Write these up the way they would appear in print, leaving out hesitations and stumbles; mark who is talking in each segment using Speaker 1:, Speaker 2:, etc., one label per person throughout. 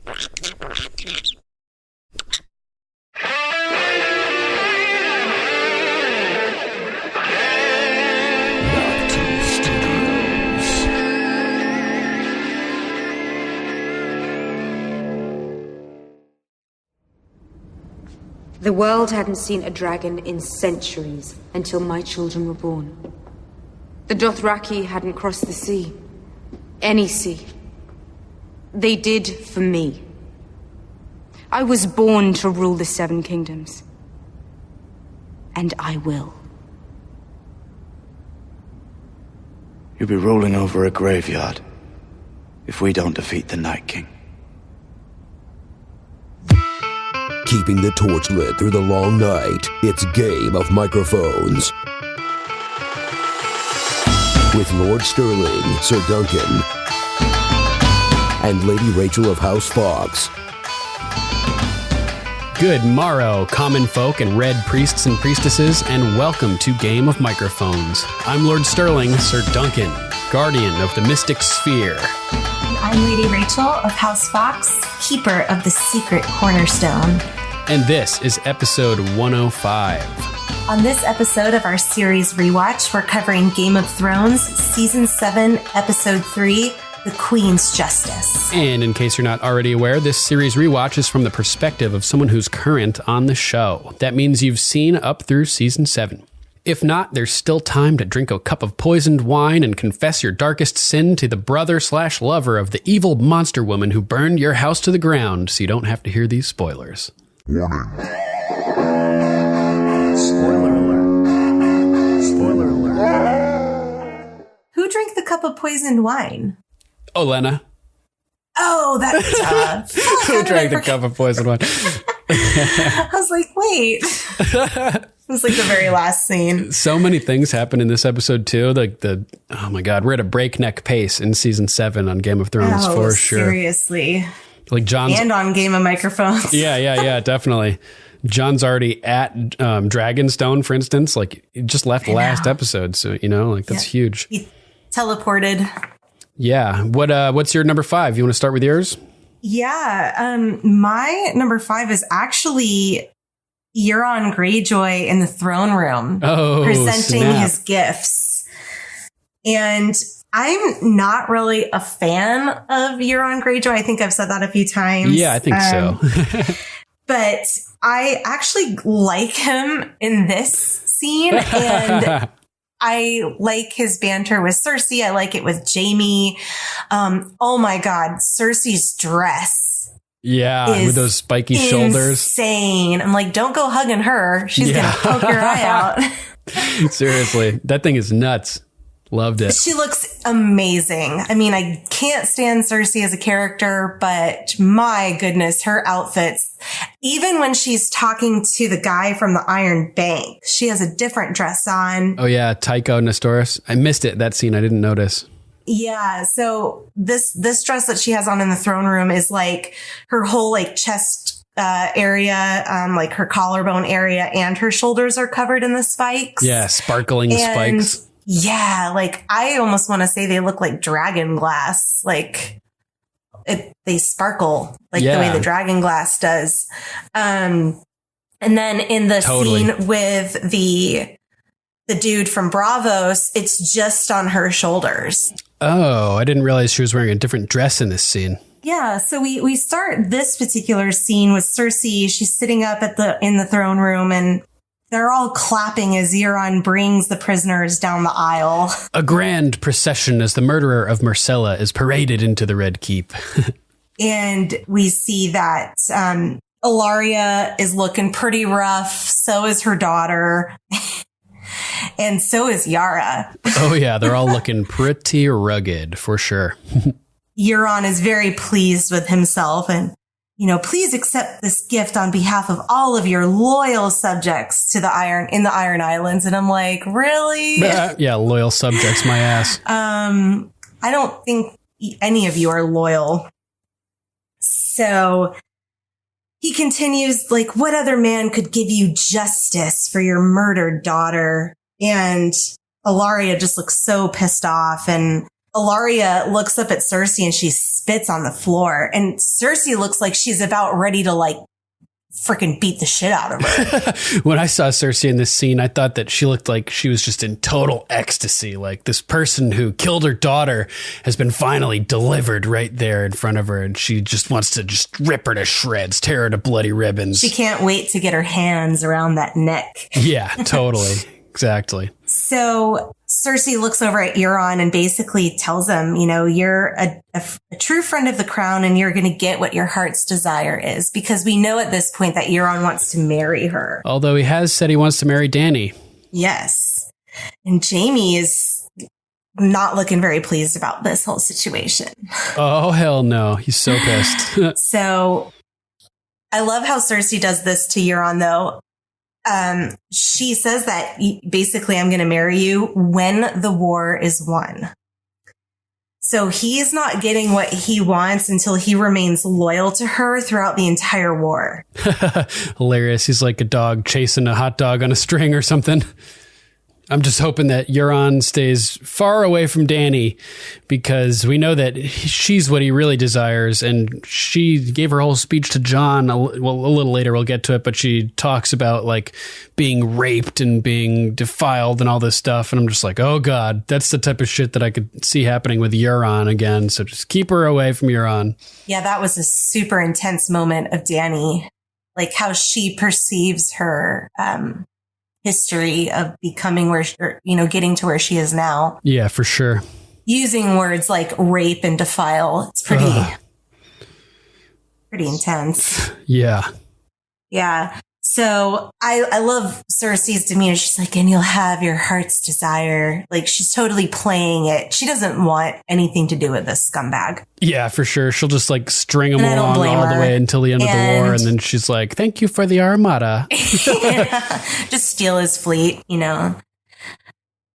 Speaker 1: The world hadn't seen a dragon in centuries until my children were born. The Dothraki hadn't crossed the sea. Any sea. They did for me. I was born to rule the Seven Kingdoms. And I will.
Speaker 2: You'll be rolling over a graveyard if we don't defeat the Night King.
Speaker 3: Keeping the torch lit through the long night, it's Game of Microphones. With Lord Sterling, Sir Duncan, and Lady Rachel of House Fox.
Speaker 4: Good morrow, common folk and red priests and priestesses, and welcome to Game of Microphones. I'm Lord Sterling, Sir Duncan, guardian of the Mystic Sphere.
Speaker 5: I'm Lady Rachel of House Fox, keeper of the secret cornerstone.
Speaker 4: And this is episode 105.
Speaker 5: On this episode of our series Rewatch, we're covering Game of Thrones, Season 7, Episode 3, The Queen's Justice.
Speaker 4: And in case you're not already aware, this series Rewatch is from the perspective of someone who's current on the show. That means you've seen up through Season 7. If not, there's still time to drink a cup of poisoned wine and confess your darkest sin to the brother/lover of the evil monster woman who burned your house to the ground, so you don't have to hear these spoilers.
Speaker 6: Warning. Spoiler alert. Spoiler alert.
Speaker 5: Who drank the cup of poisoned wine?
Speaker 4: Olenna.
Speaker 5: Oh, that's
Speaker 4: Who drank the cup of poisoned wine?
Speaker 5: I was like, wait. It was like the very last scene.
Speaker 4: So many things happen in this episode too. Like oh my God, we're at a breakneck pace in season 7 on Game of Thrones for sure.
Speaker 5: Seriously.
Speaker 4: Like John's
Speaker 5: and on Game of Microphones.
Speaker 4: Yeah, definitely. John's already at Dragonstone, for instance. Like, he just left last episode, so that's huge.
Speaker 5: He teleported.
Speaker 4: Yeah. What's your number 5? You want to start with yours?
Speaker 5: Yeah. My number 5 is actually Euron Greyjoy in the throne room, presenting his gifts. And I'm not really a fan of Euron Greyjoy. I think I've said that a few times.
Speaker 4: Yeah, I think so.
Speaker 5: But I actually like him in this scene, and I like his banter with Cersei. I like it with Jaime. Oh my God, Cersei's dress.
Speaker 4: Yeah, with those spiky shoulders.
Speaker 5: Insane. I'm like, don't go hugging her. She's going to poke your eye out.
Speaker 4: Seriously, that thing is nuts. Loved it.
Speaker 5: She looks amazing. I mean, I can't stand Cersei as a character, but my goodness, her outfits, even when she's talking to the guy from the Iron Bank, she has a different dress on.
Speaker 4: Oh yeah, Tycho Nestoris. I missed it, that scene. I didn't notice.
Speaker 5: Yeah, so this dress that she has on in the throne room is like her whole like chest area, like her collarbone area, and her shoulders are covered in the spikes.
Speaker 4: Yeah, sparkling spikes.
Speaker 5: Yeah, like I almost want to say they look like dragon glass. Like they sparkle like the way the dragon glass does. And then in the scene with the dude from Bravos, it's just on her shoulders.
Speaker 4: Oh, I didn't realize she was wearing a different dress in this scene.
Speaker 5: Yeah, so we start this particular scene with Cersei. She's sitting up in the throne room, and they're all clapping as Euron brings the prisoners down the aisle.
Speaker 4: A grand procession as the murderer of Myrcella is paraded into the Red Keep.
Speaker 5: And we see that Ilaria is looking pretty rough. So is her daughter. And so is Yara.
Speaker 4: Oh, yeah. They're all looking pretty rugged, for sure.
Speaker 5: Euron is very pleased with himself and, please accept this gift on behalf of all of your loyal subjects in the Iron Islands. And I'm like, really?
Speaker 4: Yeah, loyal subjects, my ass.
Speaker 5: I don't think any of you are loyal. So he continues, like, what other man could give you justice for your murdered daughter? And Ilaria just looks so pissed off. And Ilaria looks up at Cersei and she spits on the floor. And Cersei looks like she's about ready to like freaking beat the shit out of her.
Speaker 4: When I saw Cersei in this scene, I thought that she looked like she was just in total ecstasy. Like this person who killed her daughter has been finally delivered right there in front of her. And she just wants to just rip her to shreds, tear her to bloody ribbons.
Speaker 5: She can't wait to get her hands around that neck.
Speaker 4: Yeah, totally. Exactly.
Speaker 5: So Cersei looks over at Euron and basically tells him, you know, you're a true friend of the crown and you're going to get what your heart's desire is, because we know at this point that Euron wants to marry her.
Speaker 4: Although he has said he wants to marry Dany.
Speaker 5: Yes. And Jaime is not looking very pleased about this whole situation.
Speaker 4: Oh, hell no. He's so pissed.
Speaker 5: So I love how Cersei does this to Euron, though. She says that basically I'm going to marry you when the war is won. So he's not getting what he wants until he remains loyal to her throughout the entire war.
Speaker 4: Hilarious. He's like a dog chasing a hot dog on a string or something. I'm just hoping that Euron stays far away from Dany, because we know that she's what he really desires. And she gave her whole speech to Jon. A little later we'll get to it, but she talks about like being raped and being defiled and all this stuff. And I'm just like, oh God, that's the type of shit that I could see happening with Euron again. So just keep her away from Euron. Yeah,
Speaker 5: that was a super intense moment of Dany, like how she perceives her, history of becoming where, getting to where she is now.
Speaker 4: Yeah, for sure.
Speaker 5: Using words like rape and defile. It's pretty intense.
Speaker 4: Yeah.
Speaker 5: Yeah. So I love Cersei's demeanor. She's like, and you'll have your heart's desire. Like she's totally playing it. She doesn't want anything to do with this scumbag.
Speaker 4: Yeah, for sure. She'll just like string him along all the way until the end of the war. And then she's like, thank you for the armada.
Speaker 5: Yeah, just steal his fleet,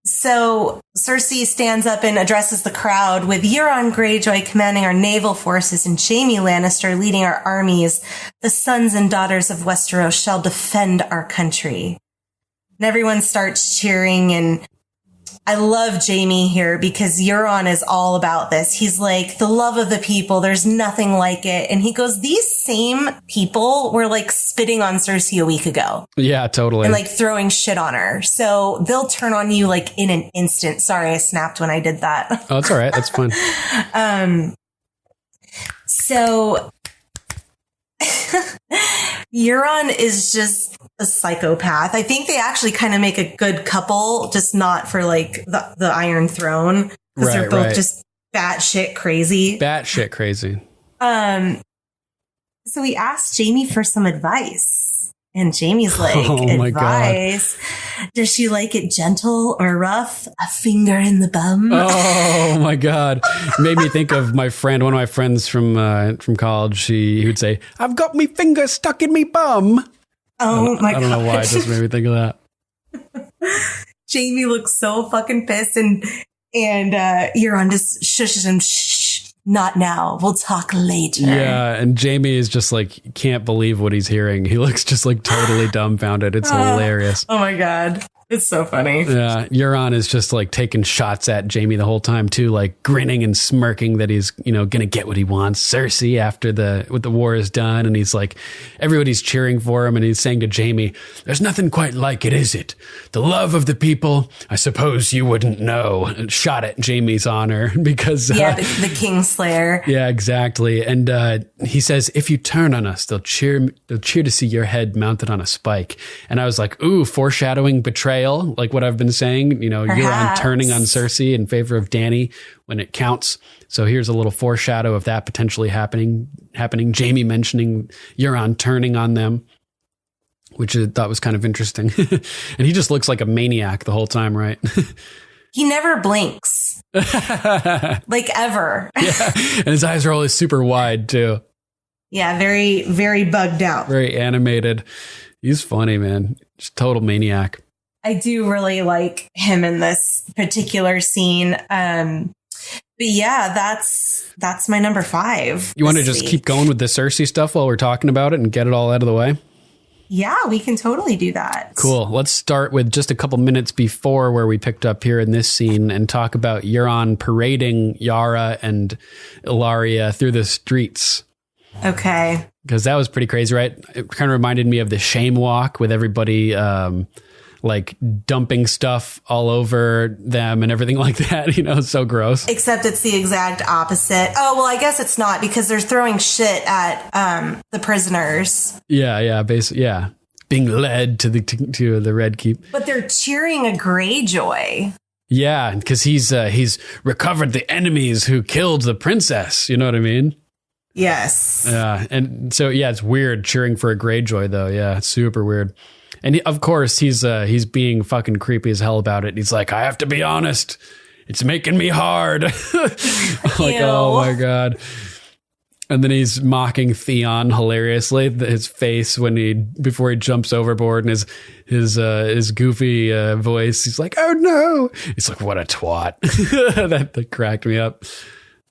Speaker 5: So Cersei stands up and addresses the crowd with Euron Greyjoy commanding our naval forces and Jaime Lannister leading our armies. The sons and daughters of Westeros shall defend our country. And everyone starts cheering, and I love Jaime here because Euron is all about this. He's like, the love of the people, there's nothing like it. And he goes, these same people were like spitting on Cersei a week ago.
Speaker 4: Yeah, totally.
Speaker 5: And like throwing shit on her. So they'll turn on you like in an instant. Sorry, I snapped when I did that.
Speaker 4: Oh, that's all right. That's fine.
Speaker 5: So Euron is just a psychopath. I think they actually kind of make a good couple, just not for like the Iron Throne, because they're both just batshit crazy.
Speaker 4: Batshit crazy.
Speaker 5: So we asked Jaime for some advice, and Jamie's like, advice? Does she like it gentle or rough? A finger in the bum?
Speaker 4: Oh my God. It made me think of one of my friends from college. He would say, I've got me finger stuck in me bum.
Speaker 5: Oh my God.
Speaker 4: I don't know why it just made me think of that.
Speaker 5: Jaime looks so fucking pissed, and Euron just shushes him. Shh, not now. We'll talk later.
Speaker 4: Yeah, and Jaime is just like, can't believe what he's hearing. He looks just like totally dumbfounded. It's hilarious.
Speaker 5: Oh my God. It's so funny.
Speaker 4: Yeah, Euron is just like taking shots at Jaime the whole time too, like grinning and smirking that he's, gonna get what he wants. Cersei after the war is done, and he's like, everybody's cheering for him, and he's saying to Jaime, "There's nothing quite like it, is it? The love of the people. I suppose you wouldn't know." And shot at Jaime's honor because
Speaker 5: the Kingslayer.
Speaker 4: Yeah, exactly. And he says, "If you turn on us, they'll cheer to see your head mounted on a spike." And I was like, ooh, foreshadowing betrayal. Like what I've been saying, Euron turning on Cersei in favor of Dany when it counts. So here's a little foreshadow of that potentially happening. Jaime mentioning Euron turning on them, which I thought was kind of interesting. And he just looks like a maniac the whole time, right?
Speaker 5: He never blinks. Like ever.
Speaker 4: Yeah. And his eyes are always super wide too.
Speaker 5: Yeah, very, very bugged out.
Speaker 4: Very animated. He's funny, man. Just total maniac.
Speaker 5: I do really like him in this particular scene. But yeah, that's my number 5.
Speaker 4: You want to just keep going with the Cersei stuff while we're talking about it and get it all out of the way?
Speaker 5: Yeah, we can totally do that.
Speaker 4: Cool. Let's start with just a couple minutes before where we picked up here in this scene and talk about Euron parading Yara and Ilaria through the streets.
Speaker 5: Okay.
Speaker 4: Because that was pretty crazy, right? It kind of reminded me of the shame walk with everybody like dumping stuff all over them and everything like that. You know, it's so gross.
Speaker 5: Except it's the exact opposite. Oh, well, I guess it's not because they're throwing shit at the prisoners.
Speaker 4: Yeah, basically, yeah. Being led to the Red Keep.
Speaker 5: But they're cheering a Greyjoy.
Speaker 4: Yeah, because he's recovered the enemies who killed the princess. You know what I mean?
Speaker 5: Yes.
Speaker 4: Yeah, and so yeah, it's weird cheering for a Greyjoy though. Yeah, it's super weird. And of course he's being fucking creepy as hell about it. He's like, I have to be honest, it's making me hard. Like, oh my God. And then he's mocking Theon hilariously, his face before he jumps overboard, and his goofy voice. He's like, oh no. He's like, what a twat. that cracked me up.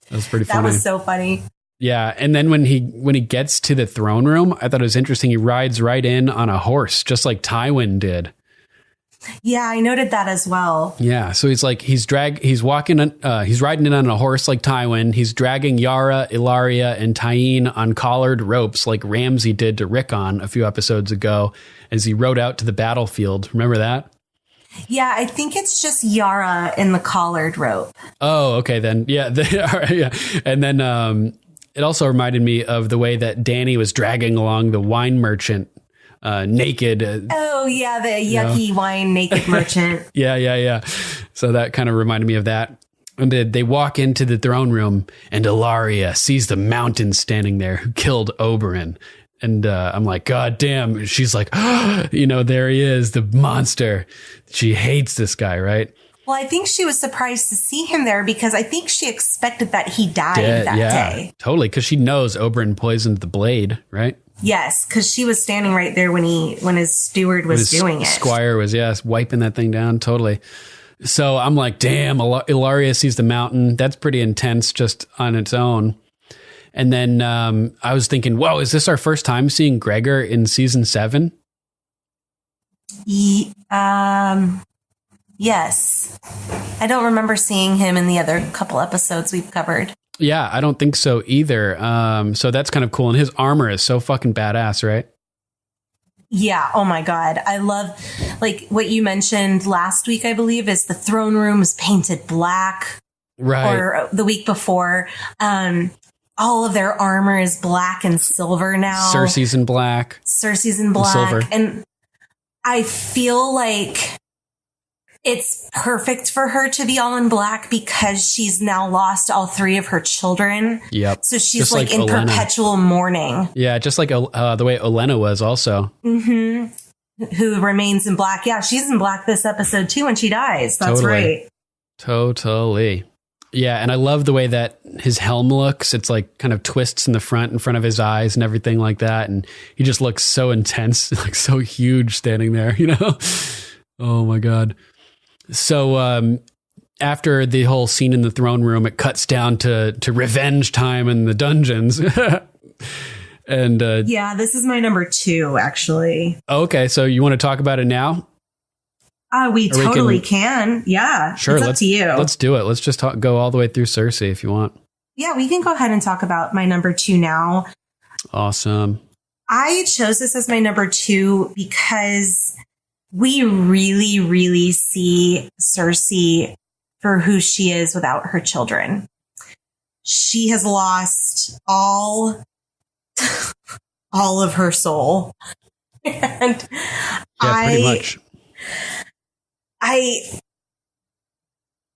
Speaker 4: That was pretty funny.
Speaker 5: That was so funny.
Speaker 4: Yeah, and then when he gets to the throne room, I thought it was interesting. He rides right in on a horse, just like Tywin did.
Speaker 5: Yeah, I noted that as well.
Speaker 4: Yeah, so he's riding in on a horse like Tywin. He's dragging Yara, Ilaria, and Tyene on collared ropes like Ramsay did to Rickon a few episodes ago as he rode out to the battlefield. Remember that?
Speaker 5: Yeah, I think it's just Yara in the collared rope.
Speaker 4: Oh, okay then. Yeah, yeah, and then it also reminded me of the way that Dany was dragging along the wine merchant naked.
Speaker 5: Oh, yeah, the yucky wine naked merchant.
Speaker 4: Yeah. So that kind of reminded me of that. And they walk into the throne room and Ilaria sees the mountain standing there who killed Oberyn. And I'm like, God damn. She's like, there he is, the monster. She hates this guy, right?
Speaker 5: Well, I think she was surprised to see him there because I think she expected that he died that day.
Speaker 4: Totally, because she knows Oberyn poisoned the blade, right?
Speaker 5: Yes, because she was standing right there when his steward was doing it.
Speaker 4: Squire was, wiping that thing down, totally. So I'm like, damn, Ilaria sees the mountain. That's pretty intense just on its own. And then I was thinking, whoa, is this our first time seeing Gregor in season 7?
Speaker 5: Yes. I don't remember seeing him in the other couple episodes we've covered.
Speaker 4: Yeah, I don't think so either. So that's kind of cool. And his armor is so fucking badass, right?
Speaker 5: Yeah. Oh my God. I love, like what you mentioned last week, I believe, is the throne room is painted black.
Speaker 4: Right.
Speaker 5: Or the week before. All of their armor is black and silver now.
Speaker 4: Cersei's in black.
Speaker 5: And silver. And I feel like it's perfect for her to be all in black because she's now lost all 3 of her children.
Speaker 4: Yep.
Speaker 5: So she's like in Olenna. Perpetual mourning.
Speaker 4: Yeah, just like the way Olenna was also.
Speaker 5: Mm-hmm. Who remains in black. Yeah, she's in black this episode too when she dies. That's right.
Speaker 4: Totally. Yeah, and I love the way that his helm looks. It's like kind of twists in front of his eyes and everything like that. And he just looks so intense, like so huge standing there, Oh my God. So after the whole scene in the throne room, it cuts down to revenge time in the dungeons. And
Speaker 5: yeah, this is my number 2, actually.
Speaker 4: Okay, so you want to talk about it now?
Speaker 5: We totally can. Yeah,
Speaker 4: sure.
Speaker 5: It's up to you.
Speaker 4: Let's do it. Let's just go all the way through Cersei if you want.
Speaker 5: Yeah, we can go ahead and talk about my number 2 now.
Speaker 4: Awesome.
Speaker 5: I chose this as my number 2 because we really, really see Cersei for who she is without her children. She has lost all of her soul. And
Speaker 4: pretty much.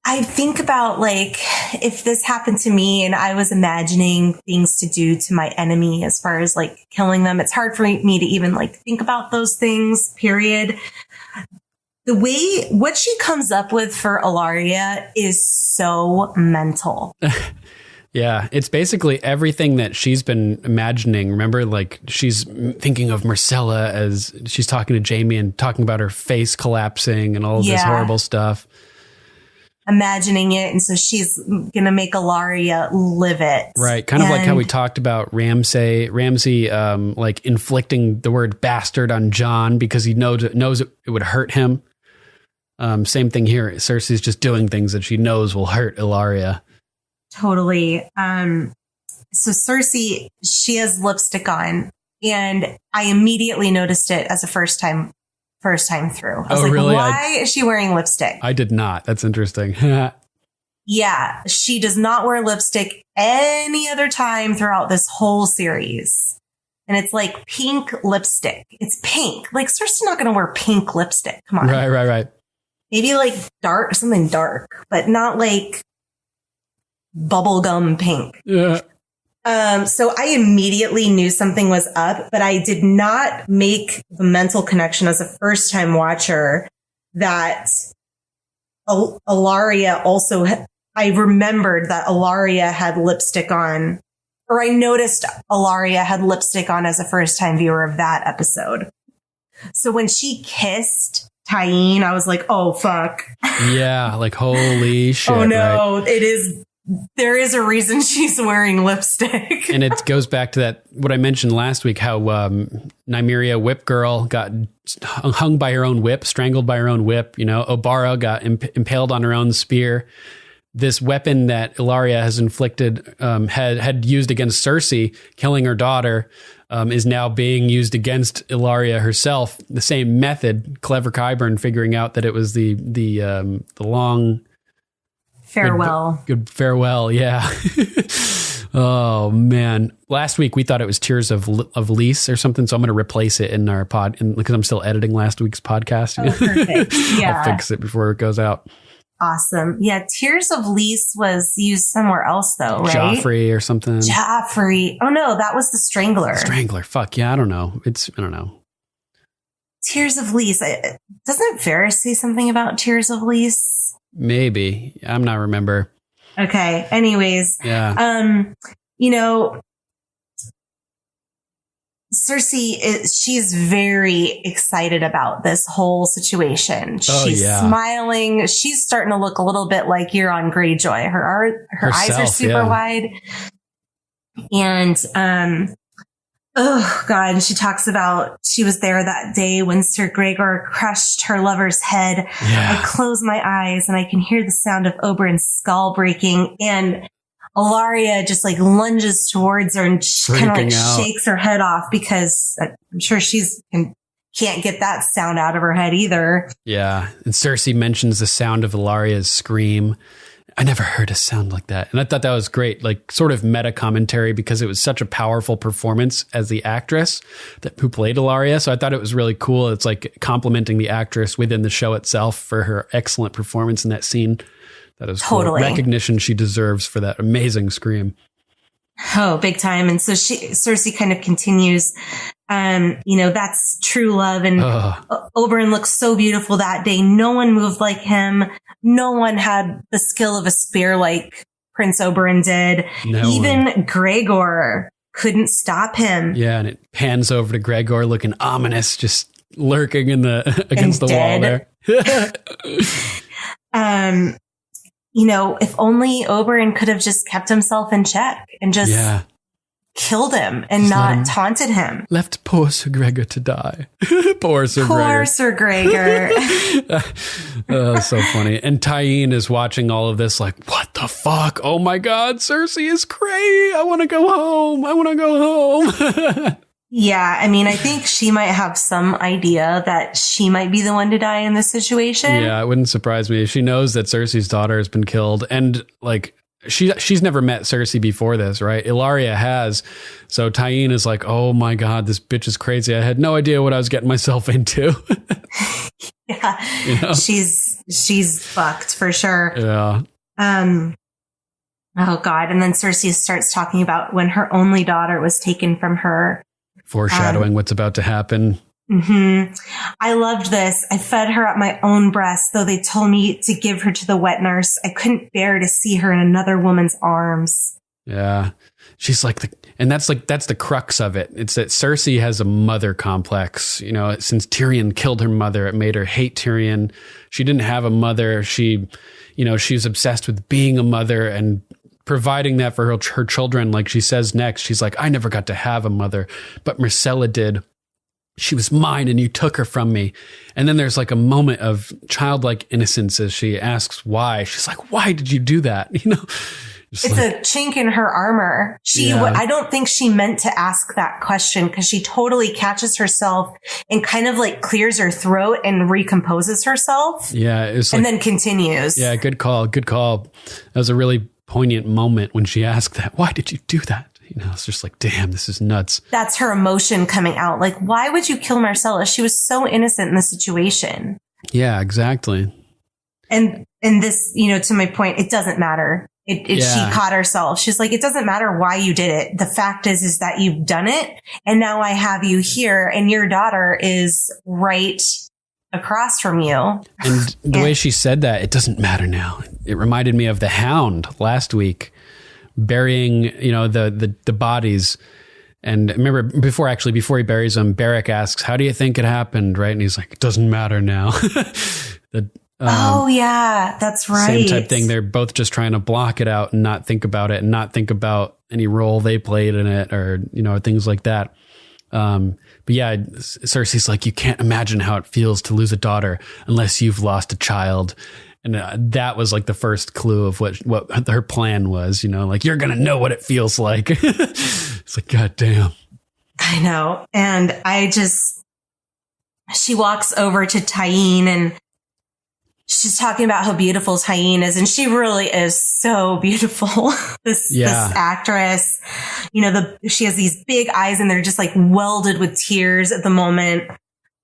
Speaker 5: I think about, like, if this happened to me and I was imagining things to do to my enemy as far as, like, killing them, it's hard for me to even, like, think about those things, period. What she comes up with for Ilaria is so mental.
Speaker 4: Yeah, it's basically everything that she's been imagining. Remember, like, she's thinking of Myrcella as she's talking to Jaime and talking about her face collapsing and all of this horrible stuff.
Speaker 5: imagining it. And so she's going to make Ilaria live it.
Speaker 4: Right. Kind of like how we talked about Ramsay, like inflicting the word bastard on Jon because he knows it would hurt him. Same thing here. Cersei's just doing things that she knows will hurt Ilaria.
Speaker 5: Totally. So Cersei, she has lipstick on, and I immediately noticed it as a first time through. I was like,
Speaker 4: really?
Speaker 5: Why is she wearing lipstick?
Speaker 4: I did not. That's interesting.
Speaker 5: Yeah, she does not wear lipstick any other time throughout this whole series. And it's like pink lipstick. It's pink. Like, Cersei's not going to wear pink lipstick. Come on.
Speaker 4: Right.
Speaker 5: Maybe like something dark, but not like bubblegum pink.
Speaker 4: Yeah.
Speaker 5: So I immediately knew something was up, but I did not make the mental connection as a first time watcher that Ilaria also, I remembered that Ilaria had lipstick on, or I noticed Ilaria had lipstick on as a first time viewer of that episode. So when she kissed Tyene, I was like, oh, fuck.
Speaker 4: Yeah, like, holy shit.
Speaker 5: Oh, no,
Speaker 4: right?
Speaker 5: There is a reason she's wearing lipstick.
Speaker 4: And it goes back to that, what I mentioned last week, how Nymeria Whip Girl got hung by her own whip, strangled by her own whip. You know, Obara got impaled on her own spear. This weapon that Ilaria has inflicted, had used against Cersei, killing her daughter, is now being used against Ilaria herself. The same method, clever Qyburn figuring out that it was the long...
Speaker 5: Farewell.
Speaker 4: Good farewell, yeah. Oh, man. Last week, we thought it was Tears of Lys or something, so I'm going to replace it in our pod, because I'm still editing last week's podcast.
Speaker 5: Oh, perfect. Yeah.
Speaker 4: I'll fix it before it goes out.
Speaker 5: Awesome. Yeah, Tears of Lys was used somewhere else, though, right?
Speaker 4: Joffrey or something.
Speaker 5: Joffrey. Oh, no, that was the Strangler.
Speaker 4: Strangler. Fuck, yeah, I don't know. I don't know.
Speaker 5: Tears of Lys. Doesn't Varys say something about Tears of Lys?
Speaker 4: Maybe. I'm not remember.
Speaker 5: Okay. Anyways.
Speaker 4: Yeah.
Speaker 5: You know, Cersei she's very excited about this whole situation. She's smiling. She's starting to look a little bit like Euron Greyjoy. Her eyes are super wide. And oh, God. And she talks about she was there that day when Sir Gregor crushed her lover's head. Yeah. I close my eyes and I can hear the sound of Oberyn's skull breaking. And Ilaria just like lunges towards her and kind of like shakes her head off because I'm sure can't get that sound out of her head either. Yeah.
Speaker 4: And Cersei mentions the sound of Ilaria's scream. I never heard a sound like that. And I thought that was great, like sort of meta commentary because it was such a powerful performance as the actress who played Ilaria. So I thought it was really cool. It's like complimenting the actress within the show itself for her excellent performance in that scene. That is totally cool. Recognition she deserves for that amazing scream.
Speaker 5: Oh, big time. And so Cersei kind of continues, that's true love. And Oberyn looks so beautiful that day. No one moved like him. No one had the skill of a spear like Prince Oberyn did. Even Gregor couldn't stop him.
Speaker 4: Yeah. And it pans over to Gregor looking ominous, just lurking against the wall there.
Speaker 5: If only Oberyn could have just kept himself in check and just killed him and not taunted him.
Speaker 4: Left poor Sir Gregor to die. Poor Sir Gregor.
Speaker 5: Poor Sir Gregor.
Speaker 4: So funny. And Tyene is watching all of this like, what the fuck? Oh my God, Cersei is crazy. I want to go home.
Speaker 5: Yeah, I mean, I think she might have some idea that she might be the one to die in this situation.
Speaker 4: Yeah, it wouldn't surprise me. She knows that Cersei's daughter has been killed. And like, she's never met Cersei before this, right? Ilaria has. So Tyene is like, oh my God, this bitch is crazy. I had no idea what I was getting myself into.
Speaker 5: Yeah, she's fucked for sure.
Speaker 4: Yeah.
Speaker 5: Oh God. And then Cersei starts talking about when her only daughter was taken from her.
Speaker 4: Foreshadowing what's about to happen.
Speaker 5: Mm-hmm. I loved this. I fed her at my own breast, though they told me to give her to the wet nurse. I couldn't bear to see her in another woman's arms.
Speaker 4: Yeah. She's like, And that's the crux of it. It's that Cersei has a mother complex. You know, since Tyrion killed her mother, it made her hate Tyrion. She didn't have a mother. She's obsessed with being a mother and providing that for her children. Like she says next, she's like, I never got to have a mother, but Myrcella did. She was mine and you took her from me. And then there's like a moment of childlike innocence as she asks why. She's like, why did you do that? You know,
Speaker 5: it's a chink in her armor. I don't think she meant to ask that question because she totally catches herself and kind of like clears her throat and recomposes herself.
Speaker 4: Yeah.
Speaker 5: And then continues.
Speaker 4: Yeah. Good call. Good call. That was a really poignant moment when she asked that. Why did you do that? You know, it's just like, damn, this is nuts.
Speaker 5: That's her emotion coming out. Like, why would you kill Myrcella? She was so innocent in the situation. Yeah,
Speaker 4: exactly.
Speaker 5: And this, you know, to my point, it doesn't matter. She caught herself. She's like, it doesn't matter why you did it. The fact is that you've done it. And now I have you here and your daughter is right across from you.
Speaker 4: And the way she said that, it doesn't matter now. It reminded me of the Hound last week burying, you know, the bodies. And remember, before he buries them, Beric asks, how do you think it happened? Right. And he's like, it doesn't matter now.
Speaker 5: Oh, yeah, that's right.
Speaker 4: Same type thing. They're both just trying to block it out and not think about it and not think about any role they played in it or, you know, things like that. But yeah, Cersei's like, you can't imagine how it feels to lose a daughter unless you've lost a child. And that was like the first clue of what her plan was, you know, like, you're going to know what it feels like. It's like, God damn.
Speaker 5: I know. And she walks over to Tyene and she's talking about how beautiful Tyene is. And she really is so beautiful. This actress, you know, she has these big eyes and they're just like welded with tears at the moment.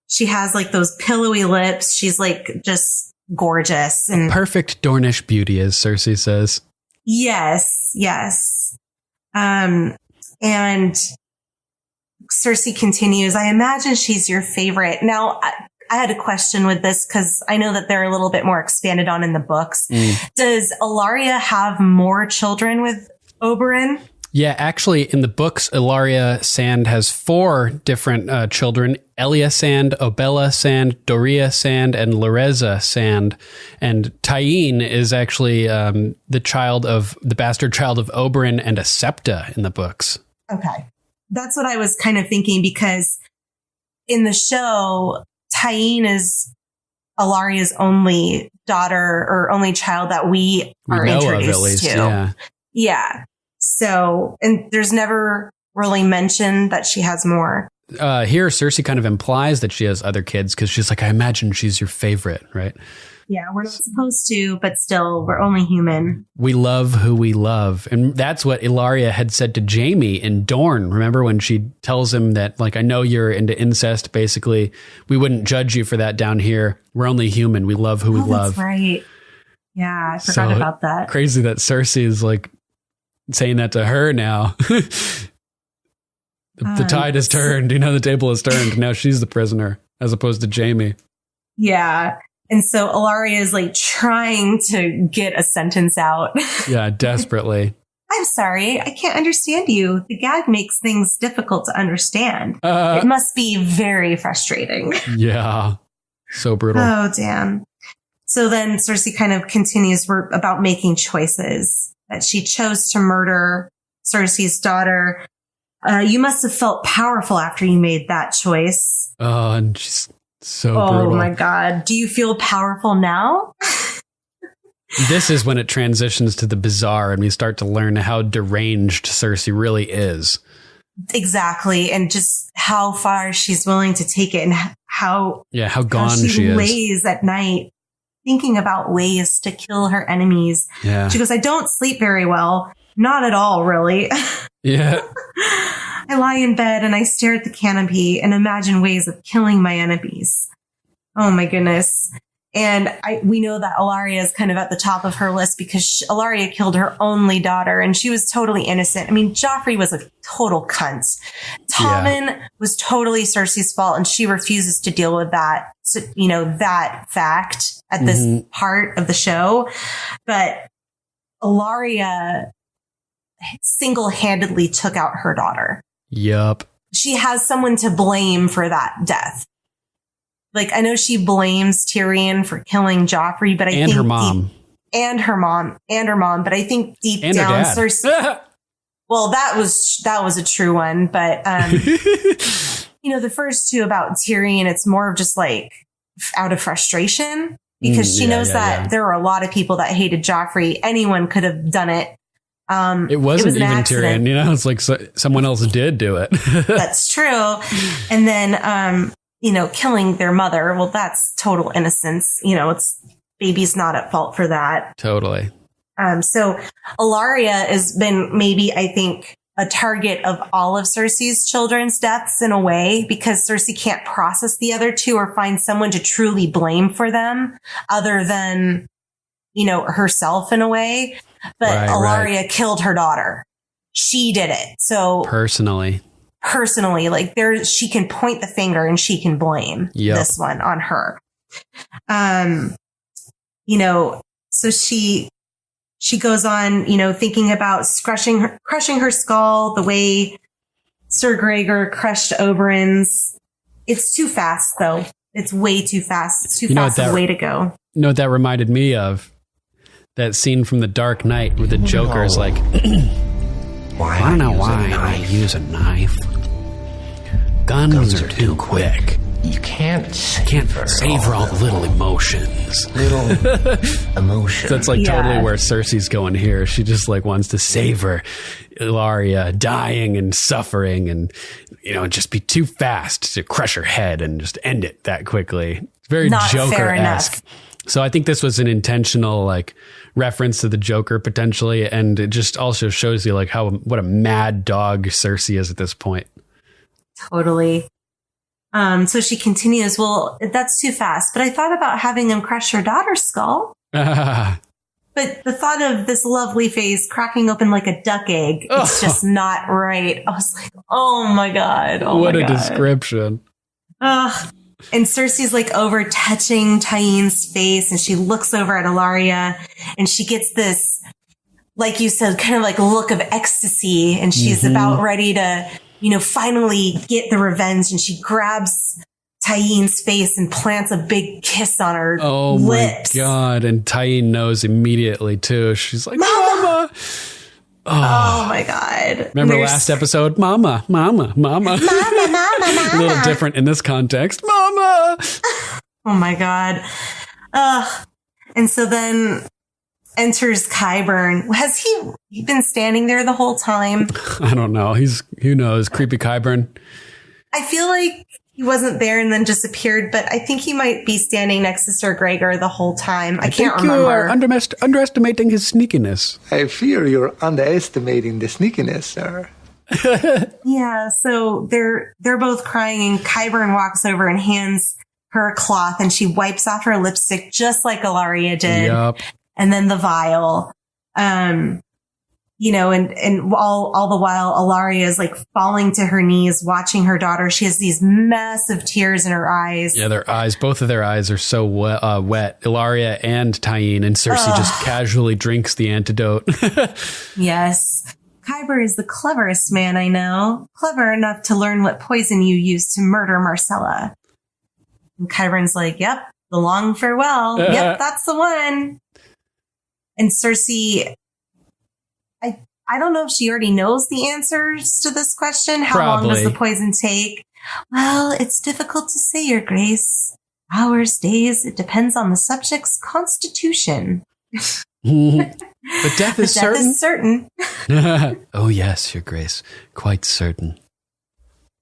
Speaker 5: She has like those pillowy lips. She's like just gorgeous and
Speaker 4: perfect Dornish beauty, as Cersei says.
Speaker 5: Yes. And Cersei continues, I imagine she's your favorite. Now, I had a question with this because I know that they're a little bit more expanded on in the books. Does Ellaria have more children with Oberyn?
Speaker 4: Yeah, actually, in the books, Ellaria Sand has 4 different children. Elia Sand, Obella Sand, Doria Sand, and Loreza Sand. And Tyene is actually the bastard child of Oberyn and Asepta in the books.
Speaker 5: Okay. That's what I was kind of thinking because in the show, Tyene is Ellaria's only daughter or only child that we are introduced to. Yeah. So, and there's never really mentioned that she has more.
Speaker 4: Here, Cersei kind of implies that she has other kids because she's like, I imagine she's your favorite, right?
Speaker 5: Yeah, we're not supposed to, but still, we're only human.
Speaker 4: We love who we love. And that's what Ellaria had said to Jaime in Dorne. Remember when she tells him that, like, I know you're into incest, basically. We wouldn't judge you for that down here. We're only human. We love who we love.
Speaker 5: That's right. Yeah, I forgot about that.
Speaker 4: Crazy that Cersei is, like, saying that to her now. The tide has turned. You know, the table has turned. Now she's the prisoner as opposed to Jaime.
Speaker 5: Yeah. And so Ellaria is like trying to get a sentence out.
Speaker 4: Yeah, desperately.
Speaker 5: I'm sorry. I can't understand you. The gag makes things difficult to understand. It must be very frustrating.
Speaker 4: Yeah. So brutal.
Speaker 5: Oh, damn. So then Cersei kind of continues about making choices. That she chose to murder Cersei's daughter. You must have felt powerful after you made that choice.
Speaker 4: Oh, and she's so brutal.
Speaker 5: Oh my God. Do you feel powerful now?
Speaker 4: This is when it transitions to the bizarre and we start to learn how deranged Cersei really is.
Speaker 5: Exactly. And just how far she's willing to take it and how
Speaker 4: gone she is.
Speaker 5: Lays at night thinking about ways to kill her enemies.
Speaker 4: Yeah.
Speaker 5: She goes, I don't sleep very well. Not at all, really.
Speaker 4: Yeah.
Speaker 5: I lie in bed and I stare at the canopy and imagine ways of killing my enemies. Oh my goodness. And we know that Ellaria is kind of at the top of her list because Ellaria killed her only daughter and she was totally innocent. I mean, Joffrey was a total cunt. Tommen was totally Cersei's fault and she refuses to deal with that. So, you know, that fact at this part of the show. But Ellaria single-handedly took out her daughter.
Speaker 4: Yup.
Speaker 5: She has someone to blame for that death. Like, I know she blames Tyrion for killing Joffrey, but I think
Speaker 4: her mom.
Speaker 5: And her mom. But I think deep
Speaker 4: and
Speaker 5: down,
Speaker 4: her dad.
Speaker 5: Cersei. Well, that was a true one, but the first two about Tyrion, it's more of just like out of frustration because she knows that there were a lot of people that hated Joffrey. Anyone could have done it.
Speaker 4: It wasn't
Speaker 5: an
Speaker 4: even
Speaker 5: accident.
Speaker 4: Tyrion, it's like someone else did do it.
Speaker 5: That's true. And then, killing their mother. Well, that's total innocence. It's baby's not at fault for that.
Speaker 4: Totally.
Speaker 5: So Ilaria has been maybe, I think, a target of all of Cersei's children's deaths in a way, because Cersei can't process the other two or find someone to truly blame for them other than, herself in a way. But Ilaria killed her daughter. She did it. So personally, like she can point the finger and she can blame this one on her. So she goes on, thinking about crushing her skull the way Sir Gregor crushed Oberyn's. It's too fast, though. It's way too fast. It's too fast a way to go.
Speaker 4: You know what that reminded me of? That scene from The Dark Knight where the Joker's like, I don't know why I use a knife. Guns are too quick.
Speaker 7: You can't savor
Speaker 4: all the little emotions.
Speaker 7: Emotions.
Speaker 4: That's like totally where Cersei's going here. She just like wants to savor Ilaria dying and suffering and, just be too fast to crush her head and just end it that quickly. It's very Joker-esque. So I think this was an intentional like reference to the Joker potentially. And it just also shows you like what a mad dog Cersei is at this point.
Speaker 5: Totally. So she continues, well, that's too fast, but I thought about having him crush her daughter's skull. But the thought of this lovely face cracking open like a duck egg, it's just not right. I was like, oh my God.
Speaker 4: What a description.
Speaker 5: And Cersei's like over touching Tyenne's face and she looks over at Ilaria and she gets this, like you said, kind of like look of ecstasy and she's about ready to, finally get the revenge, and she grabs Tyenne's face and plants a big kiss on her lips.
Speaker 4: Oh my God. And Tyene knows immediately too. She's like, Mama.
Speaker 5: Oh my God.
Speaker 4: Remember last episode? Mama. A little different in this context. Mama.
Speaker 5: Oh my God. And so then enters Qyburn. Has he been standing there the whole time?
Speaker 4: I don't know. Who knows? Creepy Qyburn.
Speaker 5: I feel like he wasn't there and then disappeared, but I think he might be standing next to Sir Gregor the whole time. I can't remember.
Speaker 4: You are underestimating his sneakiness.
Speaker 8: I fear you're underestimating the sneakiness, sir.
Speaker 5: Yeah, so they're both crying and Qyburn walks over and hands her a cloth and she wipes off her lipstick just like Ilaria did.
Speaker 4: Yep.
Speaker 5: And then the vial, and all the while, Ilaria is like falling to her knees, watching her daughter. She has these massive tears in her eyes.
Speaker 4: Yeah, both of their eyes are so wet. Ilaria and Tyene, and Cersei just casually drinks the antidote.
Speaker 5: Yes. Qyburn is the cleverest man I know. Clever enough to learn what poison you used to murder Marcella. And Qyburn's like, yep, the long farewell. Yep, that's the one. And Cersei, I don't know if she already knows the answers to this question. How long does the poison take? Well, it's difficult to say, Your Grace. Hours, days, it depends on the subject's constitution.
Speaker 4: But death is certain. Oh, yes, Your Grace. Quite certain.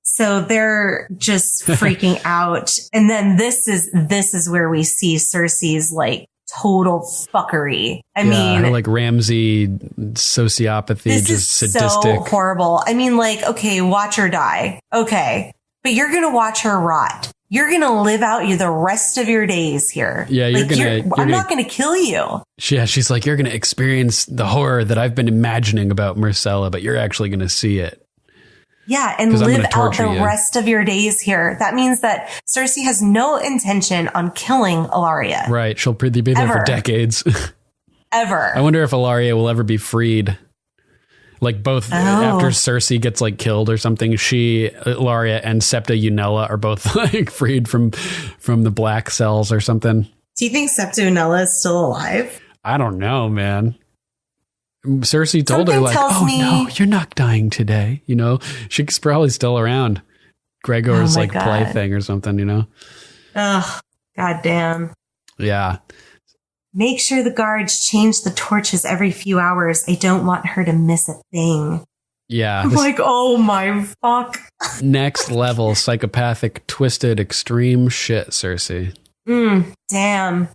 Speaker 5: So they're just freaking out. And then this is where we see Cersei's like total fuckery. I mean,
Speaker 4: her, like Ramsay sociopathy,
Speaker 5: this
Speaker 4: just
Speaker 5: is
Speaker 4: sadistic.
Speaker 5: So horrible. I mean, like, okay, watch her die. Okay. But you're going to watch her rot. You're going to live out the rest of your days here.
Speaker 4: Yeah,
Speaker 5: I'm not going to kill you.
Speaker 4: Yeah, she's like, you're going to experience the horror that I've been imagining about Marcella, but you're actually going to see it.
Speaker 5: Yeah, and live out the rest of your days here. That means that Cersei has no intention on killing Ilaria.
Speaker 4: Right, she'll be there for decades.
Speaker 5: Ever.
Speaker 4: I wonder if Ilaria will ever be freed. Like both after Cersei gets like killed or something, Laria and Septa Unella are both like freed from the black cells or something.
Speaker 5: Do you think Septa Unella is still alive?
Speaker 4: I don't know, man. Cersei told her like, no, you're not dying today. You know, she's probably still around. Gregor's like plaything or something, you know?
Speaker 5: Oh, goddamn.
Speaker 4: Yeah.
Speaker 5: Make sure the guards change the torches every few hours. I don't want her to miss a thing.
Speaker 4: Yeah.
Speaker 5: I'm like, oh my fuck.
Speaker 4: Next level, psychopathic, twisted, extreme shit, Cersei.
Speaker 5: Damn.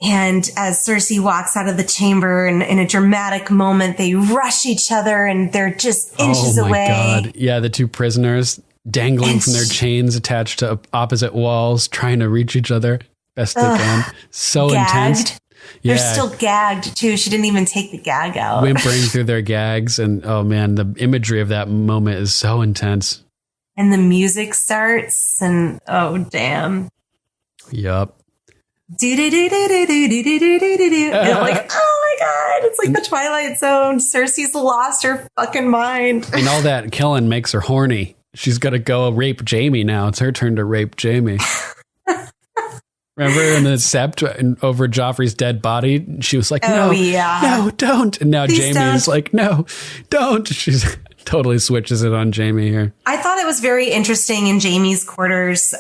Speaker 5: And as Cersei walks out of the chamber and in a dramatic moment, they rush each other and they're just inches away. Oh my God.
Speaker 4: Yeah, the two prisoners dangling from their chains attached to opposite walls, trying to reach each other best they can. So
Speaker 5: gagged.
Speaker 4: Intense.
Speaker 5: Yeah. They're still gagged too. She didn't even take the gag out.
Speaker 4: Whimpering through their gags. And oh man, the imagery of that moment is so intense.
Speaker 5: And the music starts and oh damn.
Speaker 4: Yup.
Speaker 5: And I'm like, oh my God, it's like the Twilight Zone. Cersei's lost her fucking mind.
Speaker 4: And all that killing makes her horny. She's got to go rape Jaime now. It's her turn to rape Jaime. Remember in the Sept over Joffrey's dead body? She was like, no, don't. And now Jaime's like, no, don't. She's totally switches it on Jaime here.
Speaker 5: I thought it was very interesting in Jaime's quarters.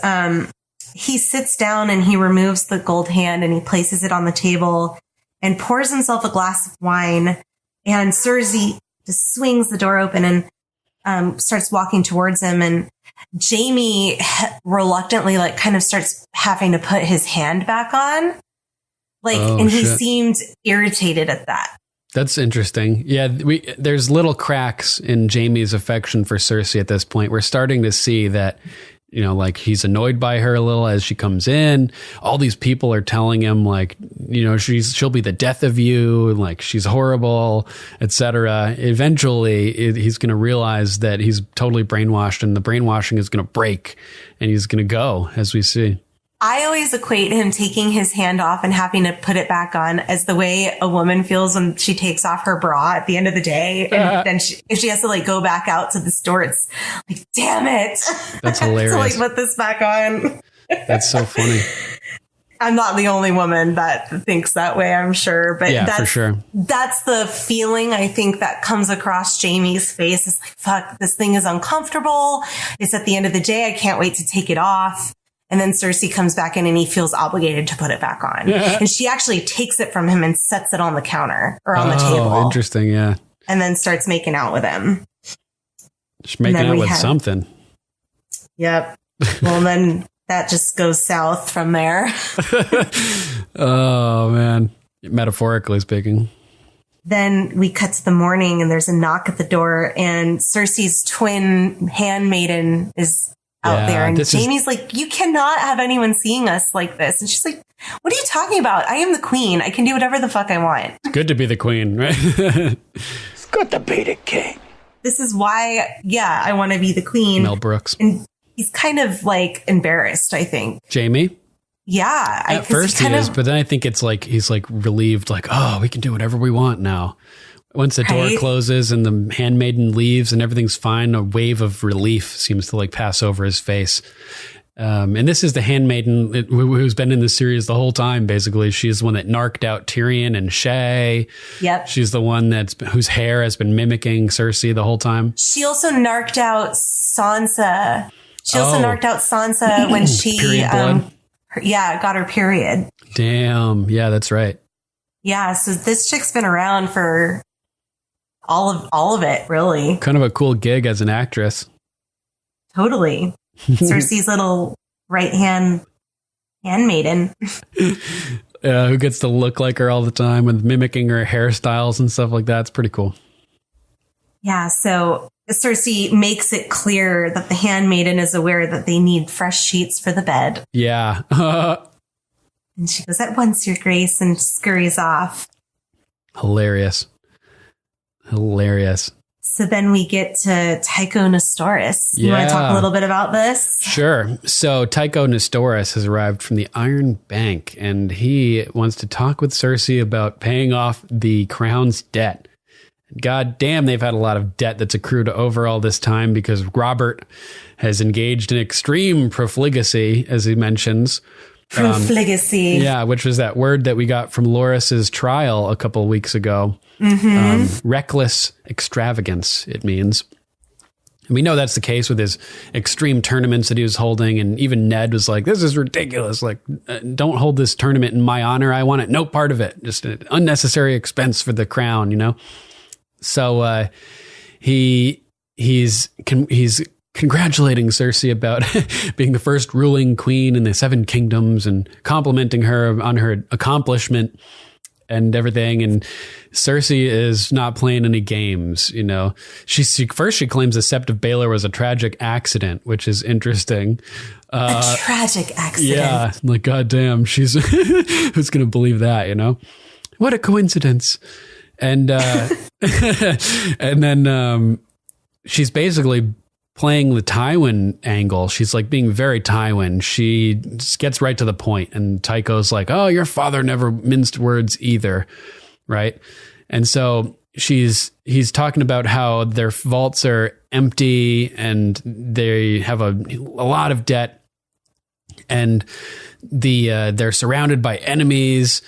Speaker 5: He sits down and he removes the gold hand and he places it on the table and pours himself a glass of wine. And Cersei just swings the door open and starts walking towards him. And Jaime reluctantly, like, kind of starts having to put his hand back on. Like, and he seemed irritated at that.
Speaker 4: That's interesting. Yeah, there's little cracks in Jaime's affection for Cersei at this point. We're starting to see that, you know, like he's annoyed by her a little as she comes in. All these people are telling him like, you know, she'll be the death of you. Like she's horrible, etc. Eventually he's going to realize that he's totally brainwashed and the brainwashing is going to break and he's going to go, as we see.
Speaker 5: I always equate him taking his hand off and having to put it back on as the way a woman feels when she takes off her bra at the end of the day. And then if she has to like go back out to the store, it's like, damn it.
Speaker 4: That's hilarious.
Speaker 5: To like put this back on.
Speaker 4: That's so funny.
Speaker 5: I'm not the only woman that thinks that way, I'm sure. But
Speaker 4: yeah, for sure.
Speaker 5: That's the feeling I think that comes across Jaime's face. It's like, fuck, this thing is uncomfortable. It's at the end of the day. I can't wait to take it off. And then Cersei comes back in and he feels obligated to put it back on. And she actually takes it from him and sets it on the counter or on the table.
Speaker 4: Oh, interesting. Yeah.
Speaker 5: And then starts making out with him.
Speaker 4: She's making out with something.
Speaker 5: Yep. Well, then that just goes south from there.
Speaker 4: Oh, man. Metaphorically speaking.
Speaker 5: Then we cut to the morning and there's a knock at the door and Cersei's twin handmaiden is out there. And Jaime's like, you cannot have anyone seeing us like this. And she's like, what are you talking about? I am the queen. I can do whatever the fuck I want.
Speaker 4: It's good to be the queen, right?
Speaker 2: It's good to be the king.
Speaker 5: This is why, I want to be the queen.
Speaker 4: Mel Brooks.
Speaker 5: And he's kind of like embarrassed, I think.
Speaker 4: Jaime?
Speaker 5: Yeah.
Speaker 4: At first he is, but then I think it's like, he's like relieved, like, oh, we can do whatever we want now. Once the door closes and the handmaiden leaves and everything's fine, a wave of relief seems to like pass over his face. And this is the handmaiden who's been in the series the whole time, basically. She's the one that narked out Tyrion and Shay.
Speaker 5: Yep.
Speaker 4: She's the one whose hair has been mimicking Cersei the whole time.
Speaker 5: She also narked out Sansa. She also narked out Sansa when she got her period.
Speaker 4: Damn. Yeah, that's right.
Speaker 5: Yeah, so this chick's been around for all of it, really.
Speaker 4: Kind of a cool gig as an actress.
Speaker 5: Totally. Cersei's little right-hand handmaiden.
Speaker 4: Who gets to look like her all the time with mimicking her hairstyles and stuff like that. It's pretty cool.
Speaker 5: Yeah, so Cersei makes it clear that the handmaiden is aware that they need fresh sheets for the bed.
Speaker 4: Yeah.
Speaker 5: And she goes, at once, Your Grace, and scurries off.
Speaker 4: Hilarious.
Speaker 5: So then we get to Tycho Nestoris. You want to talk a little bit about this?
Speaker 4: Sure. So Tycho Nestoris has arrived from the Iron Bank, and he wants to talk with Cersei about paying off the crown's debt. God damn, they've had a lot of debt that's accrued over all this time because Robert has engaged in extreme profligacy, as he mentions.
Speaker 5: Profligacy.
Speaker 4: Yeah, which was that word that we got from Loris's trial a couple of weeks ago. Reckless extravagance, it means. And we know that's the case with his extreme tournaments that he was holding. And even Ned was like, this is ridiculous. Like, don't hold this tournament in my honor. I want it. No part of it. Just an unnecessary expense for the crown, you know? So he's congratulating Cersei about being the first ruling queen in the Seven Kingdoms and complimenting her on her accomplishment and everything. And Cersei is not playing any games, you know. She claims the Sept of Baelor was a tragic accident, which is interesting.
Speaker 5: A tragic accident.
Speaker 4: Yeah, like goddamn, she's who's gonna believe that, you know? What a coincidence. And and then she's basically playing the Tywin angle. She's like being very Tywin. She just gets right to the point. And Tycho's like, oh, your father never minced words either. Right. And so he's talking about how their vaults are empty and they have a lot of debt and they're surrounded by enemies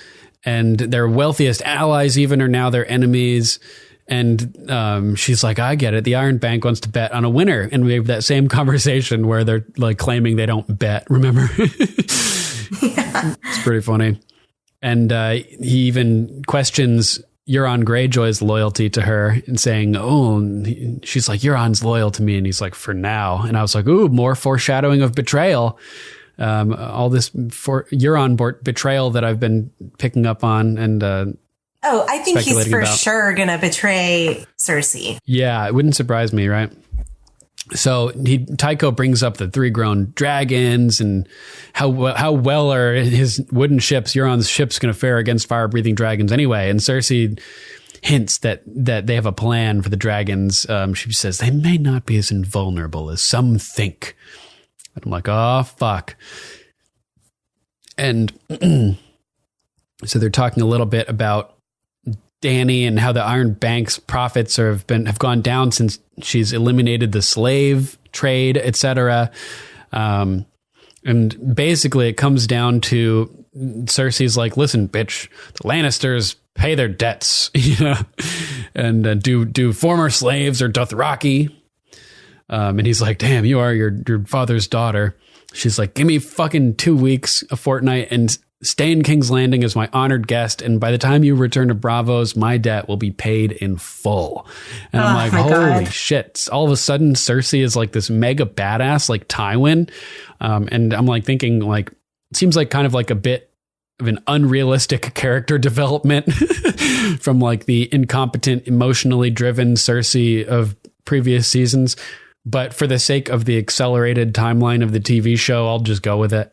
Speaker 4: and their wealthiest allies even are now their enemies. And she's like, I get it. The Iron Bank wants to bet on a winner. And we have that same conversation where they're like claiming they don't bet. Remember? Yeah. It's pretty funny. And he even questions Euron Greyjoy's loyalty to her and saying, oh, she's like, Euron's loyal to me. And he's like, for now. And I was like, ooh, more foreshadowing of betrayal. All this for Euron betrayal that I've been picking up on and
Speaker 5: I think he's for sure going to betray Cersei.
Speaker 4: Yeah, it wouldn't surprise me, right? So Tycho brings up the 3 grown dragons and how well are his wooden ships, Euron's ships, going to fare against fire-breathing dragons anyway. And Cersei hints that they have a plan for the dragons. She says they may not be as invulnerable as some think. And I'm like, oh, fuck. And so they're talking a little bit about Dany and how the Iron Bank's profits have gone down since she's eliminated the slave trade, etc. And basically it comes down to Cersei's like, listen, bitch, the Lannisters pay their debts, you know, and do former slaves or Dothraki. And he's like, damn, you are your father's daughter. She's like, give me fucking 2 weeks, a fortnight, and stay in King's Landing as my honored guest. And by the time you return to Braavos, my debt will be paid in full. And I'm like, holy shit. All of a sudden, Cersei is like this mega badass, like Tywin. And I'm like thinking like, it seems like kind of like a bit of an unrealistic character development from like the incompetent, emotionally driven Cersei of previous seasons. But for the sake of the accelerated timeline of the TV show, I'll just go with it.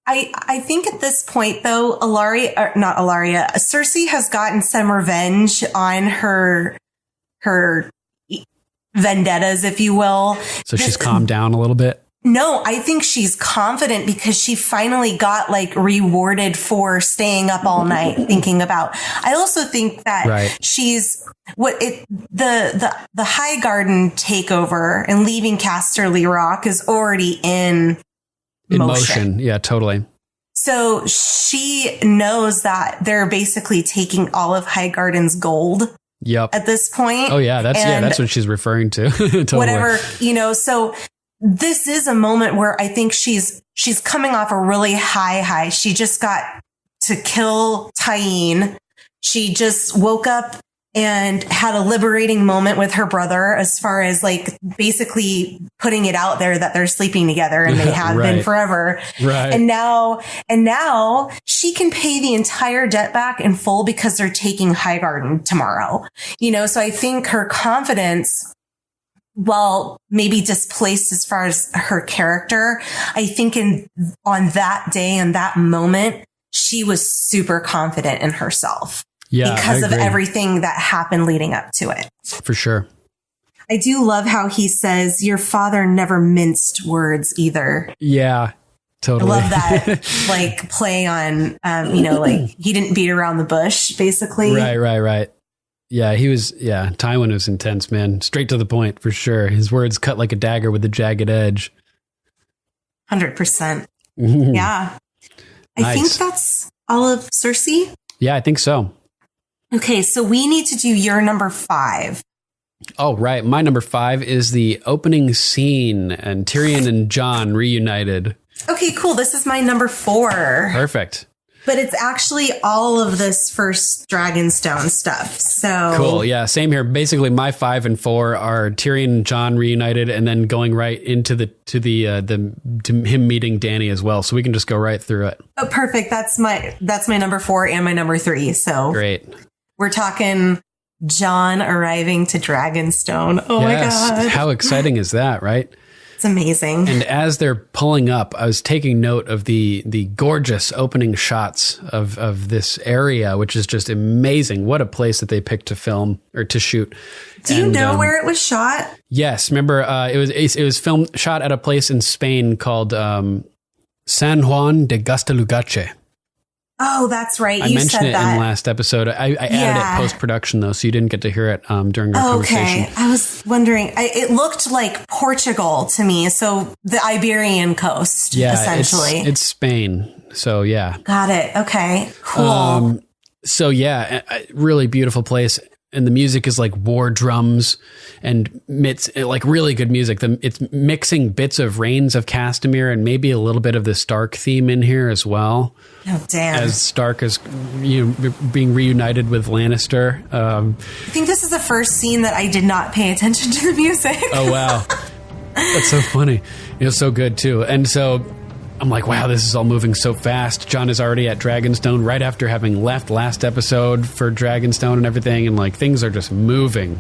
Speaker 5: I think at this point, though, Cersei has gotten some revenge on her vendettas, if you will.
Speaker 4: So she's calmed down a little bit?
Speaker 5: No, I think she's confident because she finally got like rewarded for staying up all night thinking about. I also think that she's the High Garden takeover and leaving Casterly Rock is already in motion. Yeah, totally. So she knows that they're basically taking all of Highgarden's gold.
Speaker 4: Yep.
Speaker 5: At this point.
Speaker 4: Oh yeah, that's what she's referring to. Totally.
Speaker 5: Whatever, you know, so this is a moment where I think she's coming off a really high. She just got to kill Tyene. She just woke up and had a liberating moment with her brother as far as like basically putting it out there that they're sleeping together and they have been forever. Right. And now she can pay the entire debt back in full because they're taking Highgarden tomorrow. You know, so I think her confidence, while maybe displaced as far as her character, I think on that day and that moment, she was super confident in herself. Yeah, because of everything that happened leading up to it.
Speaker 4: For sure.
Speaker 5: I do love how he says, your father never minced words either.
Speaker 4: Yeah, totally.
Speaker 5: I love that, like, play on, you know, like, he didn't beat around the bush, basically.
Speaker 4: Right. Yeah, Tywin was intense, man. Straight to the point, for sure. His words cut like a dagger with a jagged edge.
Speaker 5: 100%. Yeah.
Speaker 4: Nice.
Speaker 5: I think that's all of Cersei.
Speaker 4: Yeah, I think so.
Speaker 5: Okay, so we need to do your number 5.
Speaker 4: Oh, right. My number 5 is the opening scene and Tyrion and Jon reunited.
Speaker 5: Okay, cool. This is my number 4.
Speaker 4: Perfect.
Speaker 5: But it's actually all of this first Dragonstone stuff. So
Speaker 4: cool. Yeah, same here. Basically, my 5 and 4 are Tyrion and Jon reunited, and then going right into to him meeting Dany as well. So we can just go right through it.
Speaker 5: Oh, perfect. That's my number 4 and my number 3. So
Speaker 4: great.
Speaker 5: We're talking Jon arriving to Dragonstone. Oh my God.
Speaker 4: How exciting is that, right?
Speaker 5: It's amazing.
Speaker 4: And as they're pulling up, I was taking note of the gorgeous opening shots of this area, which is just amazing. What a place that they picked to film or to shoot.
Speaker 5: Do you know where it was shot?
Speaker 4: Yes. Remember, it was shot at a place in Spain called San Juan de Gaztelugatxe.
Speaker 5: Oh, that's right.
Speaker 4: I mentioned it in the last episode. I added it post-production, though, so you didn't get to hear it during our conversation.
Speaker 5: Okay. I was wondering. It looked like Portugal to me, so the Iberian coast, essentially.
Speaker 4: It's Spain, so yeah.
Speaker 5: Got it. Okay, cool.
Speaker 4: So yeah, a really beautiful place. And the music is like war drums and like really good music. It's mixing bits of Reigns of Castamere and maybe a little bit of the Stark theme in here as well.
Speaker 5: Oh, damn.
Speaker 4: As Stark is being reunited with Lannister.
Speaker 5: I think this is the first scene that I did not pay attention to the music.
Speaker 4: Oh, wow. That's so funny. It was so good, too. And so I'm like, wow, this is all moving so fast. Jon is already at Dragonstone right after having left last episode for Dragonstone and everything. And like things are just moving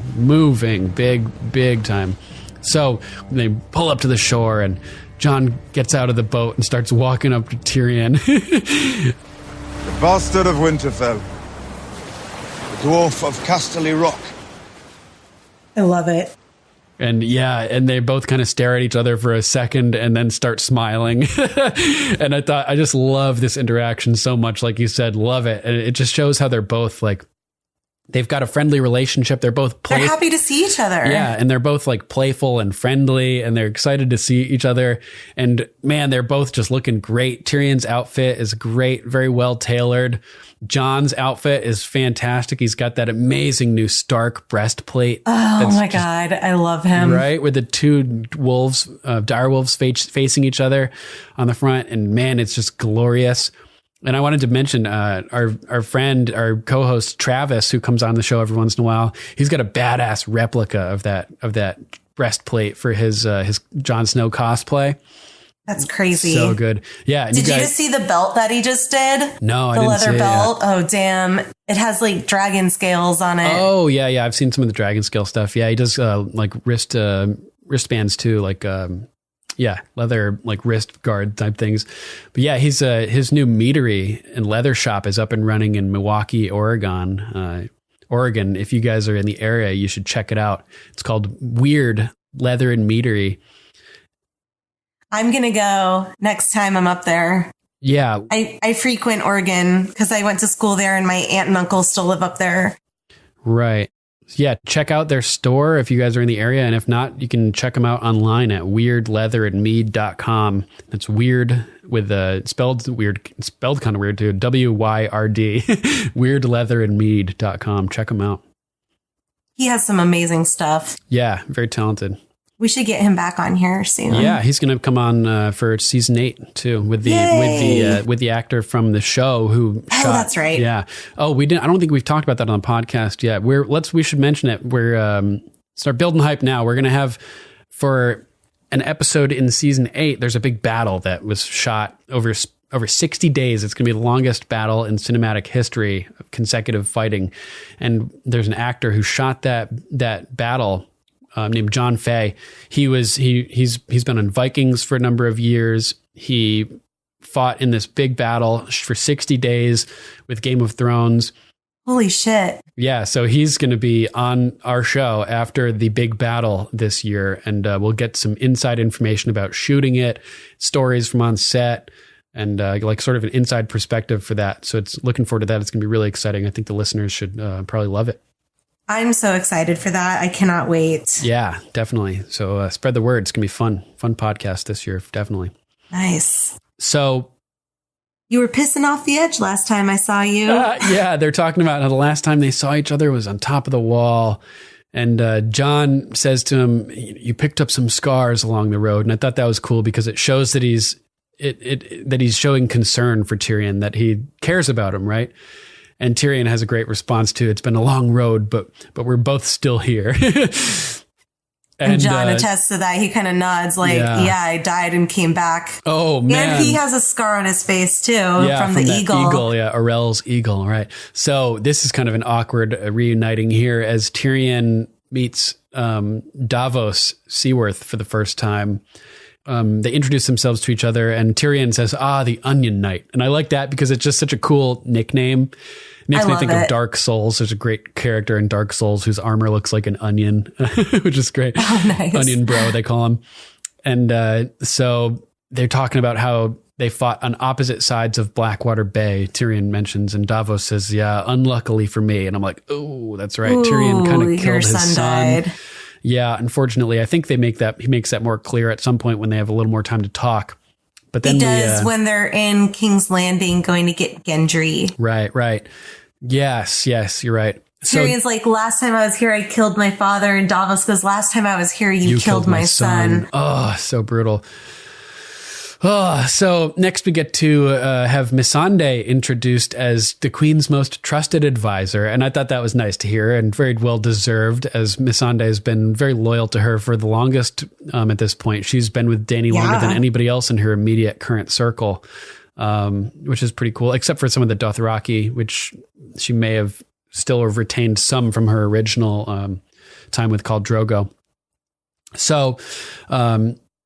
Speaker 4: big time. So they pull up to the shore and Jon gets out of the boat and starts walking up to Tyrion.
Speaker 9: The bastard of Winterfell. The dwarf of Casterly Rock.
Speaker 5: I love it.
Speaker 4: And and they both kind of stare at each other for a second and then start smiling. And I just love this interaction so much. Like you said, love it. And it just shows how they're both like, they've got a friendly relationship. They're both
Speaker 5: they're happy to see each other.
Speaker 4: Yeah. And they're both like playful and friendly and they're excited to see each other. And man, they're both just looking great. Tyrion's outfit is great. Very well tailored. Jon's outfit is fantastic. He's got that amazing new Stark breastplate.
Speaker 5: Oh my God. I love him.
Speaker 4: Right. With the two wolves, dire wolves facing each other on the front. And man, it's just glorious. And I wanted to mention our friend, our co-host Travis, who comes on the show every once in a while. He's got a badass replica of that breastplate for his Jon Snow cosplay.
Speaker 5: That's crazy.
Speaker 4: So good. Yeah.
Speaker 5: Did you just see the belt that he just did?
Speaker 4: No, I
Speaker 5: didn't see
Speaker 4: it.
Speaker 5: The leather belt. Oh, damn. It has like dragon scales on it.
Speaker 4: Oh, yeah. I've seen some of the dragon scale stuff. Yeah. He does like wristbands too. Like, leather, like wrist guard type things. But yeah, he's his new meadery and leather shop is up and running in Milwaukee, Oregon. If you guys are in the area, you should check it out. It's called Weird Leather and Meadery.
Speaker 5: I'm going to go next time I'm up there.
Speaker 4: Yeah.
Speaker 5: I frequent Oregon because I went to school there and my aunt and uncle still live up there.
Speaker 4: Right. Yeah. Check out their store if you guys are in the area. And if not, you can check them out online at weirdleatherandmead.com. That's weird with spelled kind of weird too. WYRD. weirdleatherandmead.com. Check them out.
Speaker 5: He has some amazing stuff.
Speaker 4: Yeah. Very talented.
Speaker 5: We should get him back on here soon.
Speaker 4: Yeah, he's going to come on for season 8 too with the actor from the show who shot.
Speaker 5: Oh, that's right.
Speaker 4: Yeah. Oh, we didn't. I don't think we've talked about that on the podcast yet. We should mention it. We're start building hype now. We're going to have for an episode in season 8. There's a big battle that was shot over 60 days. It's going to be the longest battle in cinematic history of consecutive fighting, and there's an actor who shot that battle. Named John Fay. He's been on Vikings for a number of years. He fought in this big battle for 60 days with Game of Thrones.
Speaker 5: Holy shit.
Speaker 4: Yeah, so he's going to be on our show after the big battle this year, and we'll get some inside information about shooting it, stories from on set, and like sort of an inside perspective for that. So it's looking forward to that. It's going to be really exciting. I think the listeners should probably love it.
Speaker 5: I'm so excited for that. I cannot wait.
Speaker 4: Yeah, definitely. So spread the word. It's going to be fun. Fun podcast this year, definitely.
Speaker 5: Nice.
Speaker 4: So
Speaker 5: you were pissing off the edge last time I saw you.
Speaker 4: Yeah, they're talking about how the last time they saw each other was on top of the wall. And Jon says to him, you picked up some scars along the road. And I thought that was cool because it shows that he's showing concern for Tyrion, that he cares about him, right? And Tyrion has a great response to, it's been a long road, but we're both still here.
Speaker 5: And Jon attests to that. He kind of nods like, yeah, I died and came back.
Speaker 4: Oh, man.
Speaker 5: And he has a scar on his face, too, from the eagle.
Speaker 4: Yeah, Orell's eagle, right. So this is kind of an awkward reuniting here as Tyrion meets Davos Seaworth for the first time. They introduce themselves to each other, and Tyrion says, the Onion Knight. And I like that because it's just such a cool nickname. It makes me think of Dark Souls. There's a great character in Dark Souls whose armor looks like an onion, which is great.
Speaker 5: Oh, nice.
Speaker 4: Onion Bro, they call him. And so they're talking about how they fought on opposite sides of Blackwater Bay, Tyrion mentions, and Davos says, yeah, unluckily for me. And I'm like, oh, that's right.
Speaker 5: Ooh,
Speaker 4: Tyrion kind of killed his son.
Speaker 5: Died.
Speaker 4: Yeah, unfortunately, I think he makes that more clear at some point when they have a little more time to talk. But then
Speaker 5: he does when they're in King's Landing going to get Gendry.
Speaker 4: Right. Yes, you're right.
Speaker 5: Tyrion's like, last time I was here, I killed my father. And Davos goes, last time I was here, you killed my son.
Speaker 4: Oh, so brutal. Oh, so next we get to have Missandei introduced as the Queen's most trusted advisor. And I thought that was nice to hear and very well deserved, as Missandei has been very loyal to her for the longest at this point. She's been with Dany longer than anybody else in her immediate current circle, which is pretty cool, except for some of the Dothraki, which she may have still retained some from her original time with Khal Drogo. So,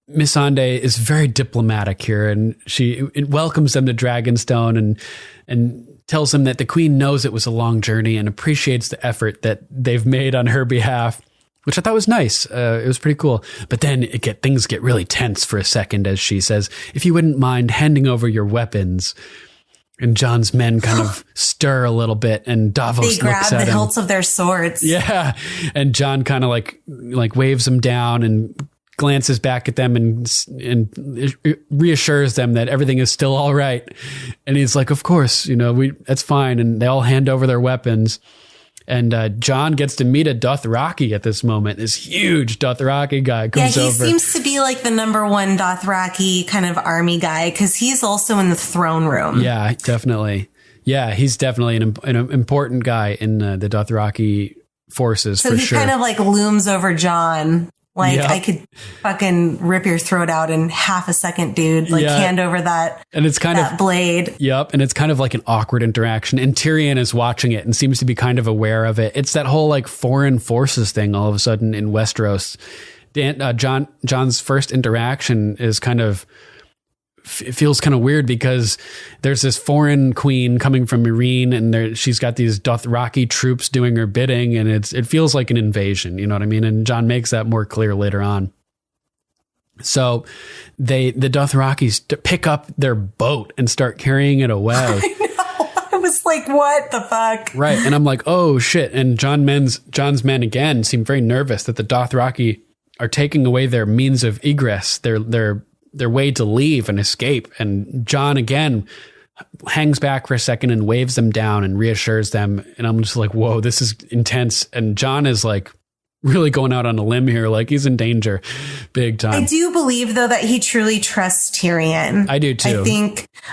Speaker 4: Missandei is very diplomatic here, and it welcomes them to Dragonstone and tells them that the Queen knows it was a long journey and appreciates the effort that they've made on her behalf, which I thought was nice. It was pretty cool. But then things get really tense for a second as she says, if you wouldn't mind handing over your weapons. And Jon's men kind of stir a little bit, and Davos looks at him.
Speaker 5: They grab the hilts of their swords.
Speaker 4: Yeah. And Jon kind of like waves them down and glances back at them and reassures them that everything is still all right. And he's like, of course, that's fine. And they all hand over their weapons. And Jon gets to meet a Dothraki at this moment. This huge Dothraki guy comes over.
Speaker 5: Yeah, he seems to be like the number one Dothraki kind of army guy because he's also in the throne room.
Speaker 4: Yeah, definitely. Yeah, he's definitely an important guy in the Dothraki forces, for sure.
Speaker 5: So he kind of like looms over Jon. Like, yep. I could fucking rip your throat out in half a second, dude. Like, hand over that, and it's kind of blade.
Speaker 4: Yep. And it's kind of like an awkward interaction. And Tyrion is watching it and seems to be kind of aware of it. It's that whole like foreign forces thing all of a sudden in Westeros. Jon's first interaction is kind of, it feels kind of weird because there's this foreign queen coming from Meereen, and she's got these Dothraki troops doing her bidding, and it feels like an invasion. You know what I mean? And Jon makes that more clear later on. So the Dothrakis pick up their boat and start carrying it away.
Speaker 5: I know. I was like, what the fuck?
Speaker 4: Right. And I'm like, oh shit. And Jon's men again seem very nervous that the Dothraki are taking away their means of egress, their way to leave and escape. And Jon again hangs back for a second and waves them down and reassures them. And I'm just like, whoa, this is intense. And Jon is like really going out on a limb here. Like he's in danger big time.
Speaker 5: I do believe though that he truly trusts Tyrion.
Speaker 4: I do too.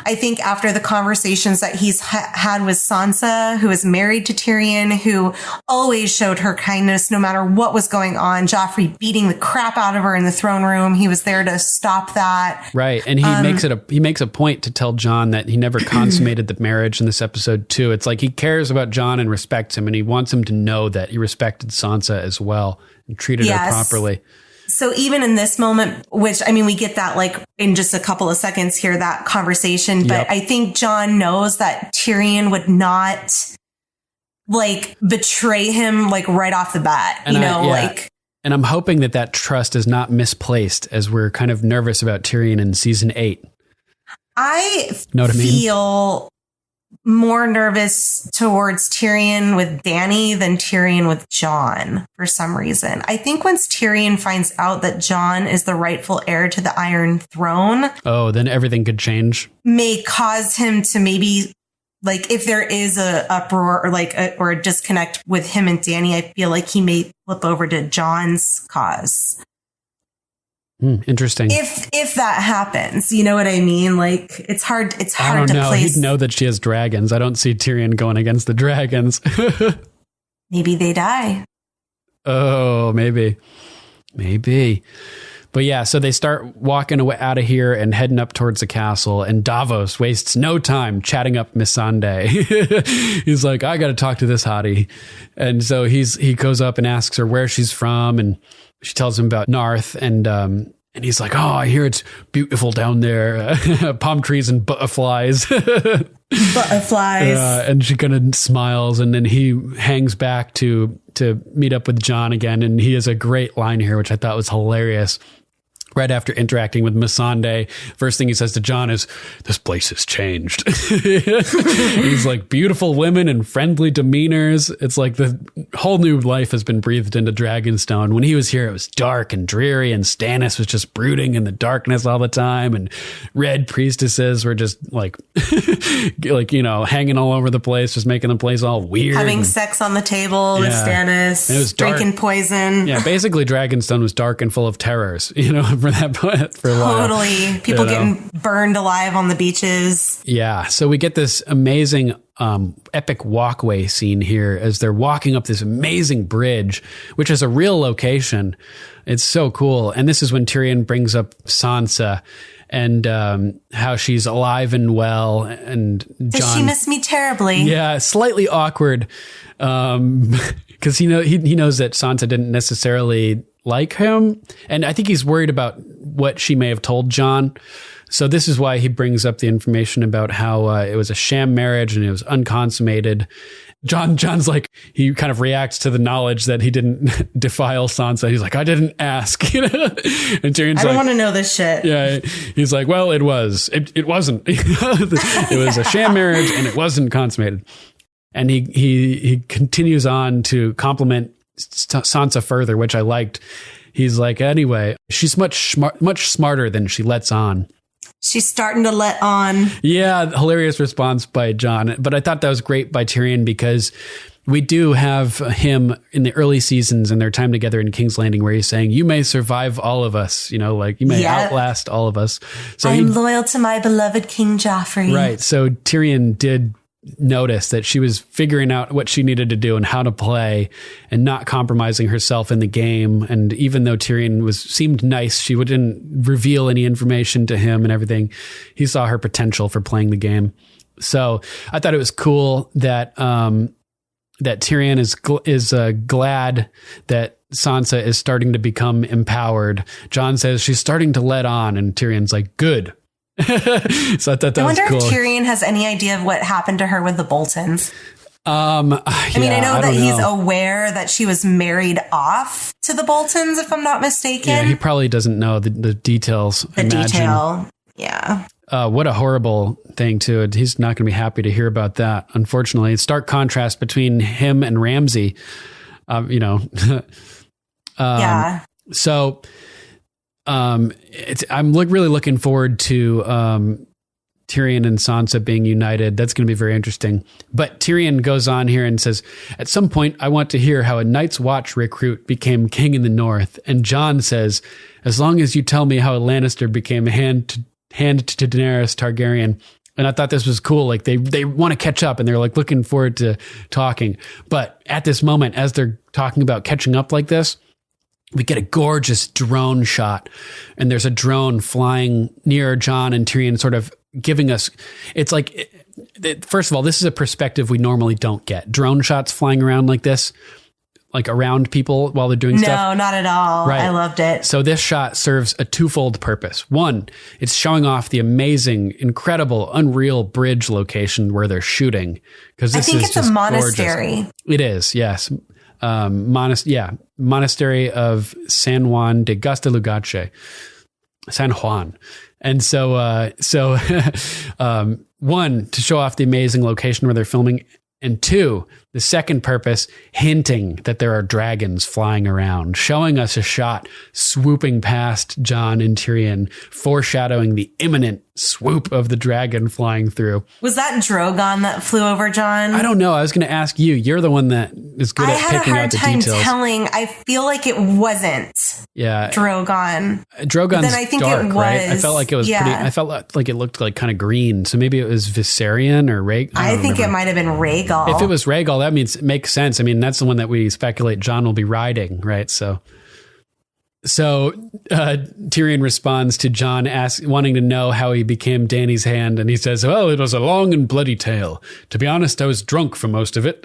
Speaker 5: I think after the conversations that he's had with Sansa, who is married to Tyrion, who always showed her kindness no matter what was going on, Joffrey beating the crap out of her in the throne room. He was there to stop that.
Speaker 4: Right. And he makes a point to tell Jon that he never consummated the marriage in this episode too. It's like he cares about Jon and respects him, and he wants him to know that he respected Sansa as well and treated her properly.
Speaker 5: So even in this moment, which, I mean, we get that like in just a couple of seconds here, that conversation, but I think Jon knows that Tyrion would not like betray him like right off the bat, and
Speaker 4: I'm hoping that trust is not misplaced as we're kind of nervous about Tyrion in season 8.
Speaker 5: I
Speaker 4: know what
Speaker 5: feel more nervous towards Tyrion with Dany than Tyrion with Jon for some reason. I think once Tyrion finds out that Jon is the rightful heir to the Iron Throne,
Speaker 4: then everything could change.
Speaker 5: May cause him to maybe, like, if there is a uproar or a disconnect with him and Dany, I feel like he may flip over to Jon's cause.
Speaker 4: Interesting.
Speaker 5: If that happens, you know what I mean? Like, it's hard to place.
Speaker 4: He'd know that she has dragons. I don't see Tyrion going against the dragons.
Speaker 5: Maybe they die.
Speaker 4: Oh, maybe. But yeah, so they start walking away out of here and heading up towards the castle, and Davos wastes no time chatting up Missandei. He's like, I got to talk to this hottie. And so he goes up and asks her where she's from, and she tells him about Narth, and he's like, oh, I hear it's beautiful down there. Palm trees and butterflies.
Speaker 5: Butterflies.
Speaker 4: And she kind of smiles, and then he hangs back to meet up with Jon again. And he has a great line here, which I thought was hilarious. Right after interacting with Missandei, first thing he says to Jon is, this place has changed. He's like, beautiful women and friendly demeanors. It's like the whole new life has been breathed into Dragonstone. When he was here, it was dark and dreary, and Stannis was just brooding in the darkness all the time. And red priestesses were just like, hanging all over the place, just making the place all weird.
Speaker 5: Having sex on the table with Stannis.
Speaker 4: And it was
Speaker 5: drinking poison.
Speaker 4: Yeah, basically Dragonstone was dark and full of terrors, for that point for a while.
Speaker 5: Totally. People getting burned alive on the beaches.
Speaker 4: Yeah. So we get this amazing epic walkway scene here as they're walking up this amazing bridge, which is a real location. It's so cool. And this is when Tyrion brings up Sansa and how she's alive and well. And Jon,
Speaker 5: does she miss me terribly?
Speaker 4: Yeah, slightly awkward because he knows that Sansa didn't necessarily like him, and I think he's worried about what she may have told Jon. So this is why he brings up the information about how it was a sham marriage and it was unconsummated. Jon's like, he kind of reacts to the knowledge that he didn't defile Sansa. He's like, I didn't ask, And Tyrion's
Speaker 5: I don't want to know this shit.
Speaker 4: Yeah. He's like, well, it was. It wasn't. It was a sham marriage and it wasn't consummated. And he continues on to compliment Sansa further, which I liked. He's like, anyway, she's much smarter than she lets on.
Speaker 5: She's starting to let on.
Speaker 4: Yeah, hilarious response by Jon. But I thought that was great by Tyrion because we do have him in the early seasons and their time together in King's Landing where he's saying, you may survive all of us, you may outlast all of us. So
Speaker 5: I'm loyal to my beloved King Joffrey.
Speaker 4: Right. So Tyrion did notice that she was figuring out what she needed to do and how to play and not compromising herself in the game. And even though Tyrion seemed nice, she wouldn't reveal any information to him and everything. He saw her potential for playing the game. So I thought it was cool that that Tyrion is glad that Sansa is starting to become empowered. Jon says she's starting to let on, and Tyrion's like, good. So I thought that was cool.
Speaker 5: I wonder if Tyrion has any idea of what happened to her with the Boltons. I know that he's aware that she was married off to the Boltons, if I'm not mistaken.
Speaker 4: Yeah, he probably doesn't know the details.
Speaker 5: Yeah.
Speaker 4: What a horrible thing, too. He's not going to be happy to hear about that, unfortunately. Stark contrast between him and Ramsay,
Speaker 5: yeah.
Speaker 4: So... I'm really looking forward to Tyrion and Sansa being united. That's going to be very interesting. But Tyrion goes on here and says, at some point, I want to hear how a Night's Watch recruit became king in the North. And Jon says, as long as you tell me how a Lannister became hand to Daenerys Targaryen. And I thought this was cool. Like they want to catch up and they're like looking forward to talking. But at this moment, as they're talking about catching up like this, we get a gorgeous drone shot, and there's a drone flying near Jon and Tyrion, sort of giving us, it's like, first of all, this is a perspective we normally don't get. Drone shots flying around like this, like around people while they're doing stuff.
Speaker 5: No, not at all. Right. I loved it.
Speaker 4: So this shot serves a twofold purpose. One, it's showing off the amazing, incredible, unreal bridge location where they're shooting. Because I think it's a monastery. Gorgeous. It is, yes. Monastery of San Juan de Gastalugache. San Juan. And so, one, to show off the amazing location where they're filming, and two, the second purpose, hinting that there are dragons flying around, showing us a shot swooping past Jon and Tyrion, foreshadowing the imminent swoop of the dragon flying through.
Speaker 5: Was that Drogon that flew over Jon?
Speaker 4: I don't know. I was going to ask you. You're the one that is good at picking out the details. I had a hard time telling.
Speaker 5: I feel like it wasn't Drogon.
Speaker 4: Drogon's
Speaker 5: then I think
Speaker 4: dark,
Speaker 5: it was,
Speaker 4: right? I felt like it was pretty. I felt like it looked like kind of green. So maybe it was Viserion or Rhaegal.
Speaker 5: I think it might have been Rhaegal.
Speaker 4: If it was Rhaegal, that means it makes sense. I mean, that's the one that we speculate Jon will be riding, right? So Tyrion responds to Jon wanting to know how he became Dany's hand, and he says, well, it was a long and bloody tale. To be honest, I was drunk for most of it.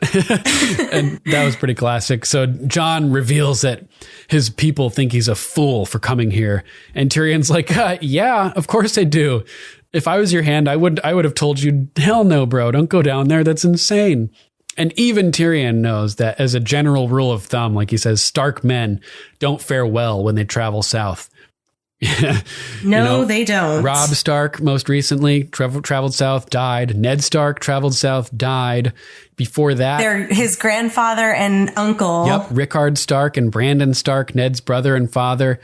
Speaker 4: And that was pretty classic. So Jon reveals that his people think he's a fool for coming here. And Tyrion's like, yeah, of course I do. If I was your hand, I would have told you, hell no, bro, don't go down there. That's insane. And even Tyrion knows that as a general rule of thumb, like he says, Stark men don't fare well when they travel south.
Speaker 5: No, they don't.
Speaker 4: Robb Stark most recently traveled south, died. Ned Stark traveled south, died. Before that,
Speaker 5: they're his grandfather and uncle.
Speaker 4: Yep, Rickard Stark and Brandon Stark, Ned's brother and father,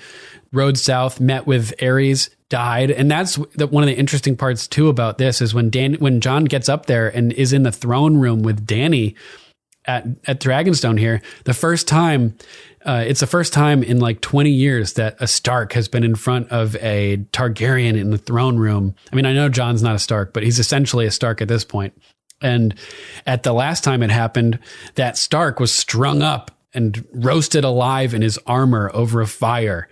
Speaker 4: rode south, met with Aerys, died. And that's one of the interesting parts too about this is when Jon gets up there and is in the throne room with Dany at Dragonstone here, it's the first time in like 20 years that a Stark has been in front of a Targaryen in the throne room. I mean, I know Jon's not a Stark, but he's essentially a Stark at this point. And at the last time it happened, that Stark was strung up and roasted alive in his armor over a fire.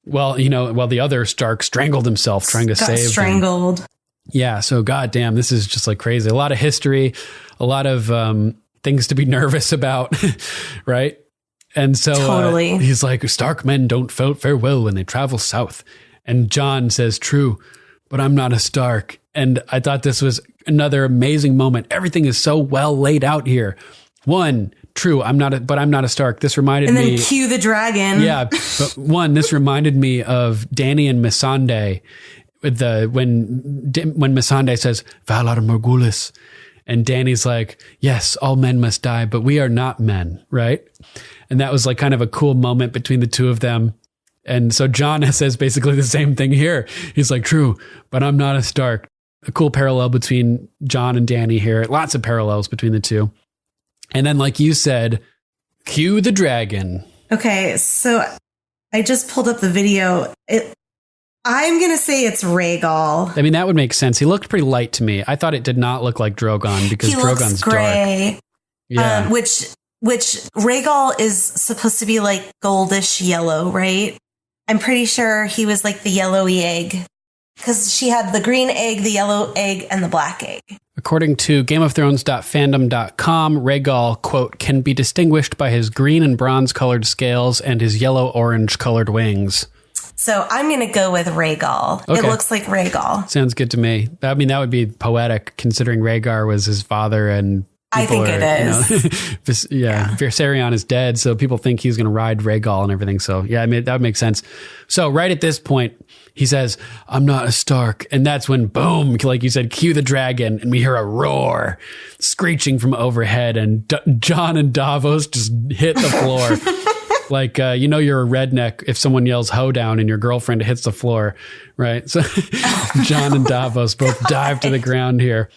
Speaker 4: Well, while the other Stark strangled himself trying to save
Speaker 5: strangled him.
Speaker 4: Yeah. So goddamn, this is just like crazy. A lot of history, a lot of things to be nervous about. Right. And so
Speaker 5: totally.
Speaker 4: He's like, Stark men don't fare well when they travel south. And Jon says, true, but I'm not a Stark. And I thought this was another amazing moment. Everything is so well laid out here. One, true, I'm not a Stark. This reminded me.
Speaker 5: And then cue the dragon.
Speaker 4: Yeah. But one, this reminded me of Dany and Missandei when Missandei says, Valar Morghulis. And Dany's like, yes, all men must die, but we are not men. Right. And that was like kind of a cool moment between the two of them. And so Jon says basically the same thing here. He's like, true, but I'm not a Stark. A cool parallel between Jon and Dany here. Lots of parallels between the two. And then, like you said, cue the dragon.
Speaker 5: Okay, so I just pulled up the video. I'm going to say it's Rhaegal.
Speaker 4: I mean, that would make sense. He looked pretty light to me. I thought it did not look like Drogon because Drogon's
Speaker 5: gray.
Speaker 4: Dark. Yeah.
Speaker 5: Which Rhaegal is supposed to be like goldish yellow, right? I'm pretty sure he was like the yellowy egg. Because she had the green egg, the yellow egg, and the black egg.
Speaker 4: According to GameOfThrones.fandom.com, Rhaegal, quote, can be distinguished by his green and bronze colored scales and his yellow-orange colored wings.
Speaker 5: So I'm going to go with Rhaegal. Okay. It looks like Rhaegal.
Speaker 4: Sounds good to me. I mean, that would be poetic considering Rhaegar was his father and
Speaker 5: I think it is.
Speaker 4: Viserion is dead, so people think he's going to ride Rhaegal and everything. So, yeah, I mean, that would make sense. So, right at this point, he says, I'm not a Stark. And that's when, boom, like you said, cue the dragon. And we hear a roar screeching from overhead. And Jon and Davos just hit the floor. Like, you're a redneck if someone yells hoedown and your girlfriend hits the floor, right? So, Jon and Davos both dive to the ground here.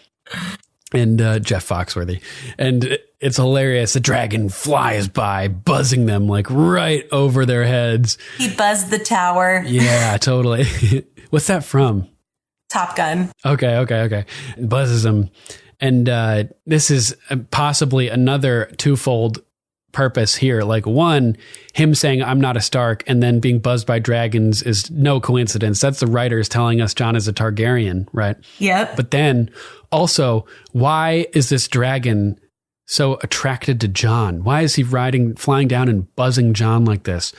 Speaker 4: And Jeff Foxworthy. And it's hilarious. The dragon flies by, buzzing them like right over their heads.
Speaker 5: He buzzed the tower.
Speaker 4: Yeah, totally. What's that from?
Speaker 5: Top Gun.
Speaker 4: Okay. It buzzes them. And this is possibly another twofold purpose here. Like one, him saying, I'm not a Stark, and then being buzzed by dragons is no coincidence. That's the writers telling us Jon is a Targaryen, right?
Speaker 5: Yep.
Speaker 4: But then also, why is this dragon so attracted to Jon? Why is he flying down and buzzing Jon like this?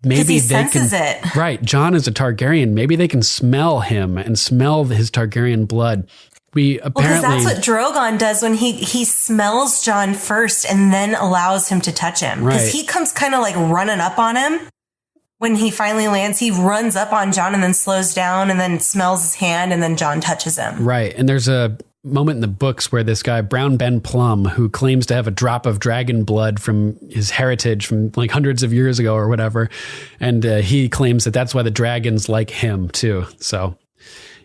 Speaker 4: Maybe
Speaker 5: he senses it.
Speaker 4: Right. Jon is a Targaryen. Maybe they can smell him and smell his Targaryen blood. Because
Speaker 5: that's what Drogon does when he smells Jon first and then allows him to touch him. Because he comes kind of like running up on him. when he finally lands, he runs up on Jon and then slows down and then smells his hand and then Jon touches him.
Speaker 4: Right. And there's a moment in the books where this guy, Brown Ben Plum, who claims to have a drop of dragon blood from his heritage from like hundreds of years ago or whatever. And he claims that that's why the dragons like him too. So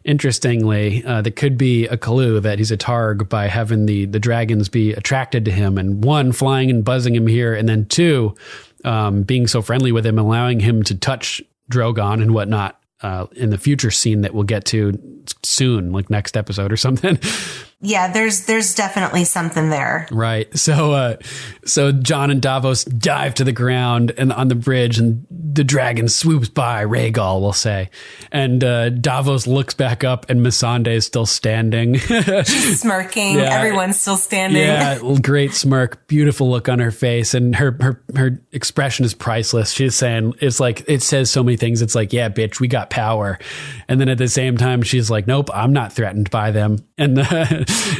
Speaker 4: interestingly, that could be a clue that he's a Targ by having the dragons be attracted to him, and one, flying and buzzing him here, and then two, being so friendly with him, allowing him to touch Drogon and whatnot in the future scene that we'll get to soon, like next episode or something.
Speaker 5: Yeah, there's definitely something there.
Speaker 4: Right. So Jon and Davos dive to the ground and on the bridge, and the dragon swoops by, Rhaegal will say. And Davos looks back up and Missandei is still standing.
Speaker 5: She's smirking. Yeah. Everyone's still standing.
Speaker 4: Yeah, great smirk. Beautiful look on her face. And her expression is priceless. She's saying, it's like, it says so many things. It's like, yeah, bitch, we got power. And then at the same time, she's like, nope, I'm not threatened by them. And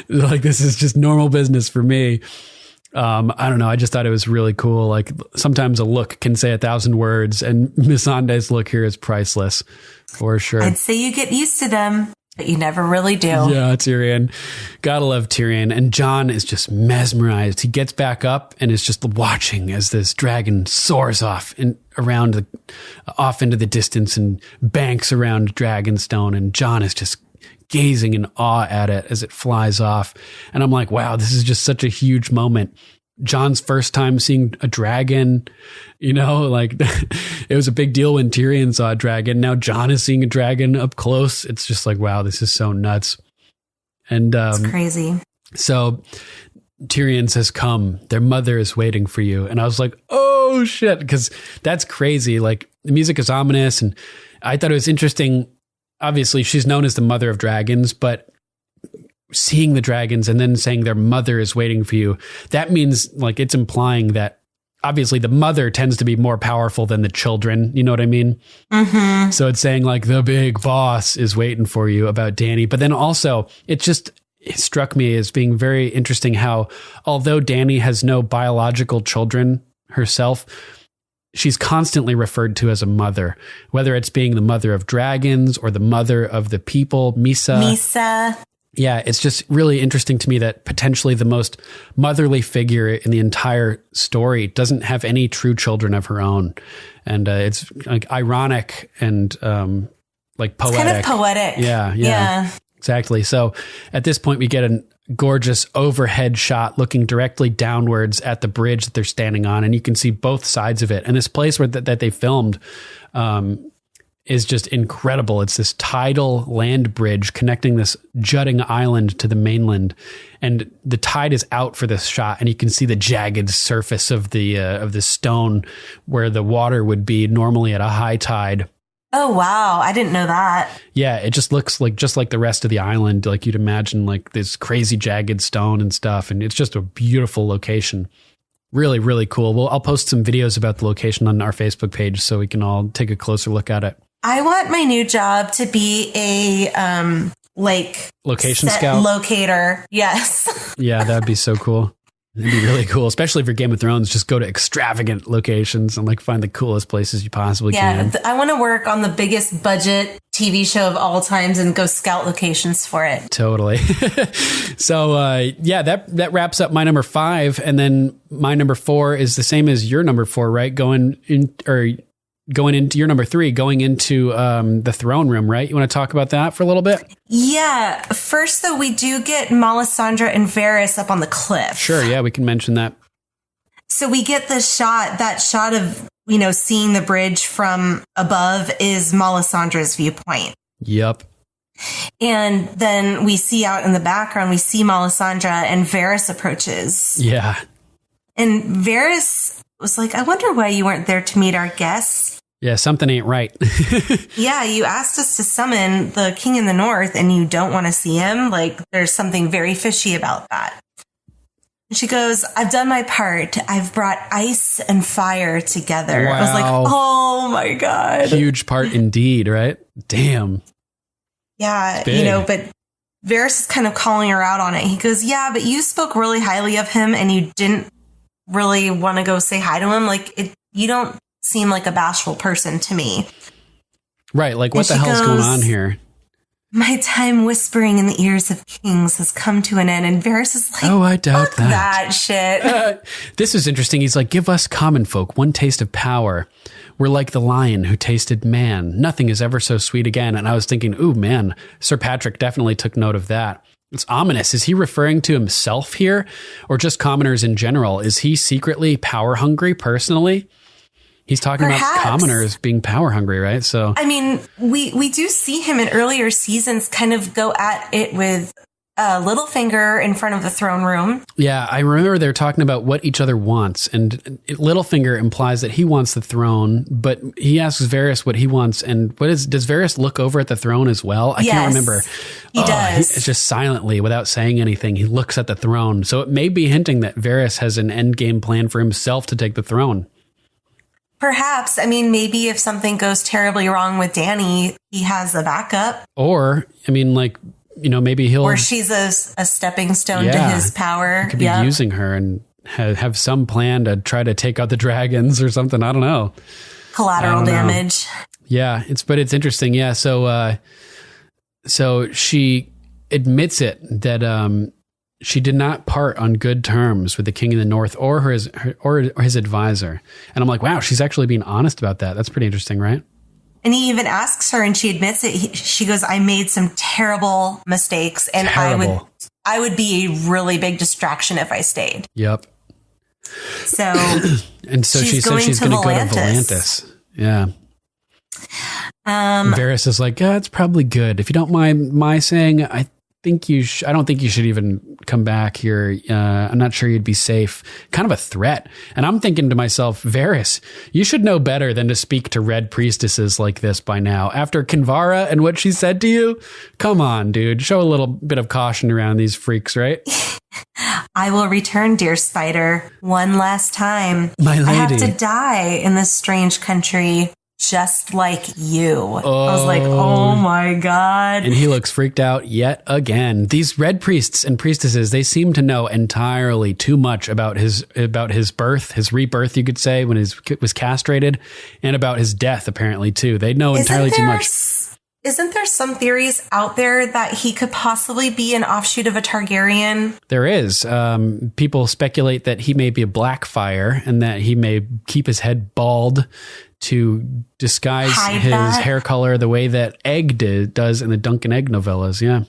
Speaker 4: like, this is just normal business for me. I don't know. I just thought it was really cool. Like, sometimes a look can say 1,000 words, and Missandei's look here is priceless for sure.
Speaker 5: I'd say you get used to them, but you never really do.
Speaker 4: Yeah, Tyrion. Gotta love Tyrion. And Jon is just mesmerized. He gets back up and is just watching as this dragon soars off and off into the distance and banks around Dragonstone. And Jon is just gazing in awe at it as it flies off. And I'm like, wow, this is just such a huge moment. Jon's first time seeing a dragon, like it was a big deal when Tyrion saw a dragon. Now Jon is seeing a dragon up close. It's just like, wow, this is so nuts. And
Speaker 5: it's crazy.
Speaker 4: So Tyrion says, come, their mother is waiting for you. And I was like, oh shit, because that's crazy. Like, the music is ominous, and I thought it was interesting. Obviously, she's known as the mother of dragons, but seeing the dragons and then saying their mother is waiting for you, that means, like, it's implying that obviously the mother tends to be more powerful than the children. You know what I mean?
Speaker 5: Mm-hmm.
Speaker 4: So it's saying, like, the big boss is waiting for you about Dany. But then also, it struck me as being very interesting how, although Dany has no biological children herself, she's constantly referred to as a mother, whether it's being the mother of dragons or the mother of the people, Misa. Yeah, it's just really interesting to me that potentially the most motherly figure in the entire story doesn't have any true children of her own. And it's like ironic and like poetic.
Speaker 5: It's kind of poetic.
Speaker 4: Yeah. Exactly. So at this point, we get a gorgeous overhead shot looking directly downwards at the bridge that they're standing on. And you can see both sides of it. And this place that they filmed is just incredible. It's this tidal land bridge connecting this jutting island to the mainland. And the tide is out for this shot. And you can see the jagged surface of the stone where the water would be normally at a high tide.
Speaker 5: Oh, wow. I didn't know that.
Speaker 4: Yeah, it just looks like just like the rest of the island, like you'd imagine, like this crazy jagged stone and stuff. And it's just a beautiful location. Really, really cool. Well, I'll post some videos about the location on our Facebook page so we can all take a closer look at it.
Speaker 5: I want my new job to be a
Speaker 4: location scout
Speaker 5: locator. Yes.
Speaker 4: Yeah, that'd be so cool. It'd be really cool, especially for Game of Thrones. Just go to extravagant locations and like find the coolest places you possibly can.
Speaker 5: Yeah, I want to work on the biggest budget TV show of all times and go scout locations for it.
Speaker 4: Totally. So that wraps up my number 5, and then my number 4 is the same as your number 4, right? Going into your number 3, going into the throne room, right? You want to talk about that for a little bit?
Speaker 5: Yeah. First, though, we do get Melisandre and Varys up on the cliff.
Speaker 4: Sure. Yeah, we can mention that.
Speaker 5: So we get that shot of, seeing the bridge from above is Melisandre's viewpoint.
Speaker 4: Yep.
Speaker 5: And then we see out in the background, we see Melisandre and Varys approaches.
Speaker 4: Yeah.
Speaker 5: And Varys was like, I wonder why you weren't there to meet our guests.
Speaker 4: Yeah, something ain't right.
Speaker 5: Yeah, you asked us to summon the king in the north and you don't want to see him. Like, there's something very fishy about that. And she goes, I've done my part. I've brought ice and fire together.
Speaker 4: Wow.
Speaker 5: I was like, oh my God.
Speaker 4: Huge part indeed, right? Damn.
Speaker 5: Yeah, but Varys is kind of calling her out on it. He goes, yeah, but you spoke really highly of him and you didn't really want to go say hi to him. Like, you don't seem like a bashful person to me.
Speaker 4: Right. Like, what the hell's going on here?
Speaker 5: My time whispering in the ears of kings has come to an end. And Varys is like,
Speaker 4: oh, I doubt
Speaker 5: fuck that shit.
Speaker 4: This is interesting. He's like, give us common folk one taste of power. We're like the lion who tasted man. Nothing is ever so sweet again. And I was thinking, ooh, man, Sir Patrick definitely took note of that. It's ominous. Is he referring to himself here or just commoners in general? Is he secretly power hungry personally? He's talking about commoners being power hungry, right? So,
Speaker 5: I mean, we do see him in earlier seasons kind of go at it with Littlefinger in front of the throne room.
Speaker 4: Yeah, I remember they're talking about what each other wants, and Littlefinger implies that he wants the throne, but he asks Varys what he wants, and does Varys look over at the throne as well? I can't remember.
Speaker 5: He does.
Speaker 4: It's just silently, without saying anything, he looks at the throne. So it may be hinting that Varys has an endgame plan for himself to take the throne.
Speaker 5: Perhaps. I mean, maybe if something goes terribly wrong with Dany, he has a backup.
Speaker 4: Or, I mean, like, you know, maybe he'll...
Speaker 5: Or she's a stepping stone to his power.
Speaker 4: He could be using her and have some plan to try to take out the dragons or something. I don't know.
Speaker 5: Collateral damage.
Speaker 4: Yeah, it's interesting. Yeah, so she admits it that she did not part on good terms with the king in the north or his advisor. And I'm like, wow, she's actually being honest about that. That's pretty interesting, right?
Speaker 5: And he even asks her, and she admits it. She goes, "I made some terrible mistakes, and I would be a really big distraction if I stayed."
Speaker 4: Yep.
Speaker 5: So,
Speaker 4: and so she said she's going to go to Volantis. Yeah. Varys is like, it's probably good. If you don't mind my saying, I don't think you should even come back here. I'm not sure you'd be safe. Kind of a threat. And I'm thinking to myself, Varys, you should know better than to speak to red priestesses like this by now. After Kinvara and what she said to you, come on, dude. Show a little bit of caution around these freaks, right?
Speaker 5: I will return, dear spider, one last time.
Speaker 4: My lady.
Speaker 5: I have to die in this strange country. Just like you. I was like, oh my God.
Speaker 4: And he looks freaked out yet again. These red priests and priestesses, they seem to know entirely too much about his birth, his rebirth, you could say, when he was castrated, and about his death, apparently, too. They know entirely too much.
Speaker 5: Isn't there some theories out there that he could possibly be an offshoot of a Targaryen?
Speaker 4: There is. People speculate that he may be a Blackfire and that he may keep his head bald to disguise his hair color the way that Egg does in the Duncan Egg novellas. Yeah,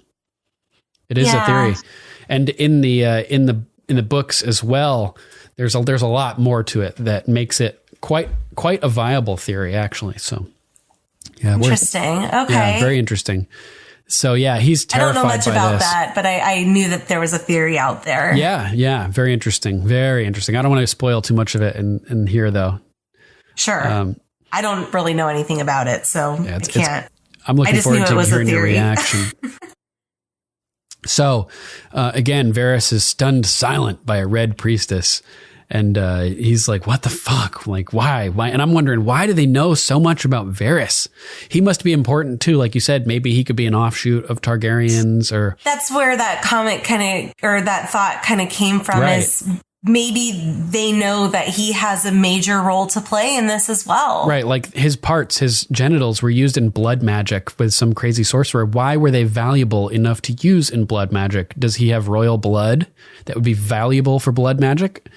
Speaker 4: it is a theory, and in the books as well. There's a lot more to it that makes it quite a viable theory, actually. So, yeah,
Speaker 5: interesting. Okay,
Speaker 4: yeah, very interesting. So yeah, he's terrified.
Speaker 5: I don't know much about
Speaker 4: this.
Speaker 5: that, but I knew that there was a theory out there.
Speaker 4: Yeah, very interesting. Very interesting. I don't want to spoil too much of it in here, though.
Speaker 5: Sure. I don't really know anything about it, so I can't.
Speaker 4: I'm looking forward to hearing your reaction. So, again, Varys is stunned silent by a red priestess. And he's like, what the fuck? Like, why? And I'm wondering, why do they know so much about Varys? He must be important, too. Like you said, maybe he could be an offshoot of Targaryens or... That's
Speaker 5: where that comment that thought kind of came from, right. Is... Maybe they know that he has a major role to play in this as well.
Speaker 4: Right. Like his genitals were used in blood magic with some crazy sorcerer. Why were they valuable enough to use in blood magic? Does he have royal blood that would be valuable for blood magic?